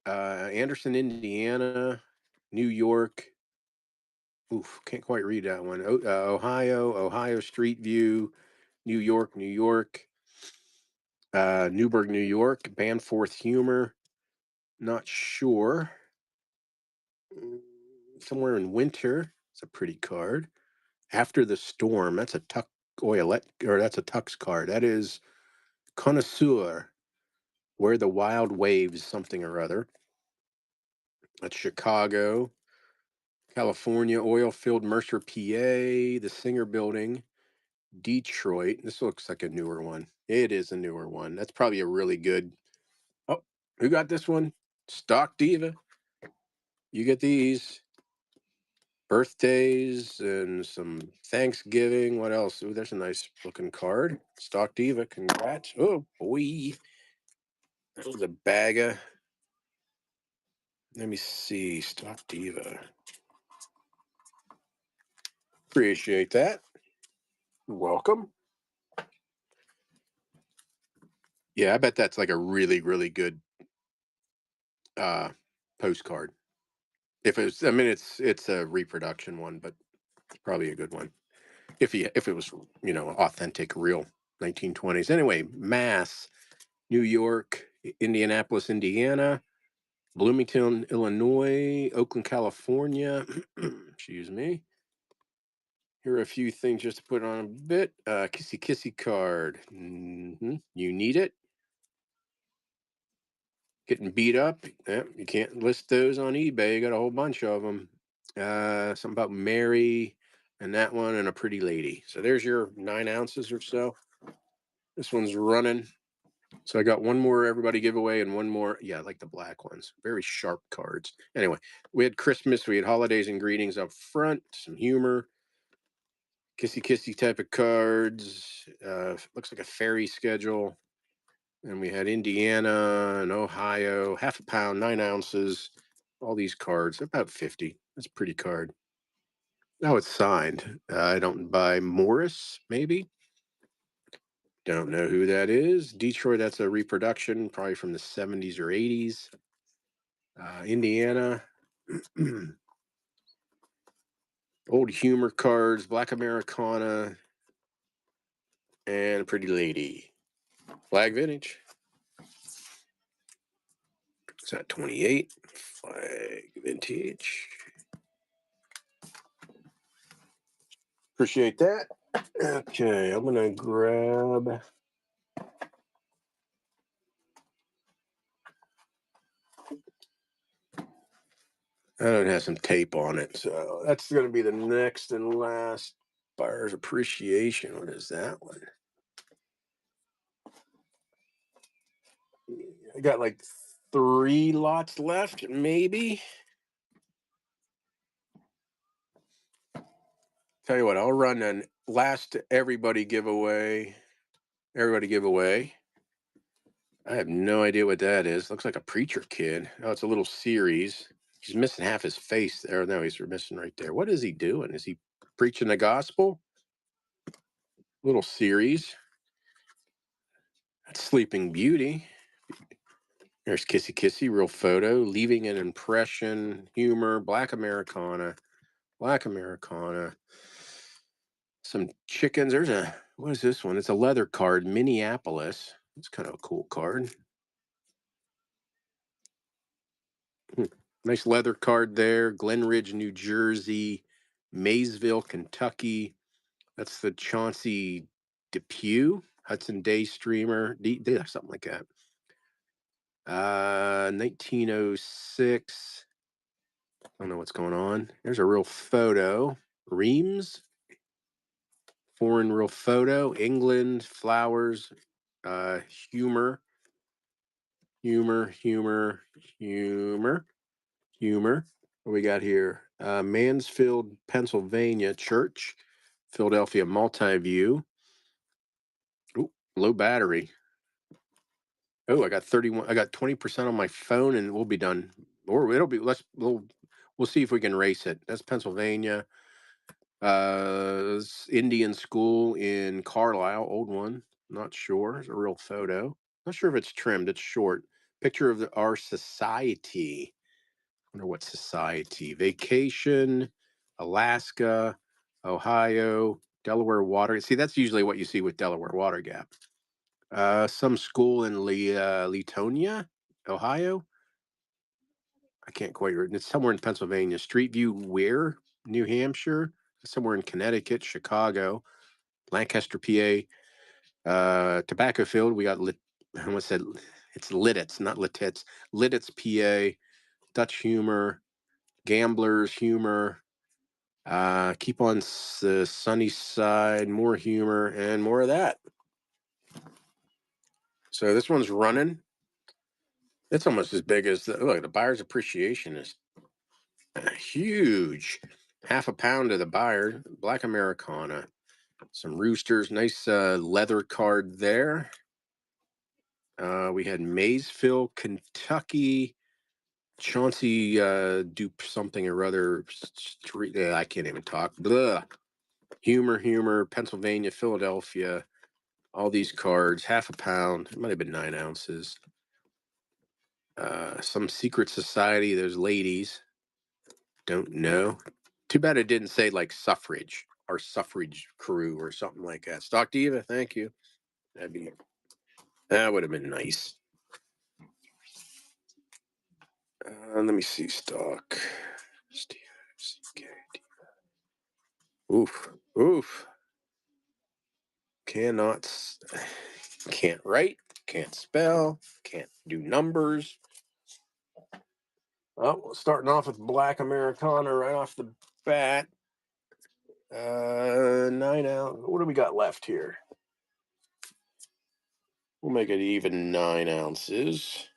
Speaker 1: Anderson, Indiana. New York. Oof, can't quite read that one. Ohio Street View, New York, New York, Newburgh, New York, Banforth Humor, not sure. Somewhere in winter, it's a pretty card. After the Storm, that's a Tuck Oilet, or that's a Tux card. That is Connoisseur, Where the Wild Waves, something or other. That's Chicago, California, Oilfield, Mercer, PA, the Singer Building. Detroit. This looks like a newer one. It is a newer one. That's probably a really good. Oh, who got this one? Stock Diva. You get these birthdays and some Thanksgiving. What else? Oh, there's a nice looking card. Stock Diva. Congrats. Oh, boy. That was a bag of. Let me see. Stock Diva. Appreciate that. Welcome. Yeah, I bet that's like a really, really good postcard. If it's, I mean, it's a reproduction one, but it's probably a good one. If it was, authentic, real 1920s. Anyway, Mass, New York, Indianapolis, Indiana, Bloomington, Illinois, Oakland, California. Excuse me. Here are a few things just to put on a bit. Kissy Kissy card. You need it. Getting beat up. Yeah, you can't list those on eBay. You got a whole bunch of them. Something about Mary and that one and a pretty lady. So there's your 9 ounces or so. This one's running. So I got one more everybody giveaway and one more. Yeah, I like the black ones. Very sharp cards. Anyway, we had Christmas, we had holidays and greetings up front, some humor, kissy kissy type of cards. Looks like a ferry schedule. And we had Indiana and Ohio, half a pound, 9 ounces. All these cards, about 50. That's a pretty card. Oh, it's signed. I don't buy Morris, maybe. Don't know who that is. Detroit, that's a reproduction, probably from the 70s or 80s. Indiana. Old humor cards, Black Americana, and Pretty Lady. Flag Vintage. It's at 28. Flag Vintage. Appreciate that. Okay, I'm gonna grab. Oh, it has some tape on it, so that's gonna be the next and last buyer's appreciation. What is that one? I got like 3 lots left, maybe. Tell you what, I'll run an last everybody giveaway. Everybody giveaway. I have no idea what that is. Looks like a preacher kid. Oh, it's a little series. He's missing half his face there. No, he's missing right there. What is he doing? Is he preaching the gospel? Little series. That's Sleeping Beauty. There's Kissy Kissy, real photo, leaving an impression, humor, Black Americana, Black Americana. Some chickens. There's what is this one? It's a leather card, Minneapolis. It's kind of a cool card. Nice leather card there. Glen Ridge, New Jersey, Maysville, Kentucky. That's the Chauncey Depew, Hudson Day Streamer, something like that. 1906. I don't know what's going on. There's a real photo. Reams, foreign real photo. England, flowers, humor, humor, humor, humor, humor. What we got here? Mansfield, Pennsylvania Church, Philadelphia Multiview. Ooh, low battery. Oh, I got 31. I got 20% on my phone, and we'll be done. Or it'll be. We'll see if we can race it. That's Pennsylvania. Indian school in Carlisle, old one. Not sure. It's a real photo. Not sure if it's trimmed. It's short. Picture of our society. Wonder what society. Vacation, Alaska, Ohio, Delaware Water. See, that's usually what you see with Delaware Water Gap. Some school in Letonia, Ohio. I can't quite read. It's somewhere in Pennsylvania. Street View, Weir, New Hampshire. Somewhere in Connecticut, Chicago, Lancaster, PA. Tobacco Field. We got I almost said it's Lidditz, not Littitz. Lidditz, PA. Dutch humor, gamblers humor. Keep on the sunny side. More humor and more of that. So this one's running. It's almost as big as the buyer's appreciation is huge. Half a pound to the buyer. Black Americana. Some roosters. Nice leather card there. We had Maysville, Kentucky. Chauncey Dupe something or other. Street. I can't even talk. Blah. Humor. Pennsylvania, Philadelphia. All these cards. Half a pound. It might have been 9 ounces. Some secret society. There's ladies. Don't know. Too bad it didn't say like suffrage or suffrage crew or something like that. Stock Diva, thank you. That would have been nice. Let me see stock. Oof. Can't write, can't spell, can't do numbers. Oh, starting off with Black Americana right off the bat. 9 ounce. What do we got left here? We'll make it even 9 ounces.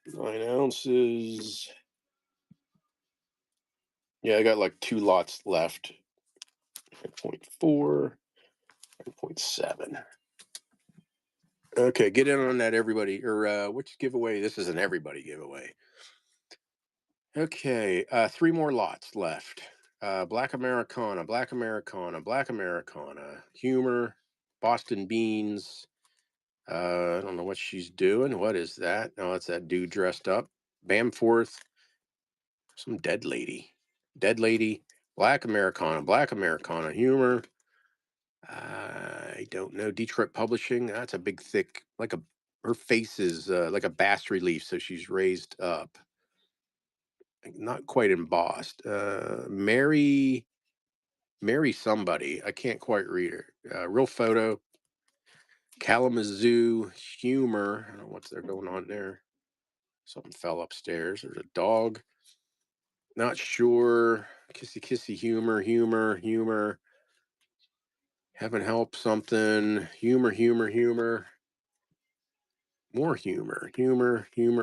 Speaker 1: 9 ounces. Yeah, I got like 2 lots left. 0.4, 0.7. Okay, get in on that, everybody. Or which giveaway? This is an everybody giveaway. Okay, 3 more lots left. Black Americana, Black Americana, Black Americana, humor, Boston beans. I don't know what she's doing. What is that? Oh, it's that dude dressed up. Bamforth, some dead lady. Dead lady. Black Americana humor. I don't know. Detroit Publishing. That's a big, thick, like a. Her face is like a bas relief, so she's raised up, not quite embossed. Mary somebody. I can't quite read her. Real photo. Kalamazoo humor. I don't know what's there going on there. Something fell upstairs. There's a dog. Not sure. Kissy kissy humor. Heaven help something. Humor. More humor.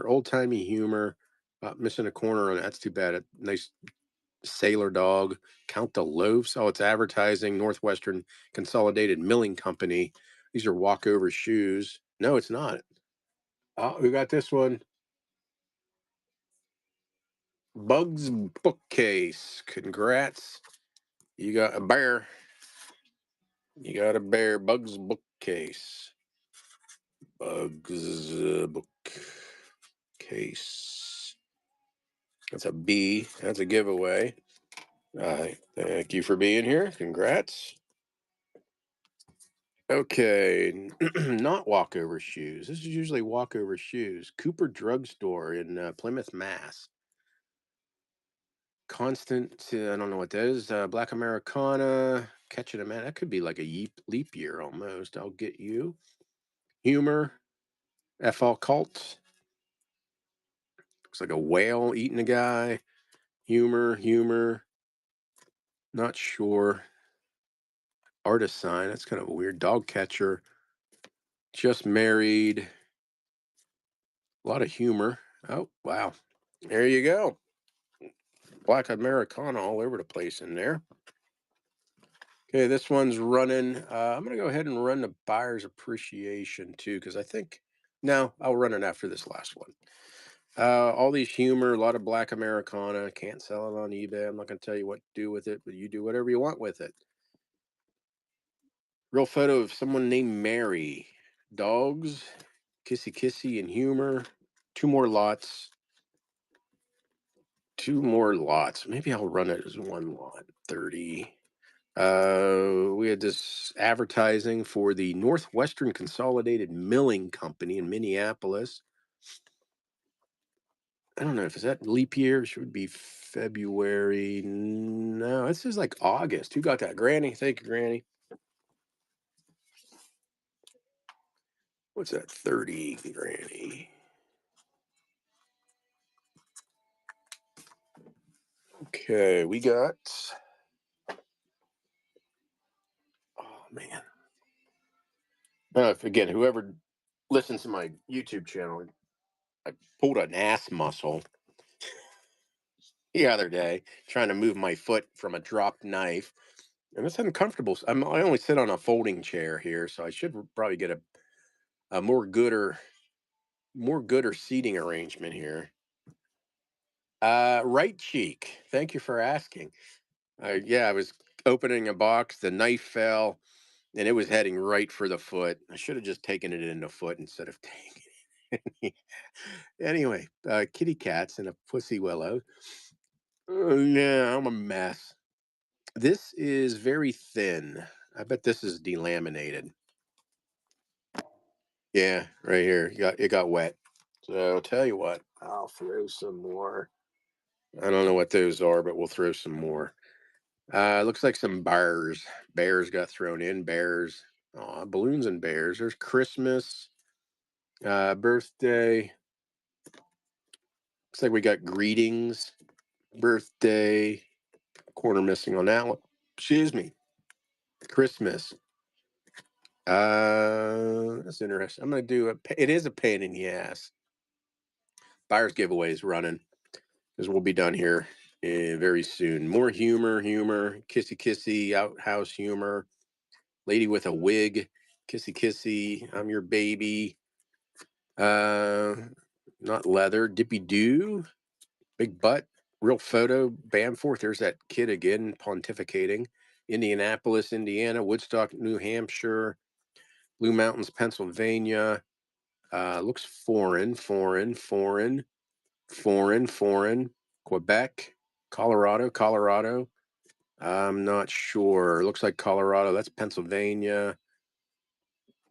Speaker 1: Old timey humor. Missing a corner on it. That's too bad. A nice sailor dog. Count the loaves. Oh, it's advertising. Northwestern Consolidated Milling Company. These are walkover shoes. No, it's not. Oh, we got this one. Bugs bookcase. Congrats. You got a bear. You got a bear. Bugs bookcase. Bugs bookcase. That's a B. That's a giveaway. Thank you for being here. Congrats. Okay, not walkover shoes. This is usually walkover shoes. Cooper Drugstore in Plymouth, Mass. Constant, I don't know what that is. Black Americana, catching a man. That could be like a leap year almost. I'll get you. Humor, FL Cult. Looks like a whale eating a guy. Humor. Not sure. Artist sign. That's kind of a weird. Dog catcher. Just married. A lot of humor. Oh, wow. There you go. Black Americana all over the place in there. Okay, this one's running. I'm going to go ahead and run the buyer's appreciation too, because I think, no, I'll run it after this last one. All these humor, a lot of Black Americana. Can't sell it on eBay. I'm not going to tell you what to do with it, but you do whatever you want with it. Real photo of someone named Mary. Dogs, kissy, and humor. Two more lots. Maybe I'll run it as one lot. 30. We had this advertising for the Northwestern Consolidated Milling Company in Minneapolis. I don't know if is that leap year. Should be February. No, this is like August. Who got that? Granny. Thank you, Granny. What's that? 30, Granny. Okay, we got. Oh man. Again, whoever listens to my YouTube channel, I pulled an ass muscle the other day trying to move my foot from a dropped knife. And it's uncomfortable. I only sit on a folding chair here, so I should probably get a more gooder seating arrangement here. Right cheek. Thank you for asking. Yeah, I was opening a box, the knife fell, and it was heading right for the foot. I should have just taken it in the foot instead of taking it. Anyway, kitty cats and a pussy willow. Yeah, I'm a mess. This is very thin. I bet this is delaminated. Yeah, right here. It got wet. So I'll tell you what, I'll throw some more. I don't know what those are, but we'll throw some more. Looks like some bears. Bears got thrown in. Bears. Aw, balloons and bears. There's Christmas, birthday. Looks like we got greetings, birthday. Corner missing on that one. Excuse me. Christmas. That's interesting. I'm gonna do it is a pain in the ass. Buyer's giveaway is running because we'll be done here very soon. More humor, kissy, outhouse humor. Lady with a wig, kissy. I'm your baby. Uh, Not leather. Dippy doo. Big butt. Real photo. Bamforth. There's that kid again pontificating. Indianapolis, Indiana. Woodstock, New Hampshire. Blue Mountains, Pennsylvania. Looks foreign. Quebec, Colorado. I'm not sure. Looks like Colorado. That's Pennsylvania.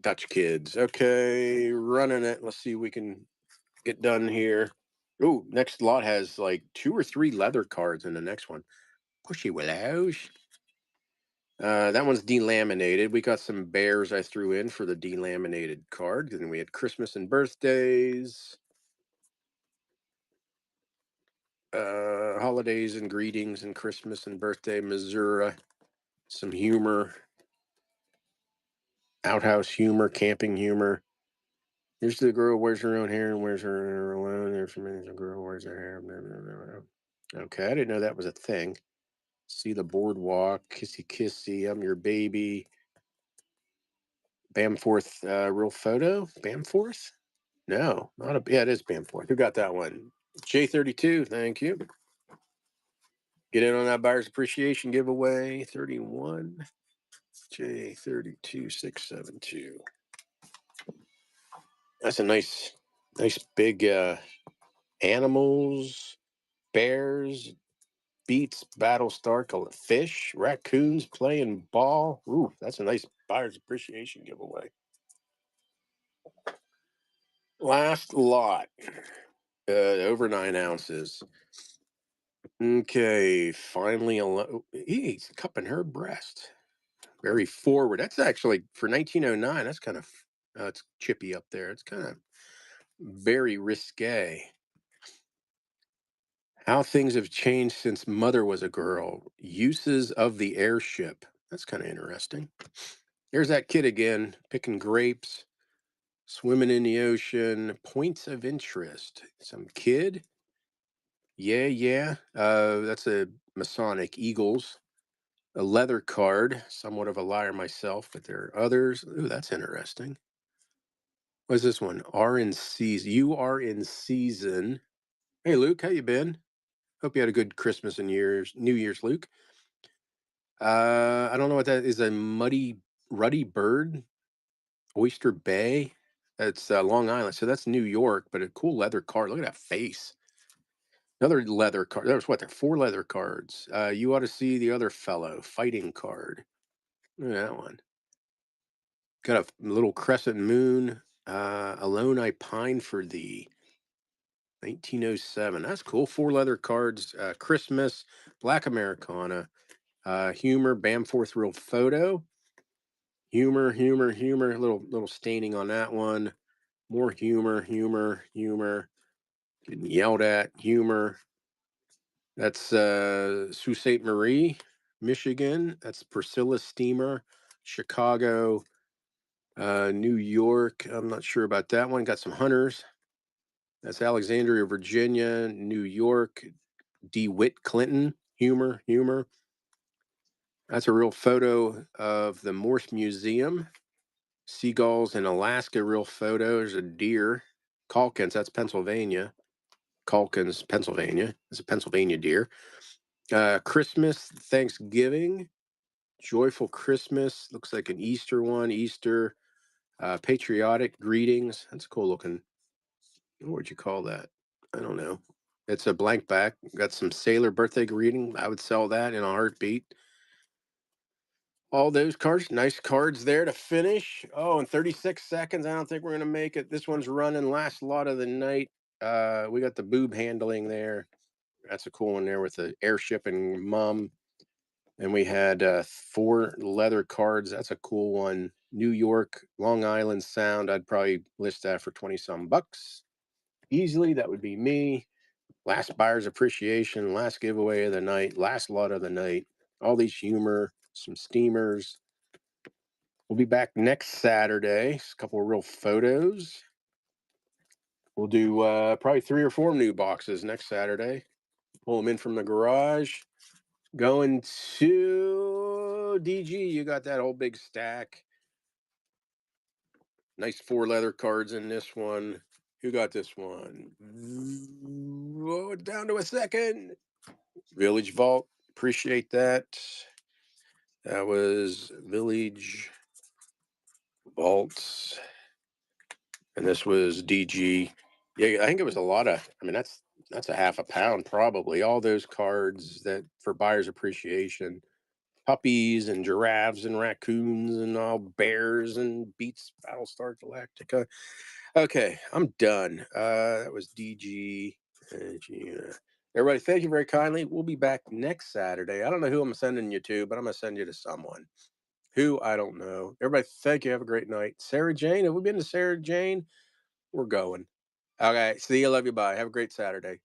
Speaker 1: Dutch kids. Okay, running it. Let's see if we can get done here. Ooh, next lot has like 2 or 3 leather cards in the next one. Pushy willows. That one's delaminated. We got some bears I threw in for the delaminated card. Then we had Christmas and birthdays, holidays and greetings and Christmas and birthday, Missouri. Some humor, outhouse humor, camping humor. Here's the girl wears her own hair and wears her hair alone. There's a girl wears her hair. Blah, blah, blah, blah. Okay, I didn't know that was a thing. See the boardwalk, kissy kissy, I'm your baby. Bamforth, real photo. Bamforth? No, not a. Yeah, it is Bamforth. Who got that one? J32. Thank you. Get in on that buyer's appreciation giveaway. 31. J32672. That's a nice big animals, bears, beets, Battlestar, fish, raccoons playing ball. Ooh, that's a nice buyer's appreciation giveaway. Last lot, over 9 ounces. Okay, finally, he's cupping her breast. Very forward. That's actually for 1909. That's kind of it's chippy up there. It's kind of very risque. How things have changed since Mother was a girl. Uses of the airship. That's kind of interesting. There's that kid again, picking grapes, swimming in the ocean. Points of interest. Some kid. Yeah, yeah. That's a Masonic Eagles. A leather card. Somewhat of a liar myself, but there are others. Ooh, that's interesting. What's this one? Are in season. You are in season. Hey, Luke, how you been? Hope you had a good Christmas and New Year's, Luke. I don't know what that is. A ruddy bird, Oyster Bay. That's Long Island. So that's New York, but a cool leather card. Look at that face. Another leather card. There's what? There 4 leather cards. You ought to see the other fellow fighting card. Look at that one. Got a little crescent moon. Alone I pine for thee. 1907. That's cool. 4 leather cards. Christmas, Black Americana, humor, Bamforth real photo, humor. Little staining on that one. More humor. Getting yelled at. Humor. That's Sault Ste. Marie, Michigan. That's Priscilla Steamer, Chicago, New York. I'm not sure about that one. Got some hunters. That's Alexandria, Virginia, New York. DeWitt Clinton, humor. That's a real photo of the Morse Museum. Seagulls in Alaska, real photo. There's a deer. Calkins, that's Pennsylvania. Calkins, Pennsylvania. It's a Pennsylvania deer. Christmas, Thanksgiving, joyful Christmas. Looks like an Easter one. Easter, patriotic greetings. That's cool looking. What would you call that? I don't know. It's a blank back. Got some sailor birthday greeting. I would sell that in a heartbeat. All those cards, nice cards there to finish. Oh, in 36 seconds, I don't think we're going to make it. This one's running last lot of the night. We got the boob handling there. That's a cool one there with the airship and mum. And we had 4 leather cards. That's a cool one. New York, Long Island Sound. I'd probably list that for 20 some bucks. Easily, that would be me. Last buyer's appreciation, last giveaway of the night, last lot of the night. All these humor, some steamers. We'll be back next Saturday. A couple of real photos. We'll do probably 3 or 4 new boxes next Saturday. Pull them in from the garage. Going to DG. You got that whole big stack. Nice 4 leather cards in this one. Who got this one? Oh, down to a second. Village Vault. Appreciate that. That was Village Vaults. And this was DG. Yeah, I think it was a lot of. I mean, that's a half a pound probably. All those cards that for buyers appreciation. puppies and giraffes and raccoons and all bears and beats Battlestar Galactica. Okay, I'm done. That was DG. Everybody, thank you very kindly. We'll be back next Saturday. I don't know who I'm sending you to, but I'm going to send you to someone who I don't know. Everybody, thank you. Have a great night. Sarah Jane, have we been to Sarah Jane? We're going. Okay, see you. Love you. Bye. Have a great Saturday.